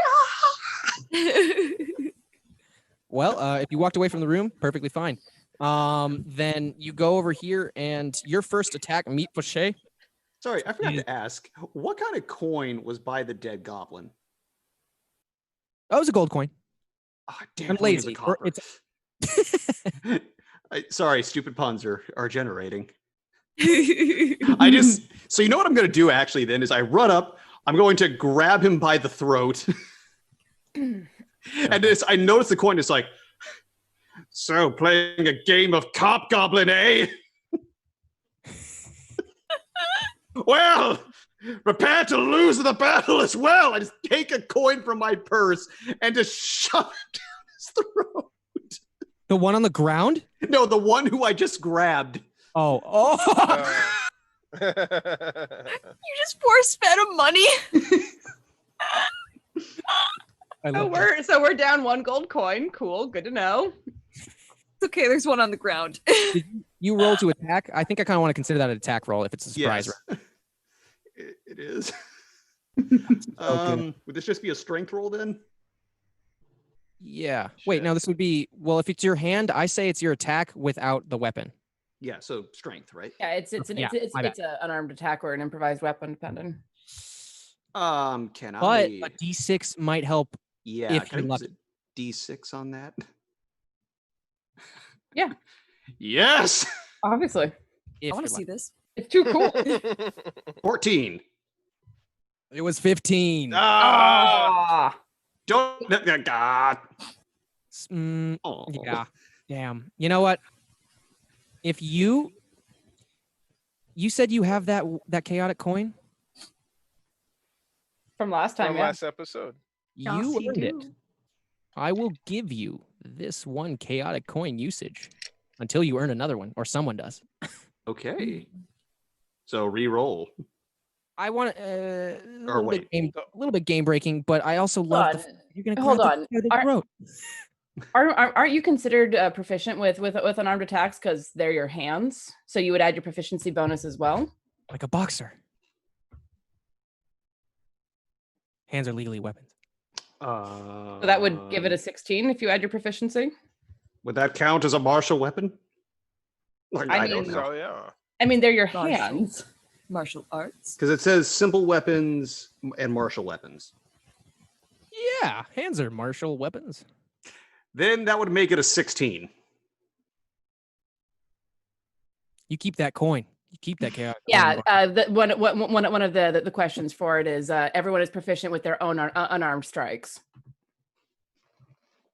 Well, if you walked away from the room, perfectly fine. Then you go over here, and your first attack, Meat Fauché. Sorry, I forgot to ask. What kind of coin was by the dead goblin? Oh, it was a gold coin. Ah, damn, I'm it, it was a lazy. copper. Sorry, stupid puns are generating. So you know what I'm going to do actually then is I run up, I'm going to grab him by the throat. And I notice the coin is like, so playing a game of cop goblin, eh? Well, prepare to lose the battle as well. I just take a coin from my purse and just shove it down his throat. The one on the ground? No, the one who I just grabbed. Oh. You just force fed him money. I So love that. we're down 1 gold coin. Cool. Good to know. It's okay, there's one on the ground. You roll to attack. I think I kind of want to consider that an attack roll if it's a surprise Yes. round. It is. Would this just be a strength roll then? Yeah. Wait, no, this would be, well, if it's your hand, I say it's your attack without the weapon. Yeah, so strength, right? Yeah, it's Yeah, my bad. an unarmed attack or an improvised weapon, depending. Can But I? a d6 might help. Yeah, if can I you're use lucky. a D6 on that? Yeah. Yes. Obviously, If I want you're to see lucky. this. it's too cool. 14. It was 15. Ah! Don't. God. Oh. Yeah. Damn. You know what? If you said you have that chaotic coin, From last time, From yeah. last episode. Yes, you you earned it. do. I will give you this one chaotic coin usage until you earn another one, or someone does. Okay. So re-roll. I want Or a wait. little bit game breaking, but I also love Hold on. you're gonna Hold grab on. the Are- throat. Aren't you considered proficient with unarmed attacks because they're your hands? So you would add your proficiency bonus as well. Like a boxer. Hands are legally weapons. So that would give it a 16 if you add your proficiency. Would that count as a martial weapon? Like, I I don't mean- know. So yeah. I mean, they're your Martial. hands. Martial arts. Because it says simple weapons and martial weapons. Yeah, hands are martial weapons. Then that would make it a 16. You keep that coin. You keep that chaotic. Yeah. One of the questions for it is everyone is proficient with their own unarmed strikes.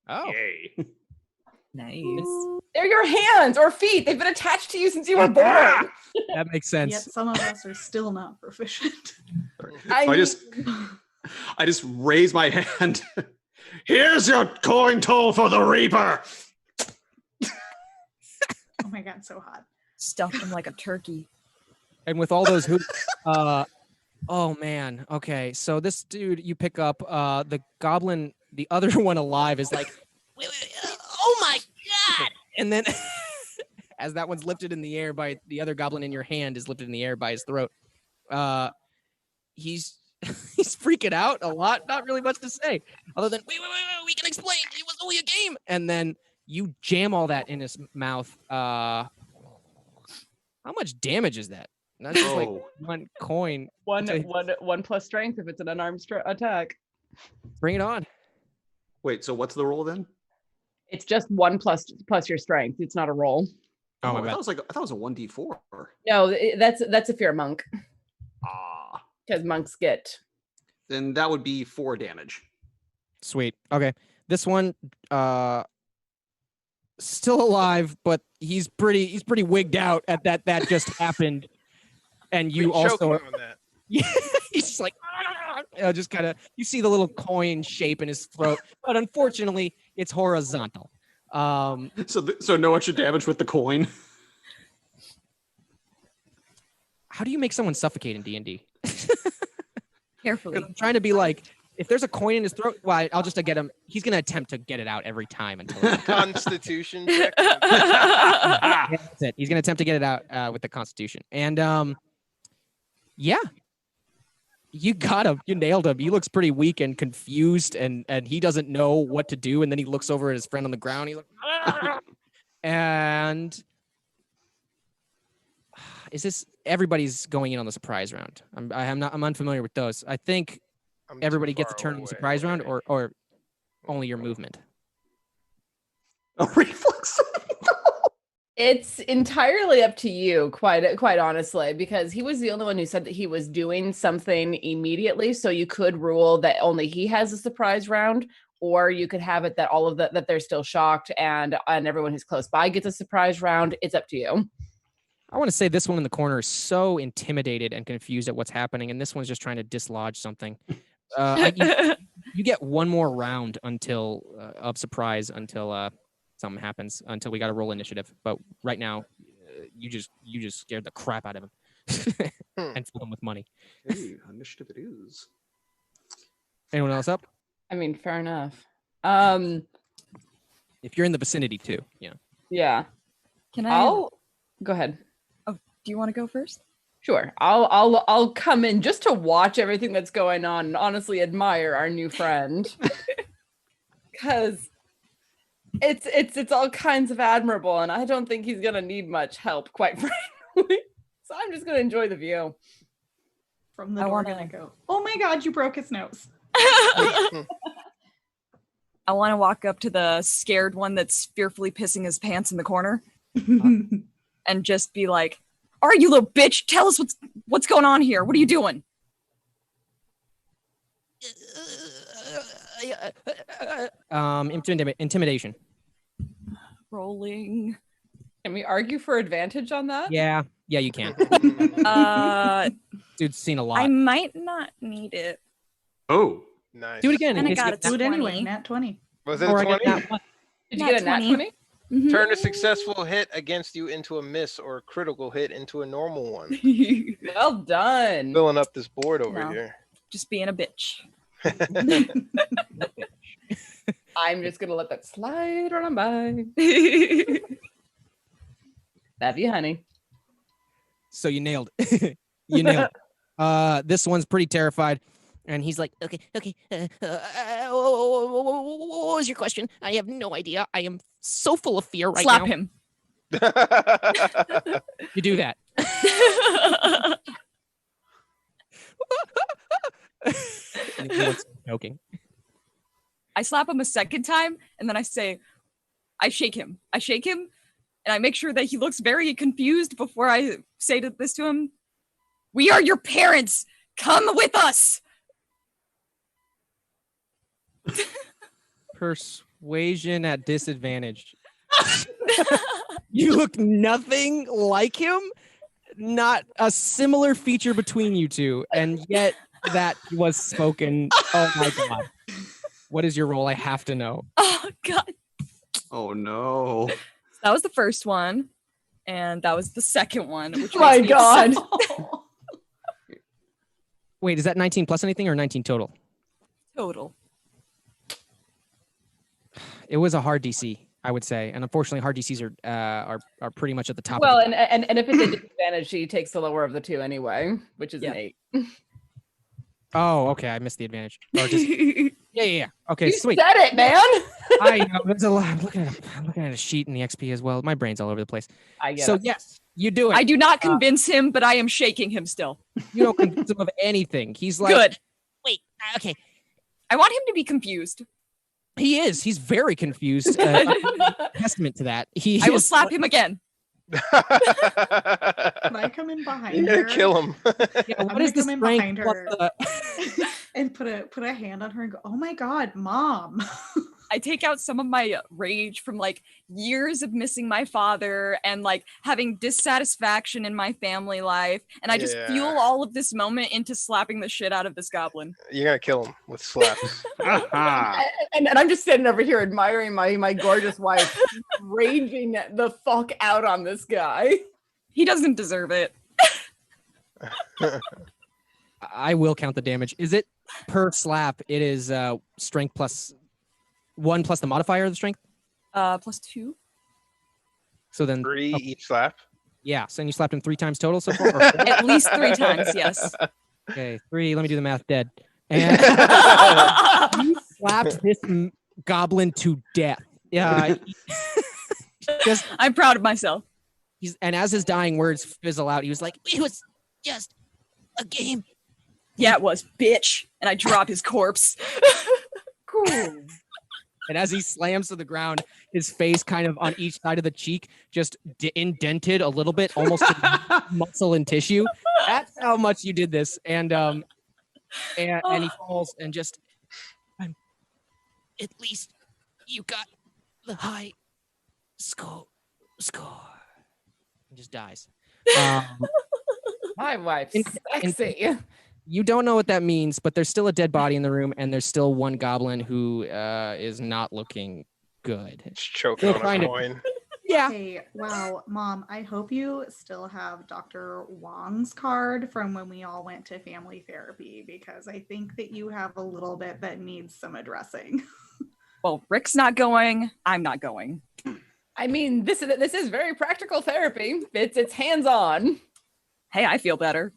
Oh, Yay. Nice. They're your hands or feet. They've been attached to you since you were born. that makes sense. Yet some of us are still not proficient. I I just raise my hand. Here's your coin toll for the Reaper. Oh my god, so hot. Stuffed him like a turkey. And with all those hoops, Oh man. Okay. So this dude you pick up, the goblin, the other one alive is like, oh my god! And then as that one's lifted in the air by the other goblin in your hand is lifted in the air by his throat, he's he's freaking out a lot. Not really much to say other than wait, we can explain. It was only a game. And then you jam all that in his mouth. How much damage is that? That's just like one coin. One plus strength if it's an unarmed attack. Bring it on. Wait, so what's the roll then? It's just 1 plus your strength. It's not a roll. Oh my I bad. thought it was a 1d4. No, that's if you're a monk. Ah. Because monks get. Then that would be 4 damage. Sweet. Okay. This one still alive, but he's pretty wigged out at that just happened. And you also on that. Yeah, he's just like just kind of you see the little coin shape in his throat, but unfortunately it's horizontal. So no extra damage with the coin. How do you make someone suffocate in D&D? Carefully. I'm trying to be like, if there's a coin in his throat, well, I'll just get him. He's gonna attempt to get it out every time until Constitution check. that's it. He's gonna attempt to get it out with the Constitution, and yeah, you got him. You nailed him. He looks pretty weak and confused, and he doesn't know what to do. And then he looks over at his friend on the ground. He's like, "Ah!" And is this everybody's going in on the surprise round? I'm unfamiliar with those. I think I'm everybody too gets a far turn on the away. surprise round, or only your movement. A reflex. It's entirely up to you, quite honestly, because he was the only one who said that he was doing something immediately. So you could rule that only he has a surprise round, or you could have it that all of that they're still shocked and everyone who's close by gets a surprise round. It's up to you. I want to say this one in the corner is so intimidated and confused at what's happening, and this one's just trying to dislodge something. You get one more round until of surprise until something happens, until we got to roll initiative. But right now, you just scared the crap out of him and filled him with money. Hey, initiative it is. Anyone else up? I mean, fair enough. If you're in the vicinity too, yeah. Yeah. Can I? I'll go ahead. Oh, do you want to go first? Sure. I'll come in just to watch everything that's going on and honestly admire our new friend. Because it's all kinds of admirable, and I don't think he's gonna need much help, quite frankly. So I'm just gonna enjoy the view. From the door, gonna go, oh my god, you broke his nose. I want to walk up to the scared one that's fearfully pissing his pants in the corner and just be like, all right, you little bitch, tell us what's going on here. What are you doing? Intimidation. Rolling. Can we argue for advantage on that? Yeah, you can. Dude's seen a lot. I might not need it. Oh, nice. Do it again. And I in case got you it. get Do it Nat anyway. 20. Nat 20. Was it or a I get 20? that one. Did you Nat get a nat 20. 20? Mhm. Turn a successful hit against you into a miss or a critical hit into a normal one. Well done. Filling up this board over No. here. Just being a bitch. I'm just gonna let that slide on by. Love you, honey. So you nailed it. You nailed it. This one's pretty terrified. And he's like, okay. What was your question? I have no idea. I am so full of fear right Slap now. him. You do that. And he looks joking. I slap him a second time, and then I shake him. And I make sure that he looks very confused before I say this to him. We are your parents. Come with us. Persuasion at disadvantage. You look nothing like him. Not a similar feature between you two, and yet that was spoken. Oh my god! What is your role? I have to know. Oh god. oh no. That was the first one, and that was the second one. Which My makes me God. upset. Wait, is that 19 plus anything or 19 total? Total. It was a hard DC, I would say, and unfortunately, hard DCs are pretty much at the top. Well, of the and if it's a disadvantage, she takes the lower of the two anyway, which is an 8. Oh, okay, I missed the advantage. Or just, yeah. Okay, You sweet. said it, man. I know there's a lot. I'm looking at a sheet in the XP as well. My brain's all over the place. I get So it. yes, you do it. I do not convince him, but I am shaking him still. You don't convince him of anything. He's like, Good. wait, okay. I want him to be confused. He is. He's very confused. Testament to that. I will slap him again. Can I come in behind You're her? gonna kill him. Yeah, what gonna is the come in strength behind plus her. the- And put a hand on her and go, "Oh my God, Mom!" I take out some of my rage from like years of missing my father and like having dissatisfaction in my family life. And I just Yeah. fuel all of this moment into slapping the shit out of this goblin. You're gonna kill him with slaps. Aha. And I'm just sitting over here admiring my gorgeous wife raging the fuck out on this guy. He doesn't deserve it. I will count the damage. Is it per slap? It is strength plus 1 plus the modifier of the strength. +2. So then 3 each slap. yeah. So then you slapped him 3 times total so far. Or- At least 3 times, yes. okay, 3. Let me do the math. Dead. And you slapped this goblin to death. Yeah. Just I'm proud of myself. and as his dying words fizzle out, he was like, "It was just a game." Yeah, it was, bitch. And I drop his corpse. Cool. And as he slams to the ground, his face kind of on each side of the cheek just indented a little bit, almost to muscle and tissue. That's how much you did this. And he falls and just, at least you got the high score. And just dies. My wife's In- sexy. You don't know what that means, but there's still a dead body in the room, and there's still one goblin who is not looking good. Just choking They're on trying a to- coin. Yeah. Hey, wow, Mom, I hope you still have Dr. Wong's card from when we all went to family therapy, because I think that you have a little bit that needs some addressing. Well, Rick's not going. I'm not going. I mean, this is very practical therapy. It's hands-on. Hey, I feel better.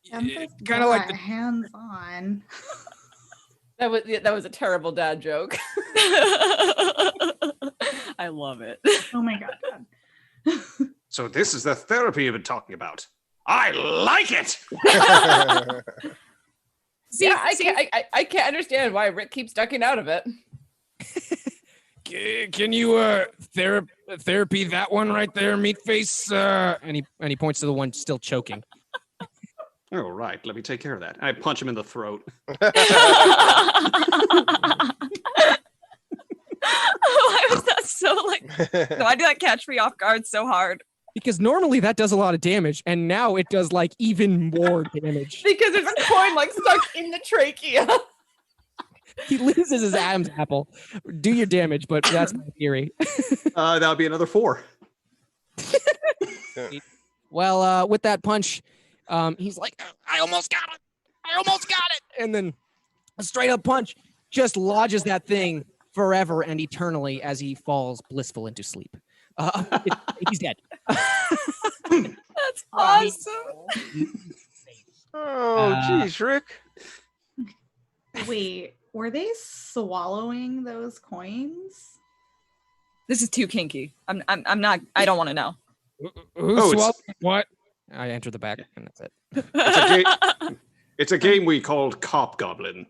Kinda like the- hands-on. That was a terrible dad joke. I love it. Oh my God. So this is the therapy you've been talking about. I like it. See, Yeah, I can't understand why Rick keeps ducking out of it. Can you therapy that one right there, meat face? And he points to the one still choking. All right, let me take care of that. I punch him in the throat. Why was that so like? Why did that catch me off guard so hard? Because normally that does a lot of damage, and now it does like even more damage. Because there's a coin like stuck in the trachea. He loses his Adam's apple. Do your damage, but that's my theory. That would be another 4. Well, with that punch, he's like, I almost got it. And then a straight up punch just lodges that thing forever and eternally as he falls blissful into sleep. He's dead. That's awesome. Oh, jeez, Rick. Wait, were they swallowing those coins? This is too kinky. I'm not. I don't want to know. Who Oh, it's- swallowed what? I enter the back, and that's it. It's a game we called Cop Goblin.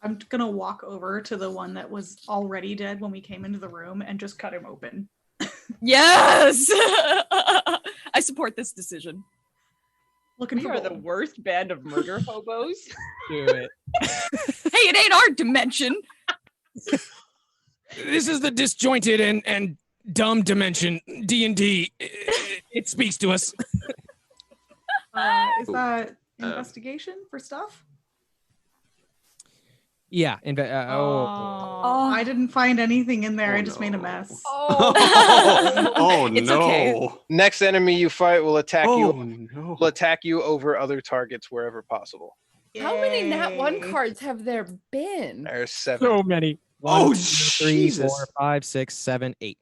I'm gonna walk over to the one that was already dead when we came into the room and just cut him open. Yes, I support this decision. Looking We for are the gold. worst band of murder hobos. Do it. Hey, it ain't our dimension. This is the disjointed and dumb dimension. D&D. It speaks to us. Is that investigation for stuff? Yeah. I didn't find anything in there. Oh, I just made a no. mess. Oh It's no! okay. Next enemy you fight will attack Oh you. no! Will attack you over other targets wherever possible. How many nat 1 Yay. cards have there been? There's 7. So many. Oh, 1, 2, 3, Jesus. 4, 5, 6, 7, 8.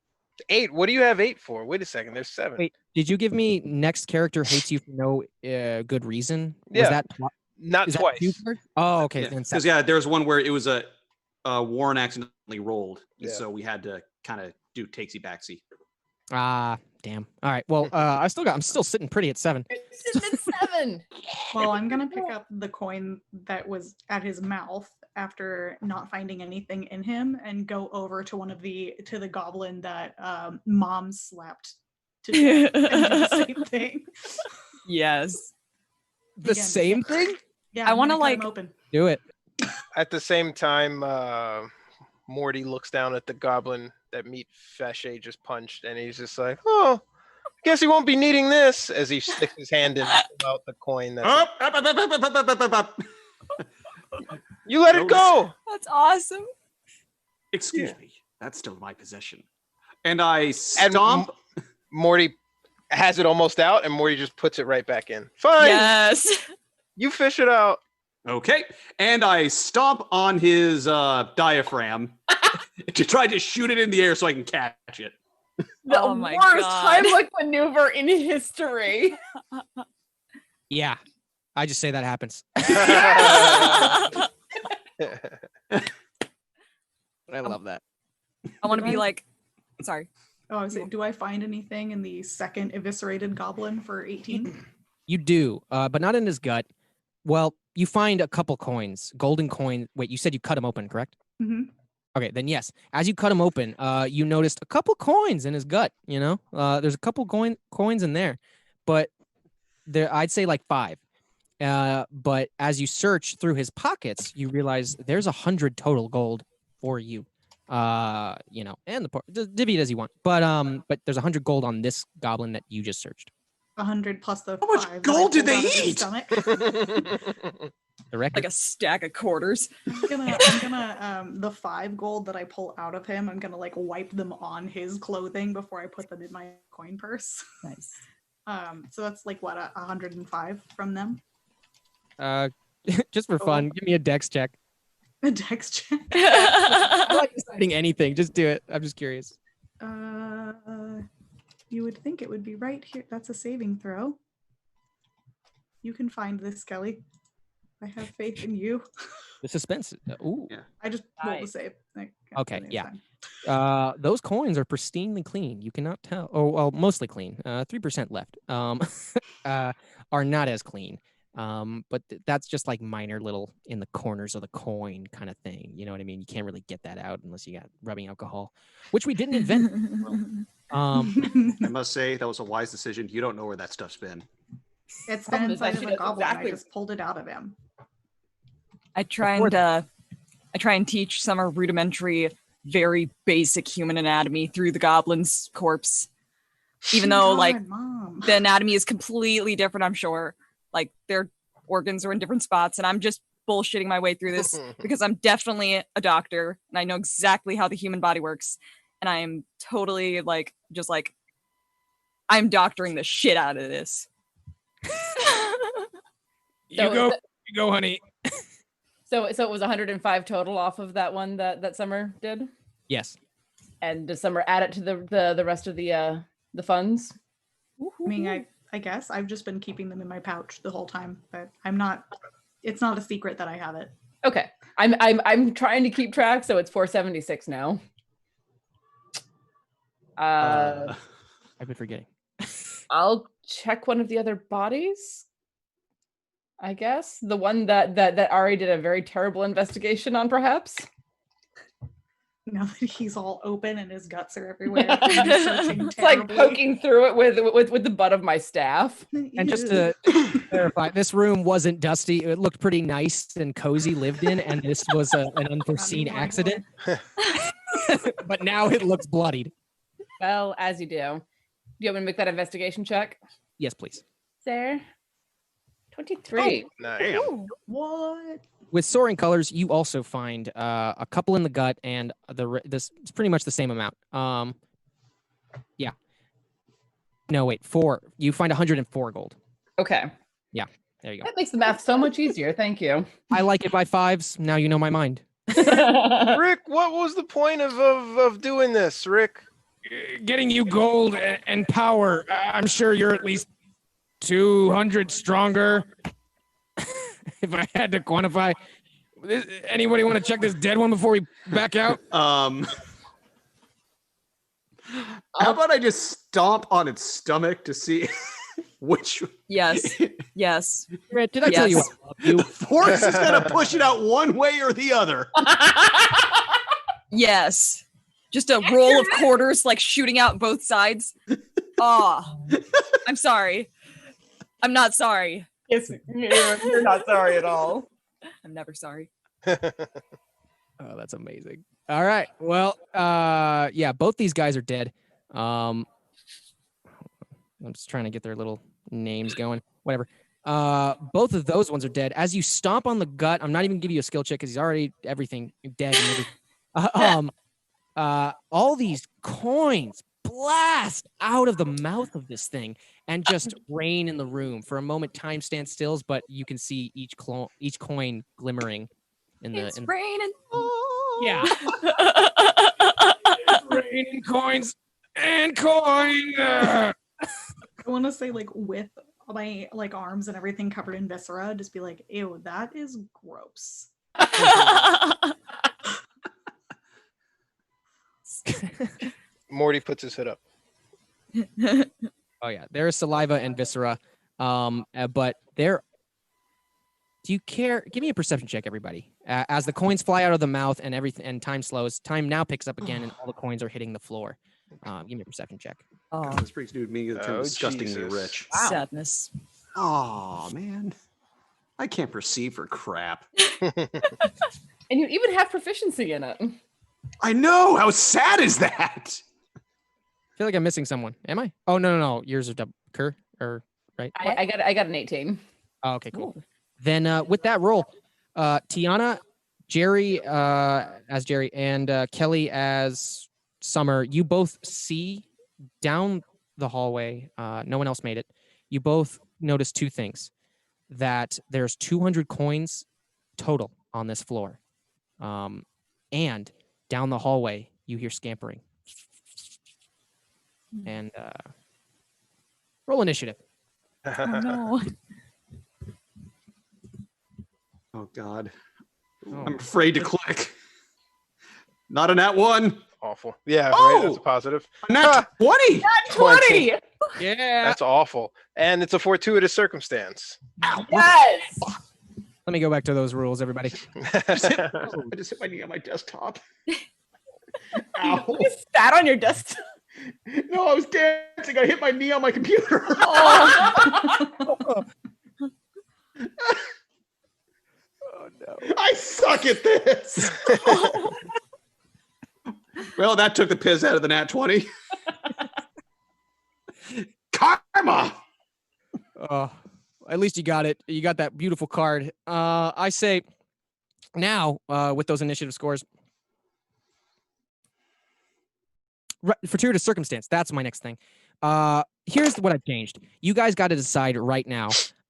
8. What do you have 8 for? Wait a second. There's 7. Wait, did you give me next character hates you for no good reason? Was Yeah. that Not is that twice. 2 cards? Oh, okay. Then Because seven. there was one where it was a Warren accidentally rolled, and Yeah. so we had to kind of do takesy backsy. Ah, damn. All right. Well, I'm still sitting pretty at 7. It's 7. Well, I'm gonna pick up the coin that was at his mouth after not finding anything in him, and go over to the goblin that Mom slapped to death and do the same thing. Yes. The Again, same thing? Yeah, I I'm wanna, gonna cut him like- open. Do it. At the same time, Morty looks down at the goblin that Meat Fache just punched, and he's just like, "Oh, I guess he won't be needing this." As he sticks his hand in to pull out the coin. That's Up, up, up, up, up, up, up, up, up. you let it go. That's awesome. Excuse me, that's still my possession. And I stomp. Morty has it almost out, and Morty just puts it right back in. Fine, Yes. you fish it out. Okay, and I stomp on his diaphragm to try to shoot it in the air so I can catch it. The Oh my worst God. Heimlich maneuver in history. Yeah. I just say that happens. I love that. I want to be like, sorry. Oh, I was saying, do I find anything in the second eviscerated goblin for 18? You do, but not in his gut. Well, you find a couple coins, golden coin. Wait, you said you cut him open, correct? Mm-hmm. Okay, then yes. As you cut him open, you noticed a couple coins in his gut. You know, there's a couple coins in there, but there I'd say like 5. But as you search through his pockets, you realize there's 100 total gold for you. You know, and just divvy it as you want. But there's 100 gold on this goblin that you just searched. 100 plus the How much 5 that I gold did pulled they out of his eat? stomach. The record. Like a stack of quarters. I'm gonna the 5 gold that I pull out of him, I'm gonna like wipe them on his clothing before I put them in my coin purse. Nice. So that's like what, 105 from them. Just for fun, give me a dex check. A dex check. I don't like deciding anything. Just do it. I'm just curious. You would think it would be right here. That's a saving throw. You can find this, Kelly. I have faith in you. The suspense. Ooh. Yeah. I just rolled the Nice. save. Okay, everything's yeah. fine. Those coins are pristinely clean. You cannot tell. Oh, well, mostly clean. 3% left. Are not as clean. But that's just like minor little in the corners of the coin kind of thing. You know what I mean? You can't really get that out unless you got rubbing alcohol, which we didn't invent. I must say that was a wise decision. You don't know where that stuff's been. It's Problem been is, I inside of should a have goblin. exactly- I just pulled it out of him. I try and teach some a rudimentary, very basic human anatomy through the goblin's corpse. Even though, like, God, Mom. the anatomy is completely different, I'm sure. Like, their organs are in different spots, and I'm just bullshitting my way through this because I'm definitely a doctor, and I know exactly how the human body works. And I'm totally, like, just like, I'm doctoring the shit out of this. You go, honey. So it was 105 total off of that one that Summer did. Yes. And does Summer add it to the rest of the funds? I mean, I guess I've just been keeping them in my pouch the whole time, but I'm not. It's not a secret that I have it. Okay, I'm trying to keep track, so it's 476 now. I've been forgetting. I'll check one of the other bodies. I guess the one that Ari did a very terrible investigation on, perhaps. Now that he's all open and his guts are everywhere, and he's searching It's like terribly. poking through it with the butt of my staff. And just to clarify, this room wasn't dusty. It looked pretty nice and cozy, lived in, and this was an unforeseen accident. But now it looks bloodied. Well, as you do. Do you want me to make that investigation check? Yes, please. There. 23. Nice. What? With soaring colors, you also find a couple in the gut, and this is pretty much the same amount. Yeah. No, wait, 4. You find 104 gold. Okay. Yeah. There you go. That makes the math so much easier. Thank you. I like it by fives. Now you know my mind. Rick, what was the point of doing this, Rick? Getting you gold and power. I'm sure you're at least 200 stronger. If I had to quantify. Anybody want to check this dead one before we back out? How about I just stomp on its stomach to see which? Yes. Yes. Brett, did I tell you? Yes. I love you? The force is gonna push it out one way or the other. Yes. Just a roll of quarters like shooting out both sides. Oh, I'm sorry. I'm not sorry. Yes, you're not sorry at all. I'm never sorry. Oh, that's amazing. All right. Well, yeah, both these guys are dead. I'm just trying to get their little names going. Whatever. Both of those ones are dead. As you stomp on the gut, I'm not even giving you a skill check because he's already everything dead. And everything. All these coins blast out of the mouth of this thing and just rain in the room. For a moment, time stands still, but you can see each coin glimmering in the. It's raining. Yeah. Raining coins and coin. I want to say like with my like arms and everything covered in viscera, just be like, ew, that is gross. Morty puts his hood up. Oh yeah, there is saliva and viscera, but there. Do you care? Give me a perception check, everybody. As the coins fly out of the mouth and everything, and time slows. Time now picks up again, and all the coins are hitting the floor. Give me a perception check. Oh, This brings new me to the term Oh, disgustingly Jesus. rich. sadness. Oh man, I can't perceive for crap. And you even have proficiency in it. I know. How sad is that? I feel like I'm missing someone. Am I? Oh no. Yours are Kerr or right? I got an 18. Oh, okay, cool. Then with that roll, Tiana, Jerry as Jerry, and Kelly as Summer, you both see down the hallway. No one else made it. You both notice two things: that there's 200 coins total on this floor, and down the hallway you hear scampering. And roll initiative. Oh no. Oh God, Oh. I'm afraid to click. Not a nat one. Awful. Yeah, right. Oh! That's a positive. A nat 20. 20. Yeah. That's awful. And it's a fortuitous circumstance. Yes. Let me go back to those rules, everybody. I just hit my knee on my desktop. Ow. You sat on your desk. No, I was dancing. I hit my knee on my computer. Oh. Oh no. I suck at this. Well, that took the piss out of the nat 20. Karma. Oh, at least you got it. You got that beautiful card. I say now with those initiative scores. Fortuitous circumstance. That's my next thing. Here's what I've changed. You guys got to decide right now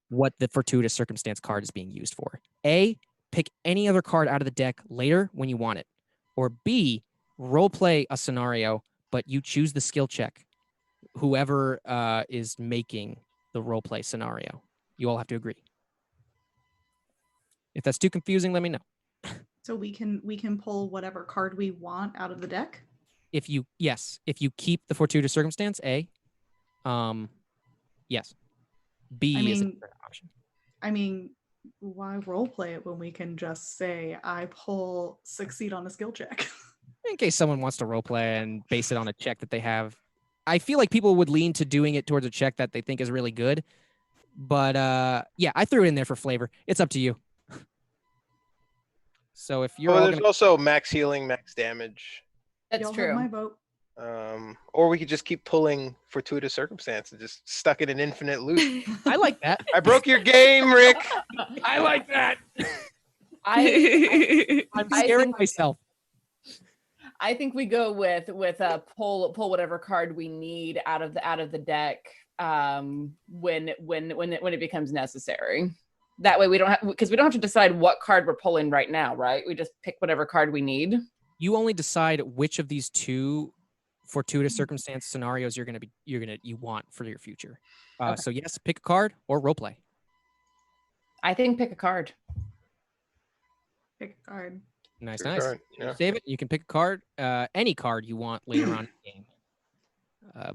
what the fortuitous circumstance card is being used for. A, pick any other card out of the deck later when you want it. Or B, role play a scenario, but you choose the skill check. Whoever is making the role play scenario. You all have to agree. If that's too confusing, let me know. So we can pull whatever card we want out of the deck. If you keep the fortuitous circumstance, A, yes. B is a third option. I mean, why role play it when we can just say I pull succeed on a skill check? In case someone wants to role play and base it on a check that they have. I feel like people would lean to doing it towards a check that they think is really good. But yeah, I threw it in there for flavor. It's up to you. So if you're all there's also max healing, max damage. That's Y'all have true. my vote. Or we could just keep pulling fortuitous circumstance and just stuck in an infinite loop. I like that. I broke your game, Rick. I like that. I'm scaring myself. I think we go with pull whatever card we need out of the deck when it becomes necessary. That way we don't have, because we don't have to decide what card we're pulling right now, right? We just pick whatever card we need. You only decide which of these two fortuitous circumstance scenarios you want for your future. Okay. So yes, pick a card or roleplay. I think pick a card. Pick a card. Nice. Card, yeah. Save it. You can pick a card, any card you want later on in the game.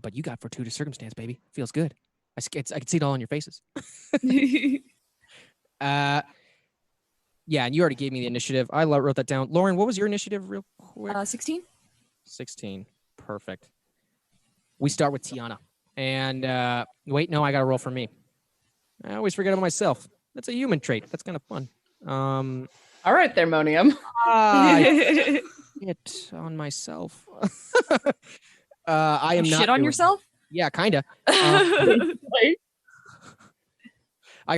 But you got fortuitous circumstance, baby. Feels good. I can see it all on your faces. Yeah, and you already gave me the initiative. I wrote that down. Lauren, what was your initiative real quick? 16. 16. Perfect. We start with Tiana. And wait, no, I got to roll for me. I always forget about myself. That's a human trait. That's kind of fun. All right there, Monium. It on myself. I am not Shit on doing- yourself? Yeah, kind of. I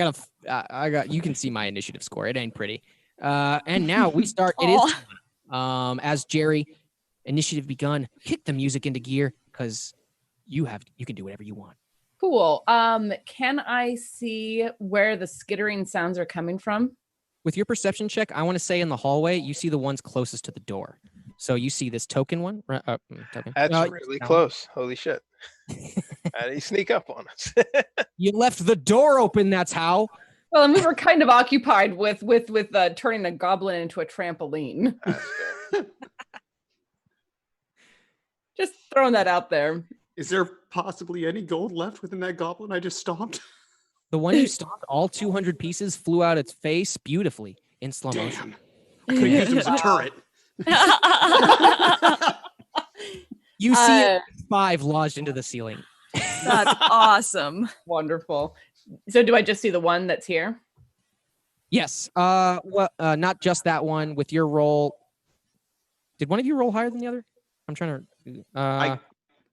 got. You can see my initiative score. It ain't pretty. And now we start. It is. As Jerry, initiative begun. Kick the music into gear because you can do whatever you want. Cool. Can I see where the skittering sounds are coming from? With your perception check, I want to say in the hallway, you see the ones closest to the door. So you see this token one. Token. That's really close. Holy shit. How did he sneak up on us? You left the door open. That's how. Well, and we were kind of occupied with turning a goblin into a trampoline. That's fair. Just throwing that out there. Is there possibly any gold left within that goblin I just stomped? The one you stopped, all 200 pieces flew out its face beautifully in slow motion. I could have used him as a turret. You see it, 5 lodged into the ceiling. That's awesome. Wonderful. So do I just see the one that's here? Yes. Not just that one. With your roll, did one of you roll higher than the other? I'm trying to.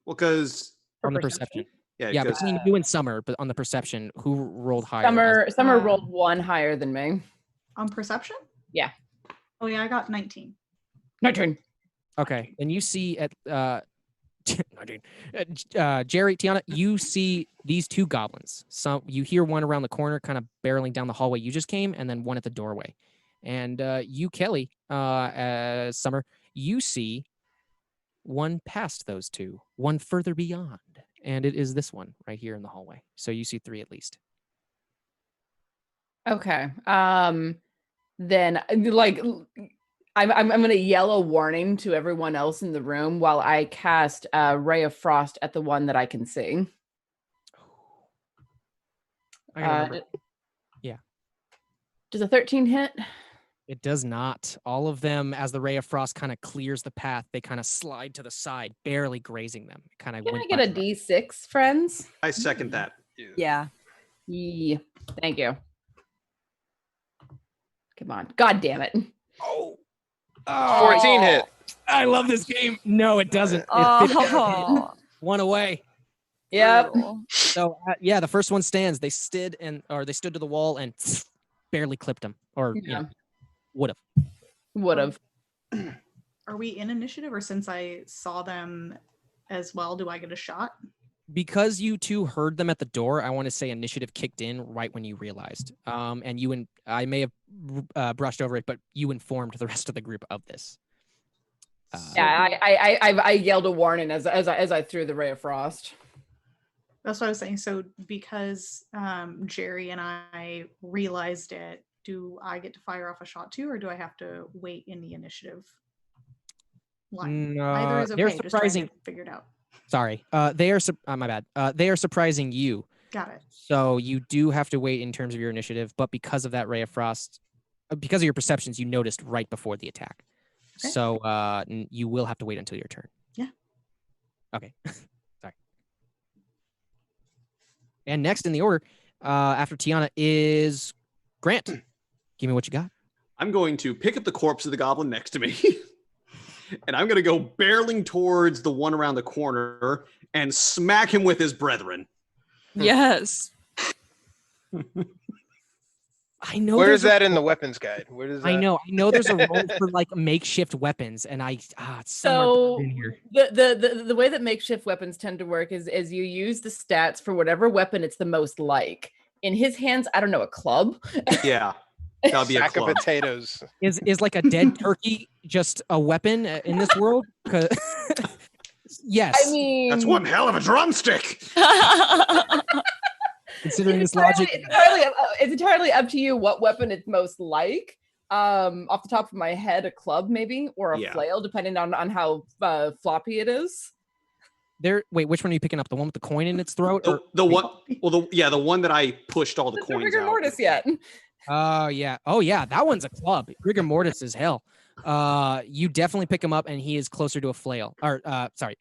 Because on the perception. yeah, Between you and Summer, but on the perception, who rolled higher? Summer rolled 1 higher than me. On perception? Yeah. Oh yeah, I got 19. My turn. Okay, and you see at Jerry, Tiana, you see these 2 goblins. So you hear one around the corner, kind of barreling down the hallway you just came, and then one at the doorway. And you, Kelly, Summer, you see one past those 2, one further beyond, and it is this one right here in the hallway. So you see 3 at least. Okay. Then like I'm gonna yell a warning to everyone else in the room while I cast a ray of frost at the one that I can see. I gotta remember. Yeah. Does a 13 hit? It does not. All of them, as the ray of frost kind of clears the path, they kind of slide to the side, barely grazing them. Kind of. Can I get a D6, friends? I second that. Yeah. Yeah. Thank you. Come on. God damn it. Oh. 14 hit. I love this game. No, it doesn't. Oh. One away. Yep. So yeah, the first one stands. They stood to the wall and barely clipped him, or would have. Are we in initiative, or since I saw them as well, do I get a shot? Because you 2 heard them at the door, I want to say initiative kicked in right when you realized. And I may have brushed over it, but you informed the rest of the group of this. I yelled a warning as I threw the ray of frost. That's what I was saying. So because Jerry and I realized it, do I get to fire off a shot too, or do I have to wait in the initiative line? Either is okay. They're just trying surprising. to figure it out. Sorry. They are. My bad. They are surprising you. Got it. So you do have to wait in terms of your initiative, but because of that ray of frost, because of your perceptions, you noticed right before the attack. Okay. So you will have to wait until your turn. Yeah. Okay. Sorry. And next in the order, after Tiana, is Grant. Give me what you got. I'm going to pick up the corpse of the goblin next to me. And I'm going to go barreling towards the one around the corner and smack him with his brethren. Yes. I know. Where is that in the weapons guide? Where does that? I know there's a role for like makeshift weapons, and it's So in here. the way that makeshift weapons tend to work is you use the stats for whatever weapon it's the most like. in his hands, I don't know, a club. Yeah, that would be a Sack of club. potatoes. Is like a dead turkey just a weapon in this world? 'Cause- yes. I mean, That's one hell of a drumstick. Considering this entirely- logic. it's entirely up to you what weapon it's most like. Off the top of my head, a club maybe, or a Yeah. flail, depending on how floppy it is. Wait, which one are you picking up? The one with the coin in its throat? The one, well, the one that I pushed all the It's the coins rigor out. mortis yet. Oh yeah, that one's a club. Rigor mortis is hell. You definitely pick him up, and he is closer to a flail. Or sorry,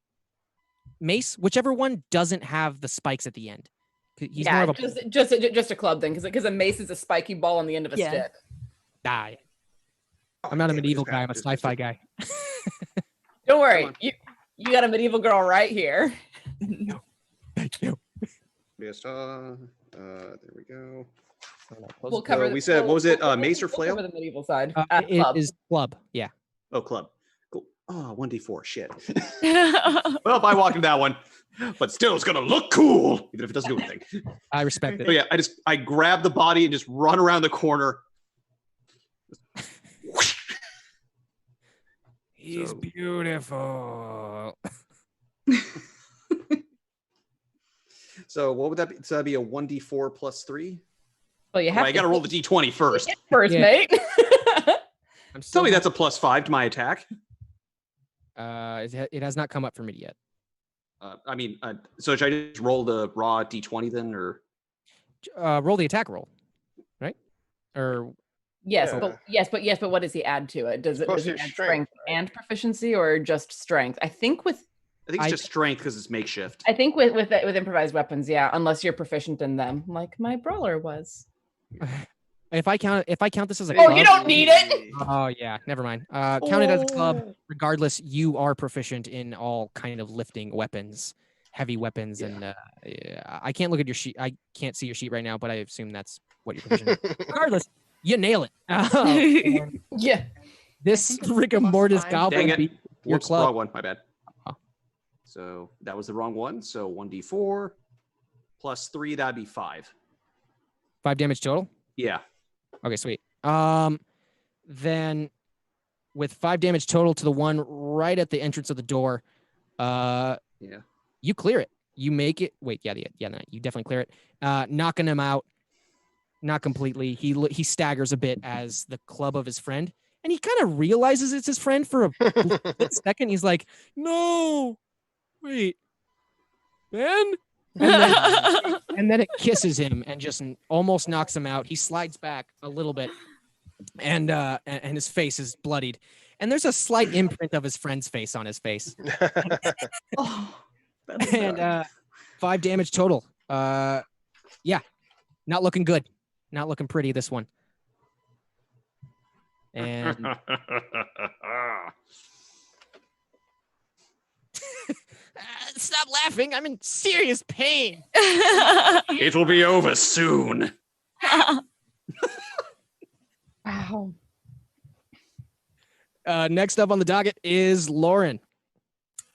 mace. Whichever one doesn't have the spikes at the end. He's more of a just a club then, because a mace is a spiky ball on the end of a Yeah. stick. die. I'm not a medieval guy. I'm a sci-fi guy. Don't worry, you got a medieval girl right here. Thank you. Yes, there we go. We'll cover. So we said, what was it, mace or flail? Cover the medieval side. It Club. is club. Yeah. Oh, club. Cool. Oh, 1d4. Shit. Well, if I walk into that one, but still, it's gonna look cool, even if it doesn't do anything. I respect So it. yeah, I grab the body and just run around the corner. He's So- beautiful. So what would that be? So that'd be a 1d4 plus 3? Well, you Oh, have I gotta roll the d20 first. first, Yeah. mate. I'm Tell still me that's a plus 5 to my attack. it has not come up for me yet. So should I just roll the raw d20 then, or? Roll the attack roll, right? Or Yes, Yeah. but what does he add to it? Does Plus he your add strength, right? and proficiency, or just strength? I think with I think it's just strength because it's makeshift. with improvised weapons, yeah, unless you're proficient in them, like my brawler was. if I count this as a Oh, club, you don't need it. Oh yeah, never mind. Count it as a club. Regardless, you are proficient in all kind of lifting weapons, heavy weapons, and yeah, I can't look at your sheet. I can't see your sheet right now, but I assume that's what you're proficient in. Regardless, you nail it. And Yeah. this think it's rigor plus mortis 5. goblin Dang it. beat your Whoops, wrong club. one. My bad. Oh. So that was the wrong one. So 1d4 plus 3, that'd be 5. 5 damage total. Yeah. Okay, sweet. Then with 5 damage total to the one right at the entrance of the door, Yeah. you clear it. You make it. Wait, no, you definitely clear it. Knocking him out, not completely. He staggers a bit as the club of his friend, and he kind of realizes it's his friend for a split second. He's like, "No, wait, Ben." And then it kisses him and just almost knocks him out. He slides back a little bit, and his face is bloodied. And there's a slight imprint of his friend's face on his face. Oh, that's And dark. 5 damage total. Yeah, not looking good. Not looking pretty, this one. And stop laughing. I'm in serious pain. It will be over soon. Wow. Next up on the docket is Lauren.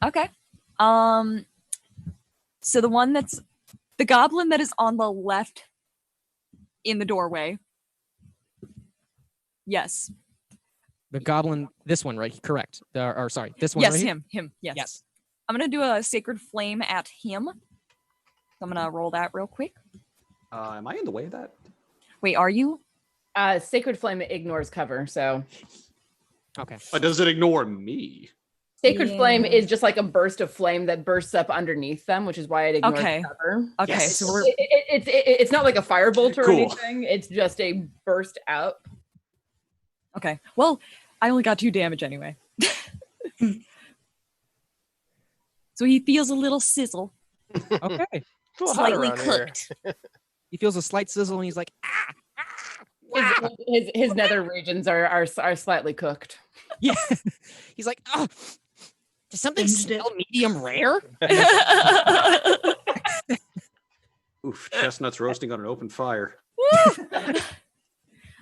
Okay. So the goblin that is on the left in the doorway. Yes. The goblin, this one, right? Correct. Sorry, this one. Yes, right here? him. Yes. Yes. I'm gonna do a sacred flame at him. So I'm gonna roll that real quick. Am I in the way of that? Wait, are you? Sacred flame ignores cover, so Okay. Does it ignore me? sacred flame Yeah. is just like a burst of flame that bursts up underneath them, which is why it ignores Okay. cover. Okay, Yes. so we're It's not like a firebolt or Cool. anything. It's just a burst out. okay. Well, I only got 2 damage anyway. So he feels a little sizzle, Okay. It's a little hot slightly around here. cooked. He feels a slight sizzle and he's like, ah. His nether regions are slightly cooked. Yeah. He's like, oh, does something Singed it. smell medium rare? Oof, chestnuts roasting on an open fire.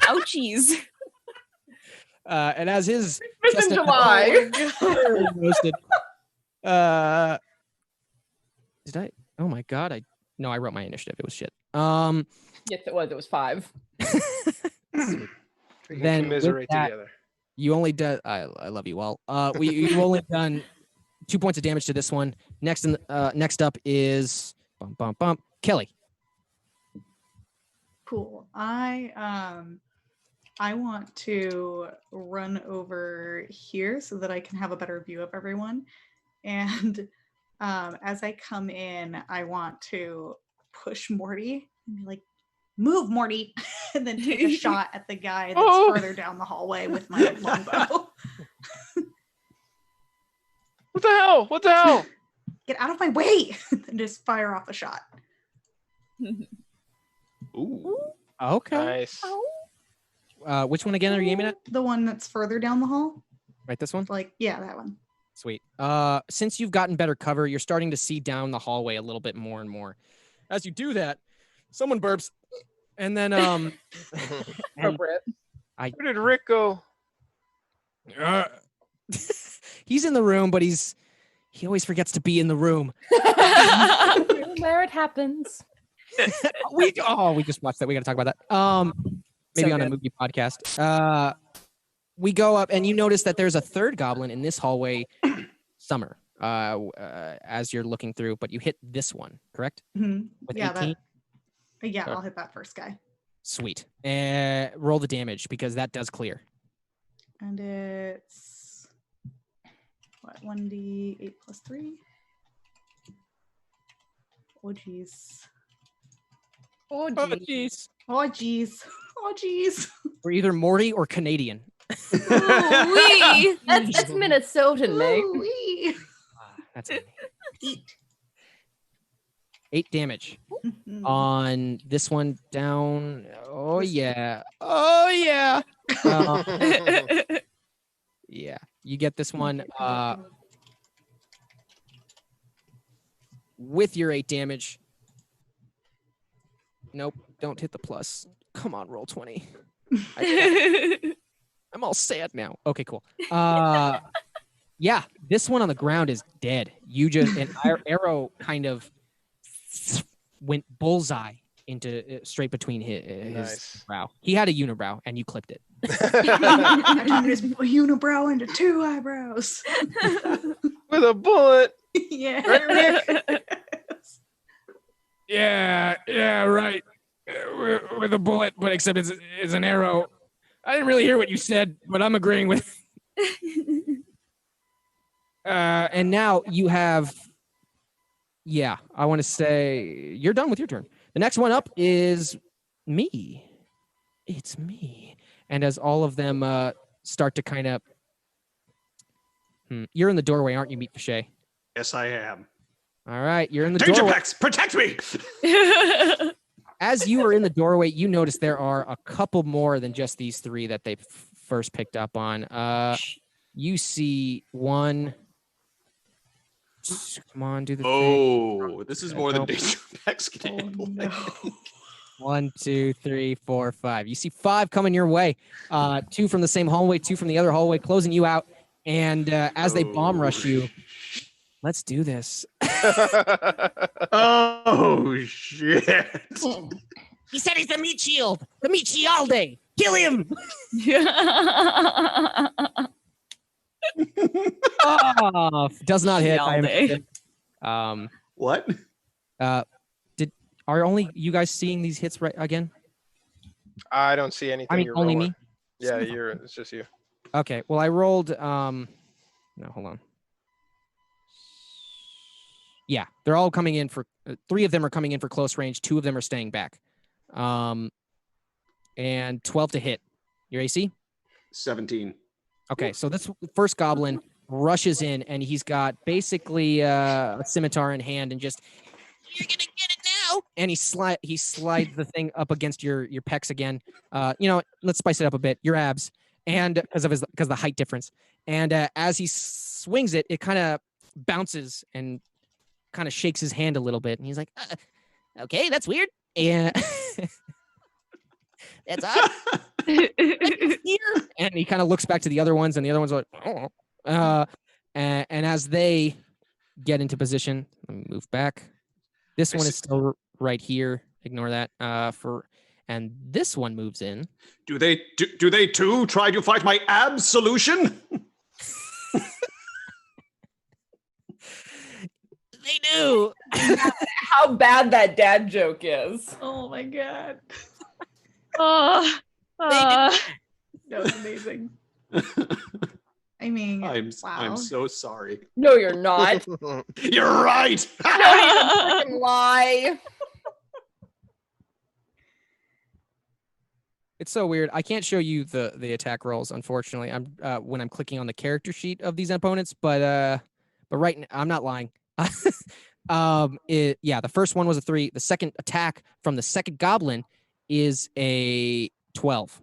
Ouchies. And as his It's in chestnut July. roasted, did I? Oh my god! I wrote my initiative. It was shit. Yes, it was. It was 5. We can Then with commiserate that- together. You only done. I love you all. You've only done 2 points of damage to this one. Next up is Kelly. Cool. I want to run over here so that I can have a better view of everyone. And as I come in, I want to push Morty and be like, "Move, Morty," and then take a shot at the guy that's further down the hallway with my longbow. What the hell? What the hell? Get out of my way! And just fire off a shot. Ooh. Okay. Nice. Which one again are you aiming at? The one that's further down the hall? Right, this one? Like, yeah, that one. Sweet. Since you've gotten better cover, you're starting to see down the hallway a little bit more and more. As you do that, someone burps, and then and Appropriate. Where did Rick go? he's in the room, but he always forgets to be in the room. Where it happens. We just watched that. We got to talk about that. Maybe So on a good. movie podcast. We go up, and you notice that there's a third goblin in this hallway. Summer. As you're looking through, but you hit this one, correct? Mhm. With Yeah, 18? yeah, I'll hit that first guy. Sweet. Roll the damage because that does clear. And it's what, 1d8 plus 3? Oh geez. Oh, geez. jeez. Oh geez. Oh geez. We're either Morty or Canadian. Ooh-wee. That's Minnesotan, mate. Ooh-wee. That's 8. 8 damage Mhm. on this one down. Oh yeah. Oh yeah. Yeah. You get this one with your 8 damage. Nope. Don't hit the plus. Come on, roll 20. I'm all sad now. Okay, cool. Yeah, this one on the ground is dead. You just an arrow kind of went bullseye into straight between his Nice. brow. He had a unibrow, and you clipped it. I turned his unibrow into 2 eyebrows. With a bullet. Yeah. Right, Rick? Yeah, right. With a bullet, but except it's an arrow. I didn't really hear what you said, but I'm agreeing with. And now you have. Yeah, I want to say you're done with your turn. The next one up is me. It's me. And as all of them start to kind of. You're in the doorway, aren't you, Meat Fiché? Yes, I am. All right, you're in the Danger doorway. Pex, protect me! As you are in the doorway, you notice there are a couple more than just these 3 that they first picked up on. You see one. Come on, do the thing. Oh, this is more than Nope. Danger Pex can handle. I no. think. 1, 2, 3, 4, 5. You see 5 coming your way. 2 from the same hallway, 2 from the other hallway, closing you out. And as they bomb rush you, let's do this. Oh, shit. He said he's the meat shield. The meat shield. Kill him. Oh, does not hit. I am Shialde. What? Are only you guys seeing these hits right again? I don't see anything. I mean, you're only rolling. me. Yeah, it's just you. Okay. Well, I rolled. No, hold on. Yeah, they're all coming in for. 3 of them are coming in for close range. 2 of them are staying back. And 12 to hit. Your AC? 17. Okay, so this first goblin rushes in, and he's got basically a scimitar in hand, and just you're gonna get it now. And he slides the thing up against your pecs again. Let's spice it up a bit. Your abs, and because of the height difference. And as he swings it, it kind of bounces and kind of shakes his hand a little bit, and he's like, "Okay, that's weird." And that's odd. Here, and he kind of looks back to the other ones, and the other ones are like, "Oh." And as they get into position, let me move back. This one is still right here Ignore that. And this one moves in. Do they too try to fight my abs solution? They do. How bad that dad joke is. Oh my god. Oh, That was amazing. I mean, I'm wow. so sorry. No, you're not. You're right. Fucking lie. It's so weird. I can't show you the attack rolls, unfortunately. I'm when I'm clicking on the character sheet of these opponents, but right now, I'm not lying. The first one was a 3. The second attack from the second goblin is a 12.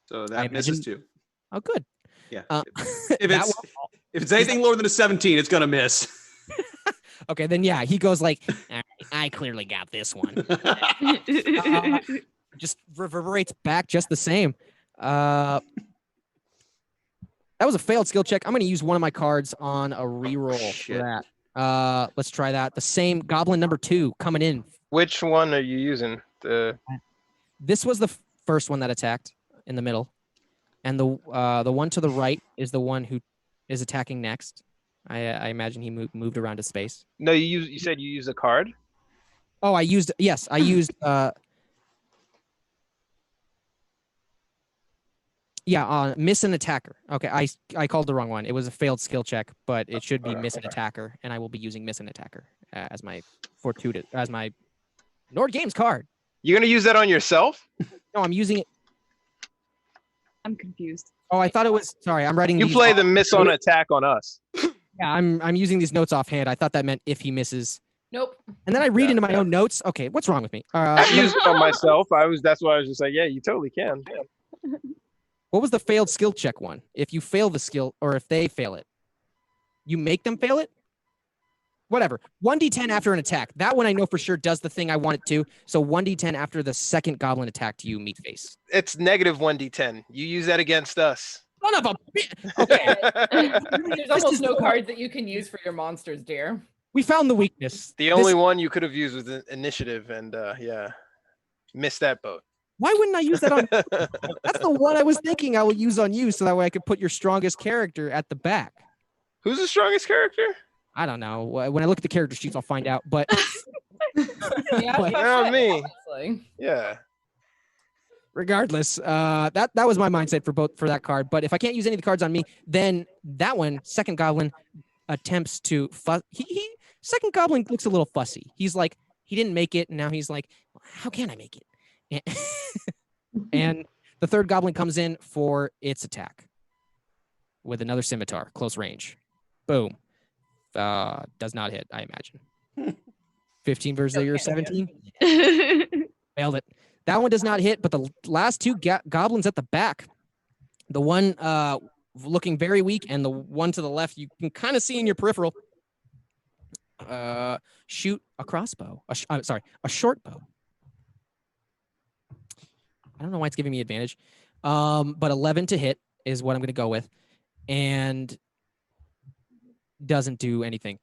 So that misses too. Oh, good. Yeah. If If it's anything lower than a 17, it's gonna miss. Okay, then yeah, he goes like, I clearly got this one. Just reverberates back just the same. That was a failed skill check. I'm going to use one of my cards on a reroll for that. Let's try that. The same goblin number 2 coming in. Which one are you using? This was the first one that attacked in the middle, and the one to the right is the one who is attacking next. I imagine he moved around to space. No, you said you used a card. Oh, I used miss an attacker. Okay, I called the wrong one. It was a failed skill check, but it should be miss an attacker, and I will be using miss an attacker as my Nord Games card. You're gonna use that on yourself? No, I'm using it. I'm confused. Oh, I thought it was. Sorry, I'm writing. You play the miss on attack on us. Yeah, I'm using these notes offhand. I thought that meant if he misses. Nope. And then I read into my own notes. Okay, what's wrong with me? I used it on myself. That's why I was just like, yeah, you totally can. Yeah. What was the failed skill check one? If you fail the skill, or if they fail it, you make them fail it? Whatever. 1d10 after an attack. That one I know for sure does the thing I want it to. So 1d10 after the second goblin attacked you, meat face. It's negative 1d10. You use that against us. Son of a bitch. Okay. There's almost no cards that you can use for your monsters, dear. We found the weakness. The only one you could have used was the initiative, and missed that boat. Why wouldn't I use that on? That's the one I was thinking I would use on you, so that way I could put your strongest character at the back. Who's the strongest character? I don't know. When I look at the character sheets, I'll find out. But Yeah, me. Honestly. Yeah. regardless, that was my mindset for that card. But if I can't use any of the cards on me, then that one, second goblin, attempts to second goblin looks a little fussy. He's like, he didn't make it, and now he's like, how can I make it? And the third goblin comes in for its attack with another scimitar, close range. Boom. Does not hit, I imagine. 15 versus your 17. Failed it. That one does not hit, but the last two goblins at the back, the one looking very weak and the one to the left, you can kind of see in your peripheral, shoot a crossbow. A short bow. I don't know why it's giving me advantage. But 11 to hit is what I'm going to go with. And doesn't do anything.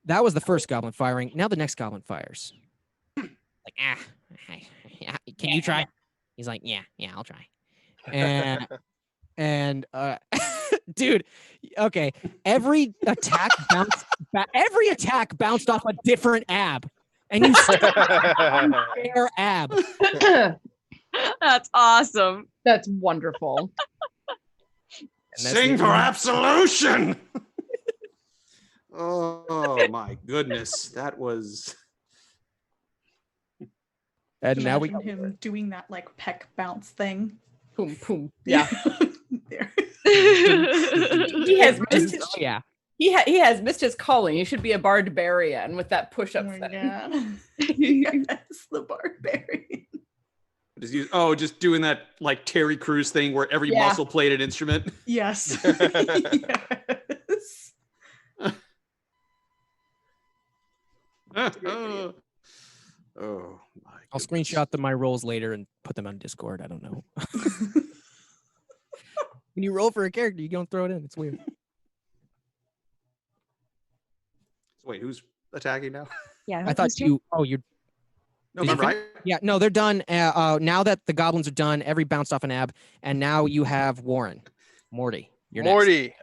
That was the first goblin firing. Now the next goblin fires. Like, can you try? He's like, yeah, I'll try. And dude, okay. Every attack bounced off a different ab. And you fair ab. That's awesome. That's wonderful. Sing for absolution. Oh my goodness, that was. And now we Imagine him doing that like peck bounce thing. Boom, boom. Yeah. There. He has missed his, yeah. he has missed his calling. He should be a barbarian with that push-up Oh my thing. god. Yes, the barbarian. Just doing that like Terry Crews thing where every muscle played an instrument. Yes. Yes. Oh my! I'll screenshot my rolls later and put them on Discord. I don't know. When you roll for a character, you don't throw it in. It's weird. Wait, who's attacking now? Yeah, I thought you. Oh, you're. No, Did you remember, Yeah, no, they're done. Now that the goblins are done, every bounced off an ab, and now you have Warren, Morty. You're next. Morty.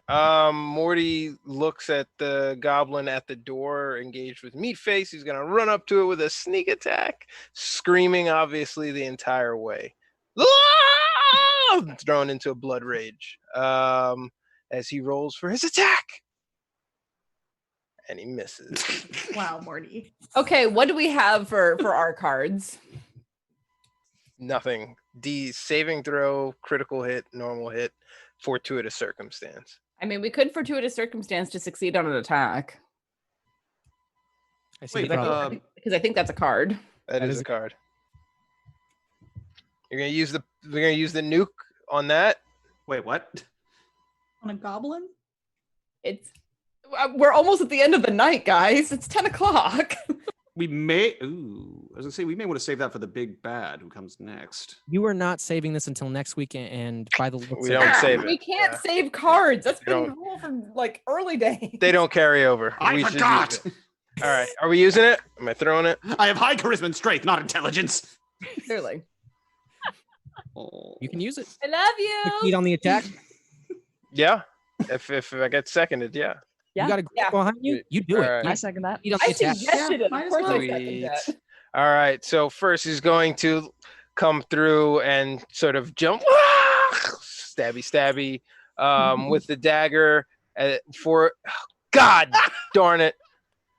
Morty looks at the goblin at the door, engaged with Meatface. He's gonna run up to it with a sneak attack, screaming obviously the entire way. Thrown into a blood rage. As he rolls for his attack. And he misses. Wow, Morty. Okay, what do we have for our cards? Nothing. D saving throw, critical hit, normal hit, fortuitous circumstance. I mean, we could fortuitous circumstance to succeed on an attack. I see Wait, the problem. Because I think that's a card. That is a card. We're gonna use the nuke on that. wait, what? On a goblin? We're almost at the end of the night, guys. It's 10 o'clock. We may. Ooh, I was gonna say we may want to save that for the big bad who comes next. You are not saving this until next week, and by the looks We of don't it, save it. We can't Yeah. save cards. That's We been the don't. rule from like early days. They don't carry over. I We should use forgot. it. All right. Are we using it? Am I throwing it? I have high charisma and strength, not intelligence. Clearly. Oh. you can use it. I love Succeed you. on the attack. Yeah. If I get seconded, yeah. Yeah. You got a group Yeah. behind you. You do All it. right. I second that. Succeed on I the attack. suggested Yeah, it. might Of as course well. I seconded that. All right. So first he's going to come through and sort of jump, stabby, with the dagger for. God darn it.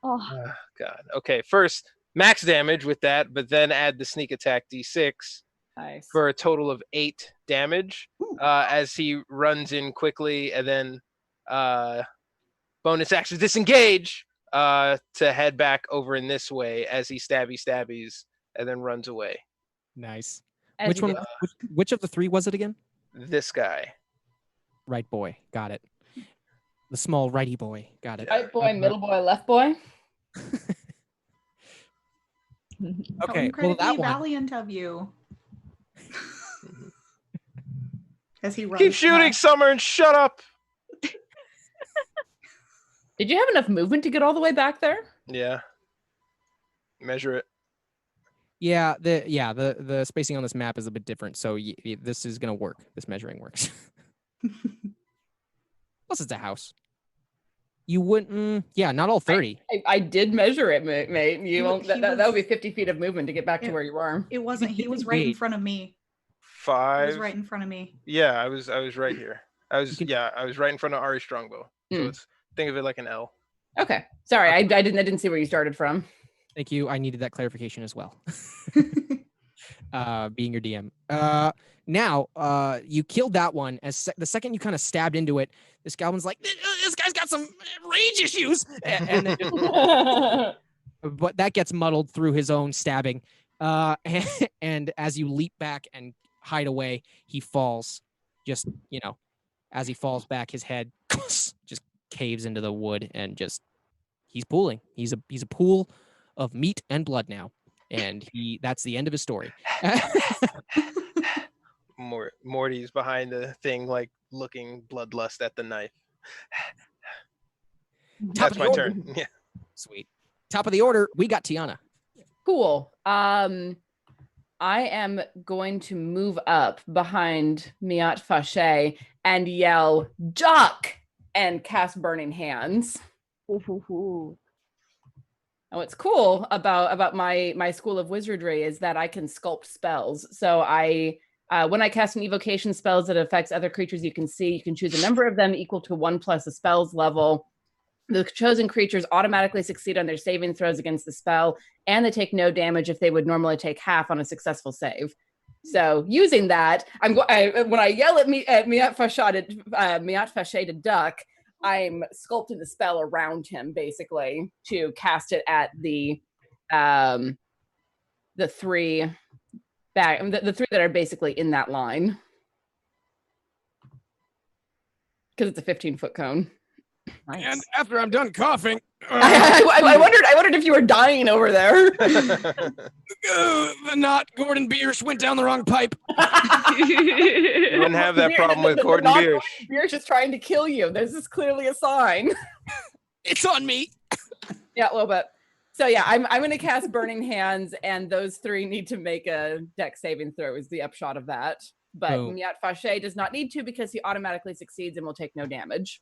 Oh, God. Okay. First max damage with that, but then add the sneak attack D6 Nice. for a total of 8 damage as he runs in quickly, and then bonus action disengage to head back over in this way as he stabbies and then runs away. Nice. As Which you one? do. Which of the three was it again? This guy. Right boy. Got it. The small righty boy. Got it. Right boy, middle boy, left boy. Okay. Well, Incredibly that one. valiant of you. As he runs. Keep shooting, past. Summer, and shut up. Did you have enough movement to get all the way back there? Yeah. Measure it. Yeah. The spacing on this map is a bit different, so this is gonna work. This measuring works. Plus, it's a house. You wouldn't. Yeah, not all 30. I did measure it, mate. You He won't, was- that would be 50 feet of movement to get back to Yeah. where you are. It wasn't. He was right in Wait. front of me. He 5. was right in front of me. Yeah, I was right here. I was can- right in front of Ari Strongbow. So Hmm. it's think of it like an L. Okay. Sorry, I didn't see where you started from. Thank you. I needed that clarification as well. Being your DM. Now, you killed that one. The second you kind of stabbed into it, this goblin's like, this guy's got some rage issues. And then but that gets muddled through his own stabbing. And as you leap back and hide away, he falls. Just, as he falls back, his head just caves into the wood and he's pooling. He's a pool of meat and blood now. And that's the end of his story. Morty's behind the thing, like looking bloodlust at the knife. Top That's of my the order. turn. Yeah. Sweet. Top of the order, we got Tiana. Cool. I am going to move up behind Miat Fache and yell, "Duck!" and cast Burning Hands. And what's cool about my school of wizardry is that I can sculpt spells. So when I cast an evocation spells that affects other creatures you can see, you can choose a number of them equal to 1 plus the spell's level. The chosen creatures automatically succeed on their saving throws against the spell, and they take no damage if they would normally take half on a successful save. So using that, when I yell at Miat Fache to duck, I'm sculpting the spell around him basically to cast it at the three the three that are basically in that line, because it's a 15-foot cone. nice. And after I'm done coughing, I wondered if you were dying over there. the not Gordon Biersch went down the wrong pipe. You wouldn't have that problem with Gordon Biersch. Biersch is trying to kill you. This is clearly a sign. It's on me. Yeah, a little bit. So yeah, I'm going to cast Burning Hands, and those 3 need to make a dex saving throw. Is the upshot of that? But Miat Fache does not need to because he automatically succeeds and will take no damage.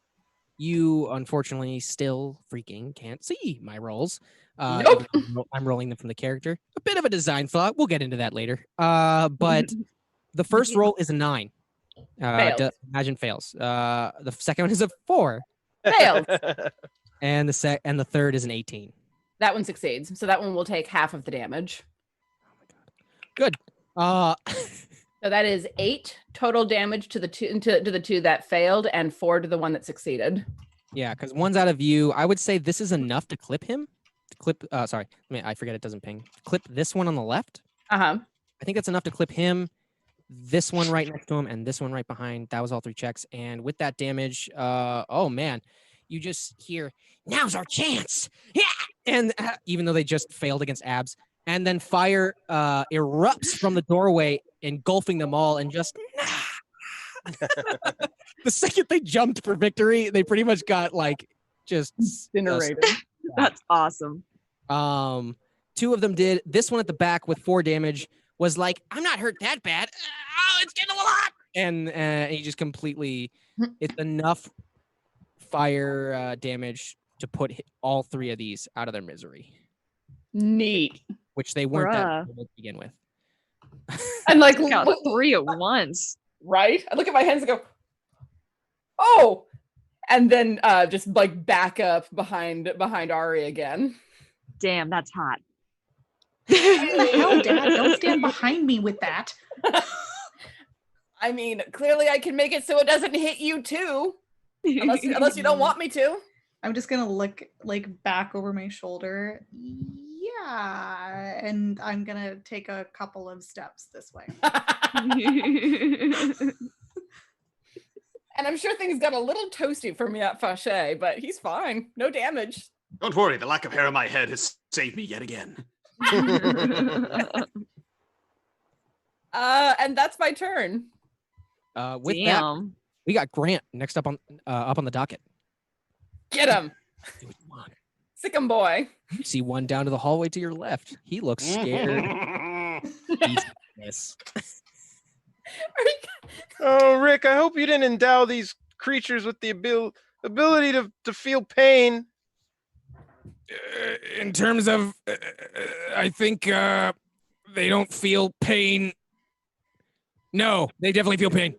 You unfortunately still freaking can't see my rolls. Nope. I'm rolling them from the character. A bit of a design flaw. We'll get into that later. But the first roll is a 9. Imagine fails. The second one is a 4. Fails. And the third is an 18. That one succeeds. So that one will take half of the damage. Oh my god. Good. So that is 8 total damage to the 2 that failed, and 4 to the one that succeeded. Yeah, because one's out of view. I would say this is enough to clip him. Sorry. I forget it doesn't ping. Clip this one on the left. Uh-huh. I think that's enough to clip him, this one right next to him, and this one right behind. That was all 3 checks. And with that damage, oh man, you just hear, now's our chance. Yeah. And even though they just failed against abs, and then fire erupts from the doorway, engulfing them all, and just the second they jumped for victory, they pretty much got like just incinerated. That's awesome. 2 of them did. This one at the back with 4 damage was like, I'm not hurt that bad. Oh, it's getting a lot. And he just completely, it's enough fire damage to put all 3 of these out of their misery. Neat. Which they weren't that to begin with. And like got 3 at once. Right? I look at my hands and go, oh, and then just like back up behind Ari again. Damn, that's hot. No, Dad, don't stand behind me with that. I mean, clearly I can make it so it doesn't hit you too. Unless you don't want me to. I'm just gonna look like back over my shoulder. Yeah, and I'm gonna take a couple of steps this way. And I'm sure things got a little toasty for me at Fache, but he's fine. No damage. Don't worry, the lack of hair on my head has saved me yet again. And that's my turn. With that, we got Grant next up on the docket. Get him. Sick 'em, boy. You see one down to the hallway to your left. He looks scared. Yes. Oh, Rick, I hope you didn't endow these creatures with the ability to feel pain. In terms of, I think they don't feel pain. No, they definitely feel pain.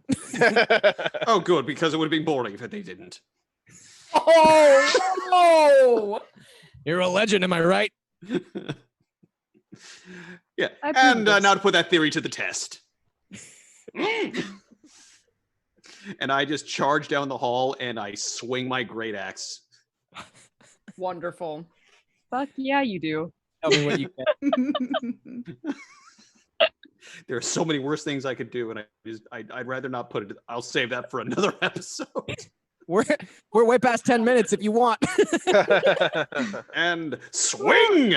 Oh, good, because it would have been boring if they didn't. Oh, no! You're a legend, am I right? Yeah, and now to put that theory to the test. And I just charge down the hall and I swing my great axe. Wonderful. Fuck yeah, you do. Tell me what you get. There are so many worse things I could do, and I'd rather not put it. I'll save that for another episode. We're way past 10 minutes if you want. And swing!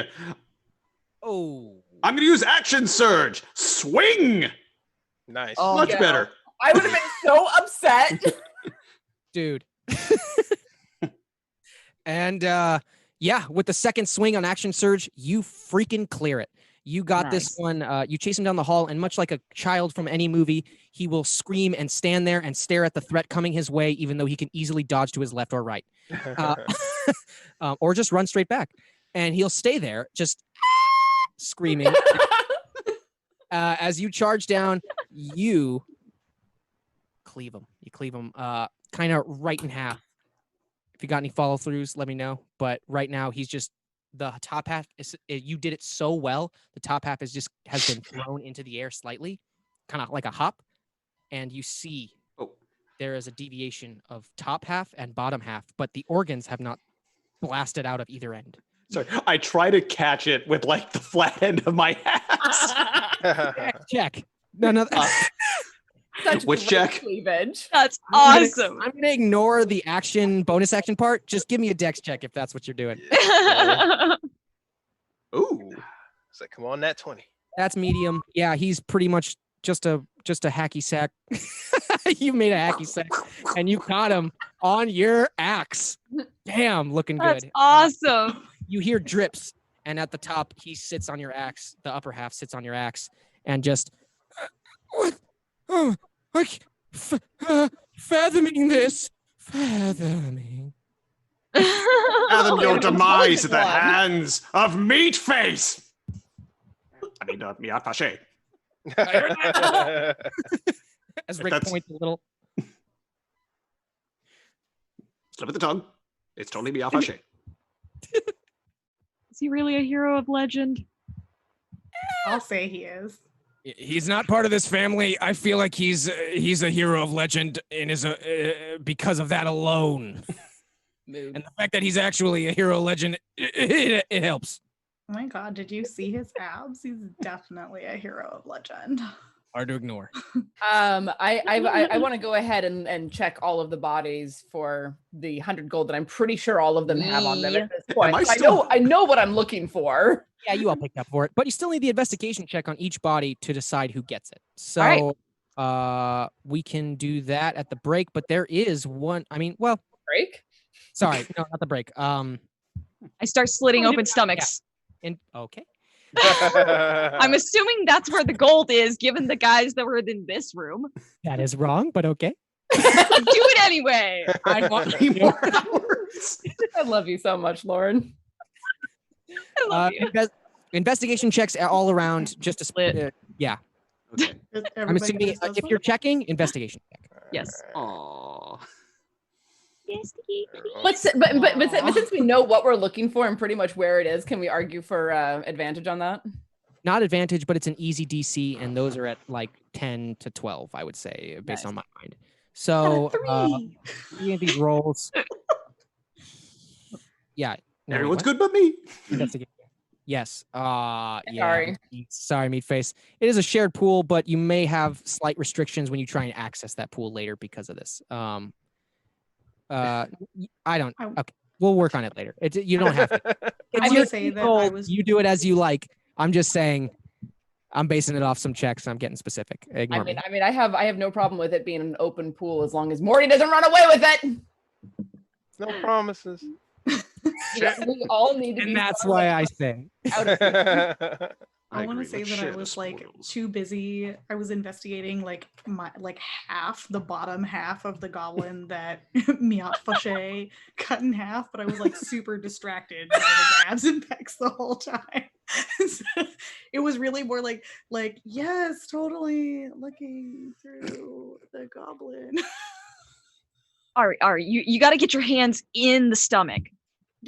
Oh. I'm going to use action surge. Swing! Nice. Oh, Much yeah. better. I would have been so upset. Dude. And yeah, with the second swing on action surge, you freaking clear it. You got this one. You chase him down the hall, and much like a child from any movie, he will scream and stand there and stare at the threat coming his way, even though he can easily dodge to his left or right. Or just run straight back. And he'll stay there, just screaming. As you charge down, you cleave him. You cleave him kind of right in half. If you got any follow-throughs, let me know. But right now, he's just the top half. You did it so well. The top half has been thrown into the air slightly, kind of like a hop, and you see there is a deviation of top half and bottom half, but the organs have not blasted out of either end. Sorry, I try to catch it with like the flat end of my axe. Check. No. Such Which great check? cleavage. That's awesome. I'm gonna ignore the bonus action part. Just give me a dex check if that's what you're doing. Ooh. It's like, come on, that 20. That's medium. Yeah, he's pretty much just a hacky sack. You made a hacky sack, and you caught him on your axe. Damn, looking That's good. awesome. You hear drips, and at the top he sits on your axe. The upper half sits on your axe, and just what? Oh, like fathoming this, fathoming. Fathom your demise at the one. hands of Meatface. I mean, Miat Pache. As Rick That's- points a little. Slip of the tongue. It's totally Miat Pache. Is he really a hero of legend? I'll say he is. He's not part of this family. I feel like he's a hero of legend and is because of that alone. Mood. And the fact that he's actually a hero of legend, it helps. Oh my god, did you see his abs? He's definitely a hero of legend. Hard to ignore. I want to go ahead and check all of the bodies for the 100 gold that I'm pretty sure all of them have on them at this point. Am I So still- I know what I'm looking for. Yeah, you all picked up for it, but you still need the investigation check on each body to decide who gets it. So, we can do that at the break. But there is one. I mean, well, Break? sorry, no, not the break. I start slitting Oh, open yeah. stomachs. Okay. I'm assuming that's where the gold is, given the guys that were in this room. That is wrong, but okay. Do it anyway. I want 3 more hours. I love you so much, Lauren. I love you. investigation checks all around just to split. Yeah, Okay. Just I'm everybody assuming just does if one? you're checking, investigation check. Yes. Aww. But since we know what we're looking for and pretty much where it is, can we argue for advantage on that? Not advantage, but it's an easy DC, and those are at like 10 to 12, I would say, based Nice. on my mind. So, Three. three of these rolls. Yeah. no, Everyone's what? good but me. Investigation. Yes. Yeah. Sorry. Sorry, Meatface. It is a shared pool, but you may have slight restrictions when you try and access that pool later because of this. I don't. I- Okay, we'll work on it later. You don't have to. I It's want your to say that I goal. was. You do it as you like. I'm just saying. I'm basing it off some checks. I'm getting specific. Ignore me. I have no problem with it being an open pool as long as Morty doesn't run away with it. No promises. We all need to be. And that's why I say. Out of I want to agree. say Let's that I share the was like spoils. too busy. I was investigating like half the bottom half of the goblin that Miat Fauché cut in half, but I was like super distracted by his abs and pecs the whole time. So, it was really more like yes, totally looking through the goblin. Ari, you got to get your hands in the stomach.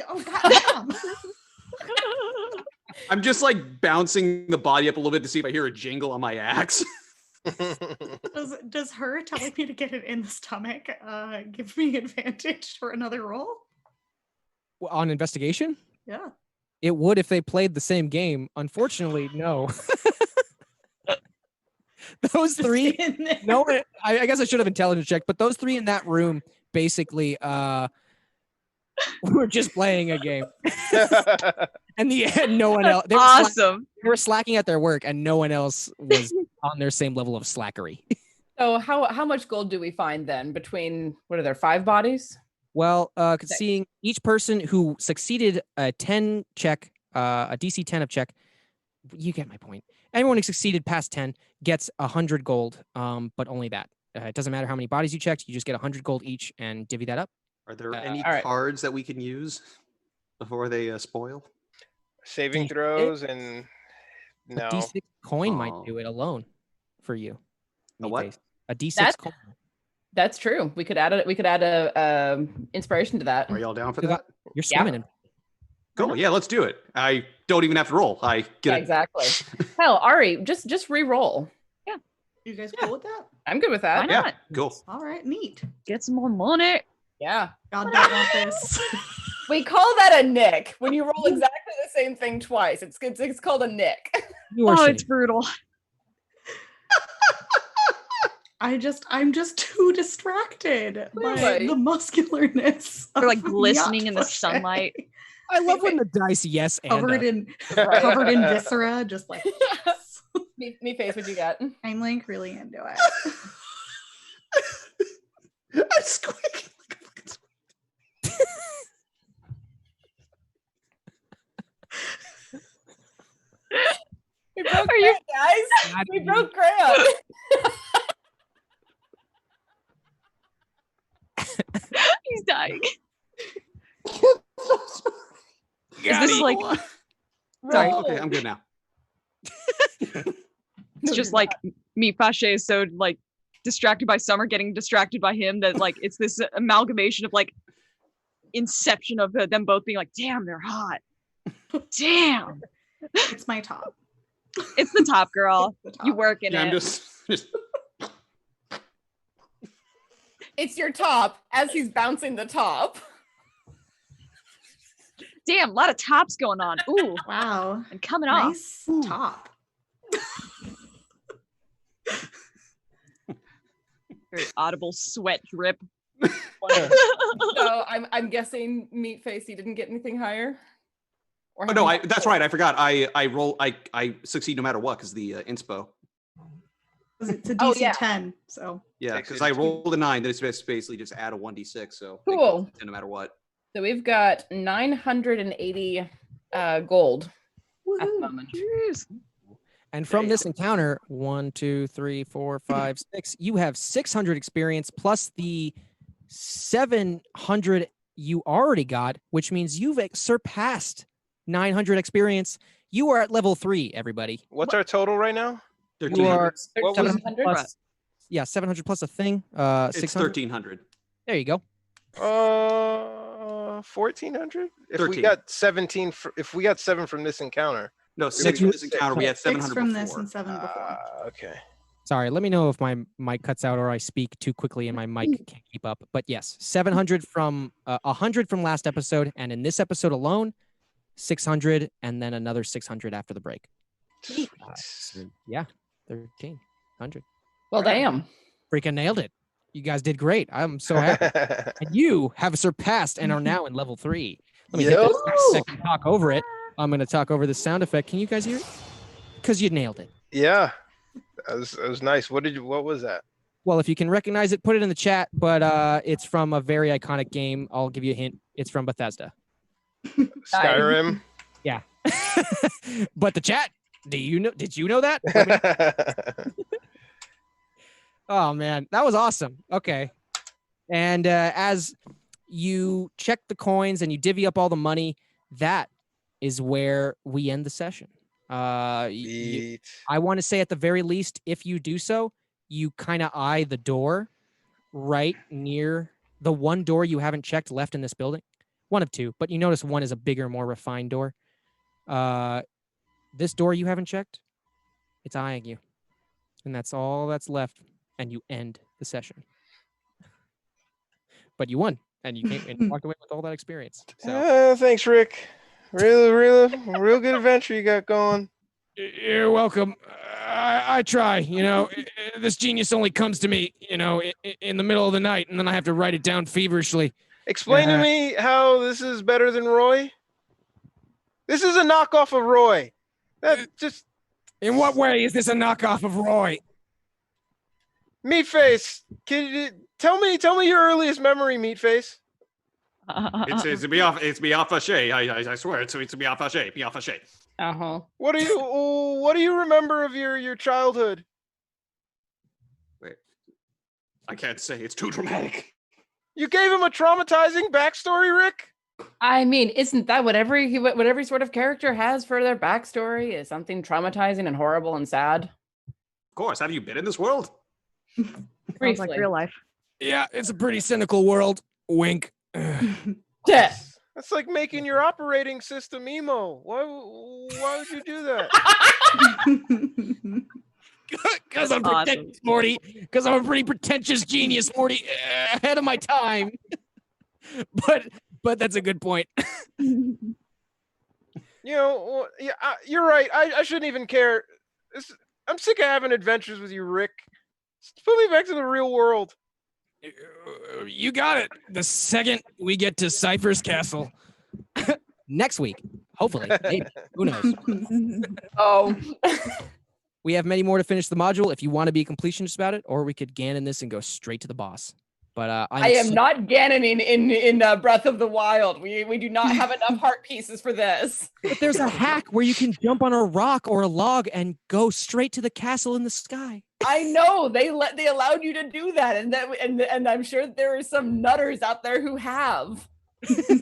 Oh god, I'm just like bouncing the body up a little bit to see if I hear a jingle on my axe. does her telling me to get it in the stomach give me advantage for another roll? On investigation, Yeah. it would if they played the same game. Unfortunately, no. Those Just three. in there. No, I guess I should have intelligence checked, but those three in that room basically were just playing a game. And no one else. Awesome. They were slacking at their work, and no one else was on their same level of slackery. So how much gold do we find then between what are there 5 bodies? Well, seeing each person who succeeded a 10 check, a DC 10 of check, you get my point. Everyone who succeeded past 10 gets 100 gold, but only that. It doesn't matter how many bodies you checked. You just get 100 gold each and divvy that up. Are there any all right. cards that we can use before they spoil? Saving D6? throws and A no. D6 coin might Oh. do it alone for you. A what? Meatface. A D6 That's- coin. That's true. We could add a inspiration to that. Are y'all down for You got- that? You're Yeah. swimming in. Cool. Yeah, let's do it. I don't even have to roll. I Yeah, get it. exactly. Hell, Ari, just re-roll. You guys cool with that? I'm good with Why that. Yeah, not? cool. All right, neat. Get some more money. Yeah. God don't want this. We call that a nick when you roll exactly the same thing twice. It's called a nick. You are Oh, shitty. it's brutal. I'm just too distracted by Really? the muscularness. They're like of glistening in the Yacht Fauché. sunlight. I love when the dice yes and Covered in Right. covered in viscera, just like yes. Me face, what you got? I'm like really into it. I'm squeaking like a fucking squeak. broke Are you- Grant, guys. We broke Grant. He's dying. Got this it. like- Sorry. Roll. Okay, I'm good now. It's just like Meat Pache is so like distracted by Summer getting distracted by him that like it's this amalgamation of like inception of them both being like, damn, they're hot. Damn. It's my top. It's the top girl. It's the You top. work in Yeah, I'm it. just It's your top as he's bouncing the top. Damn, a lot of tops going on. Ooh, Wow. and coming off. Nice top. Very audible sweat drip. So I'm guessing Meat Face, he didn't get anything higher. Or Oh no, have you- that's right. I forgot. I succeed no matter what because the inspo. It's a DC Oh, yeah. 10, so Yeah, Takes because it I to- rolled a 9. Then it's basically just add a 1d6. So it Cool. goes no matter what. So we've got 980 gold at the moment. And from this encounter, 1, 2, 3, 4, 5, 6, you have 600 experience plus the 700 you already got, which means you've surpassed 900 experience. You are at level 3, everybody. What's our total right now? You are 1300. What was 700 plus, yeah, 700 plus a thing. It's 600. 1300. There you go. 1400. If we 13. got 17, if we got 7 from this encounter. No, 6 from this encounter. We had 6 700 from before. this and 7 before. Okay. Sorry, let me know if my mic cuts out or I speak too quickly and my mic can't keep up. But yes, 700 from 100 from last episode, and in this episode alone, 600, and then another 600 after the break. Yeah, 1300. Well, damn. Freaking nailed it. You guys did great. I'm so happy. And you have surpassed and are now in level 3. Let me take this next Yo. second to talk over it. I'm going to talk over the sound effect. Can you guys hear it? Because you nailed it. Yeah, that was nice. What was that? Well, if you can recognize it, put it in the chat. But it's from a very iconic game. I'll give you a hint. It's from Bethesda. Skyrim. Yeah. But the chat, did you know that? Let me- Oh man, that was awesome. Okay. And as you check the coins and you divvy up all the money, that is where we end the session. Beat. I want to say at the very least, if you do so, you kind of eye the door right near the one door you haven't checked left in this building. One of two, but you notice one is a bigger, more refined door. This door you haven't checked, it's eyeing you. And that's all that's left. And you end the session. But you won, and you came and walked away with all that experience. So Thanks, Rick. Real good adventure you got going. You're welcome. I try. You know, this genius only comes to me, you know, in the middle of the night, and then I have to write it down feverishly. Explain to me how this is better than Roy. This is a knockoff of Roy. That just In what way is this a knockoff of Roy? Meatface. Can you tell me your earliest memory, Meatface? It's Biafashe. I swear it's Biafashe. Biafashe. Uh-huh. What do you remember of your childhood? I can't say. It's too dramatic. You gave him a traumatizing backstory, Rick? I mean, isn't that what every sort of character has for their backstory? Is something traumatizing and horrible and sad? Of course. Have you been in this world? Sounds like Briefly. real life. Yeah, it's a pretty cynical world. Wink. Yeah. That's like making your operating system emo. Why would you do that? Because I'm That's awesome. pretentious, Morty. Because I'm a pretty pretentious genius, Morty. Ahead of my time. But that's a good point. You know, yeah, you're right. I shouldn't even care. I'm sick of having adventures with you, Rick. Just put me back to the real world. You got it. The second we get to Cypher's castle. next week, hopefully, maybe, who knows? Oh. We have many more to finish the module if you want to be completionist about it, or we could Ganon this and go straight to the boss. But I am not Ganoning in Breath of the Wild. We do not have enough heart pieces for this. But there's a hack where you can jump on a rock or a log and go straight to the castle in the sky. I know they allowed you to do that, and I'm sure there are some nutters out there who have.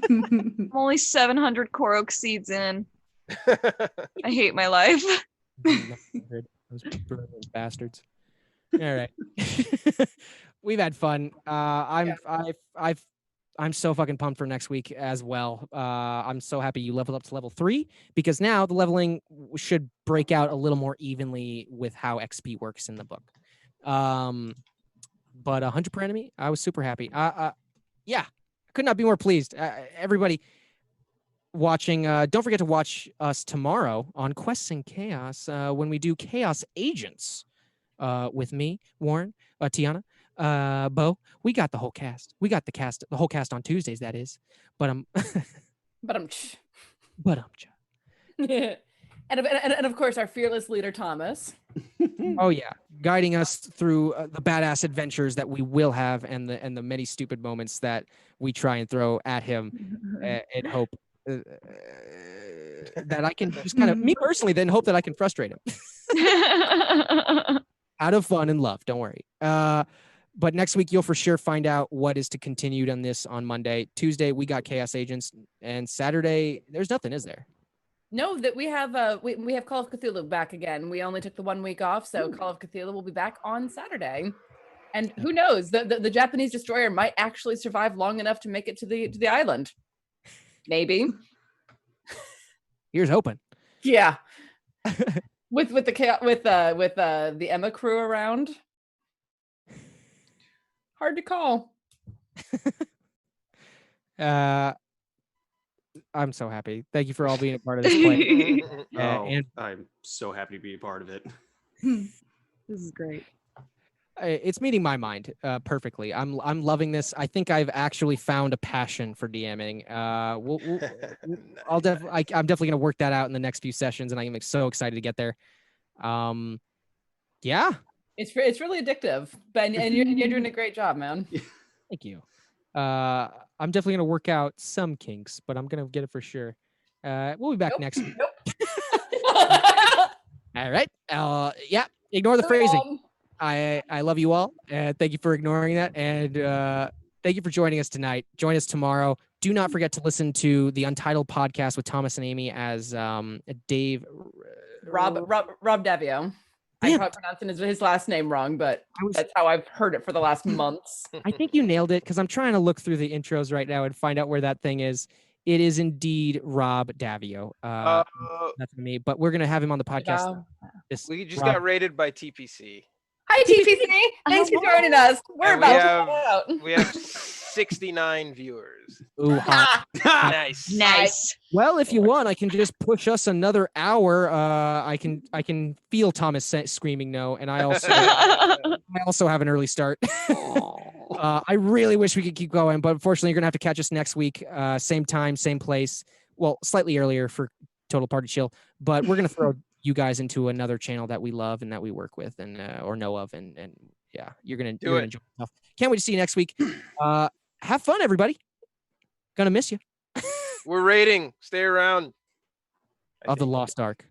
I'm only 700 Korok seeds in. I hate my life. Those brilliant bastards. All right. We've had fun. I'm so fucking pumped for next week as well. I'm so happy you leveled up to level 3 because now the leveling should break out a little more evenly with how XP works in the book. But 100 per enemy, I was super happy. Yeah, I could not be more pleased. Everybody watching, don't forget to watch us tomorrow on Quests and Chaos when we do Chaos Agents with me, Warren, Tiana. Bo, we got the whole cast. We got the whole cast on Tuesdays, that is. And of course our fearless leader Thomas. Oh yeah, guiding us through the badass adventures that we will have, and the many stupid moments that we try and throw at him, and hope that I can just kind of, me personally, then hope that I can frustrate him out of fun and love. Don't worry. But next week, you'll for sure find out what is to continue on this on Monday. Tuesday, we got Chaos Agents. And Saturday, there's nothing, is there? No, that we have we have Call of Cthulhu back again. We only took the 1 week off, so Call of Cthulhu will be back on Saturday. And who knows, the Japanese destroyer might actually survive long enough to make it to the island. Maybe. Here's hoping. Yeah. with the Emma crew around. Hard to call. I'm so happy. Thank you for all being a part of this play. And I'm so happy to be a part of it. This is great. It's meeting my mind perfectly. I'm loving this. I think I've actually found a passion for DMing. I'm definitely gonna work that out in the next few sessions, and I'm so excited to get there. Yeah. It's really addictive, and you're doing a great job, man. Thank you. I'm definitely gonna work out some kinks, but I'm gonna get it for sure. We'll be back next week. All right. Yeah. Ignore the phrasing. I love you all. Thank you for ignoring that, and thank you for joining us tonight. Join us tomorrow. Do not forget to listen to the Untitled podcast with Thomas and Amy as Dave. Rob Davio. I'm probably pronouncing his last name wrong, but that's how I've heard it for the last months. I think you nailed it because I'm trying to look through the intros right now and find out where that thing is. It is indeed Rob Davio. That's me, but we're gonna have him on the podcast. We just got rated by TPC. Hi TPC, thanks for joining us. We're about to go out. We have 69 viewers. Ooh, hot. Nice. Well, if you want, I can just push us another hour. I can feel Thomas screaming no, and I also have an early start. I really wish we could keep going, but unfortunately, you're gonna have to catch us next week, same time, same place. Well, slightly earlier for Total Party Chill, but we're gonna throw you guys into another channel that we love and that we work with and or know of, and yeah, you're gonna enjoy yourself. Can't wait to see you next week. Have fun, everybody. Gonna miss you. We're raiding. Stay around. Of the Lost Ark.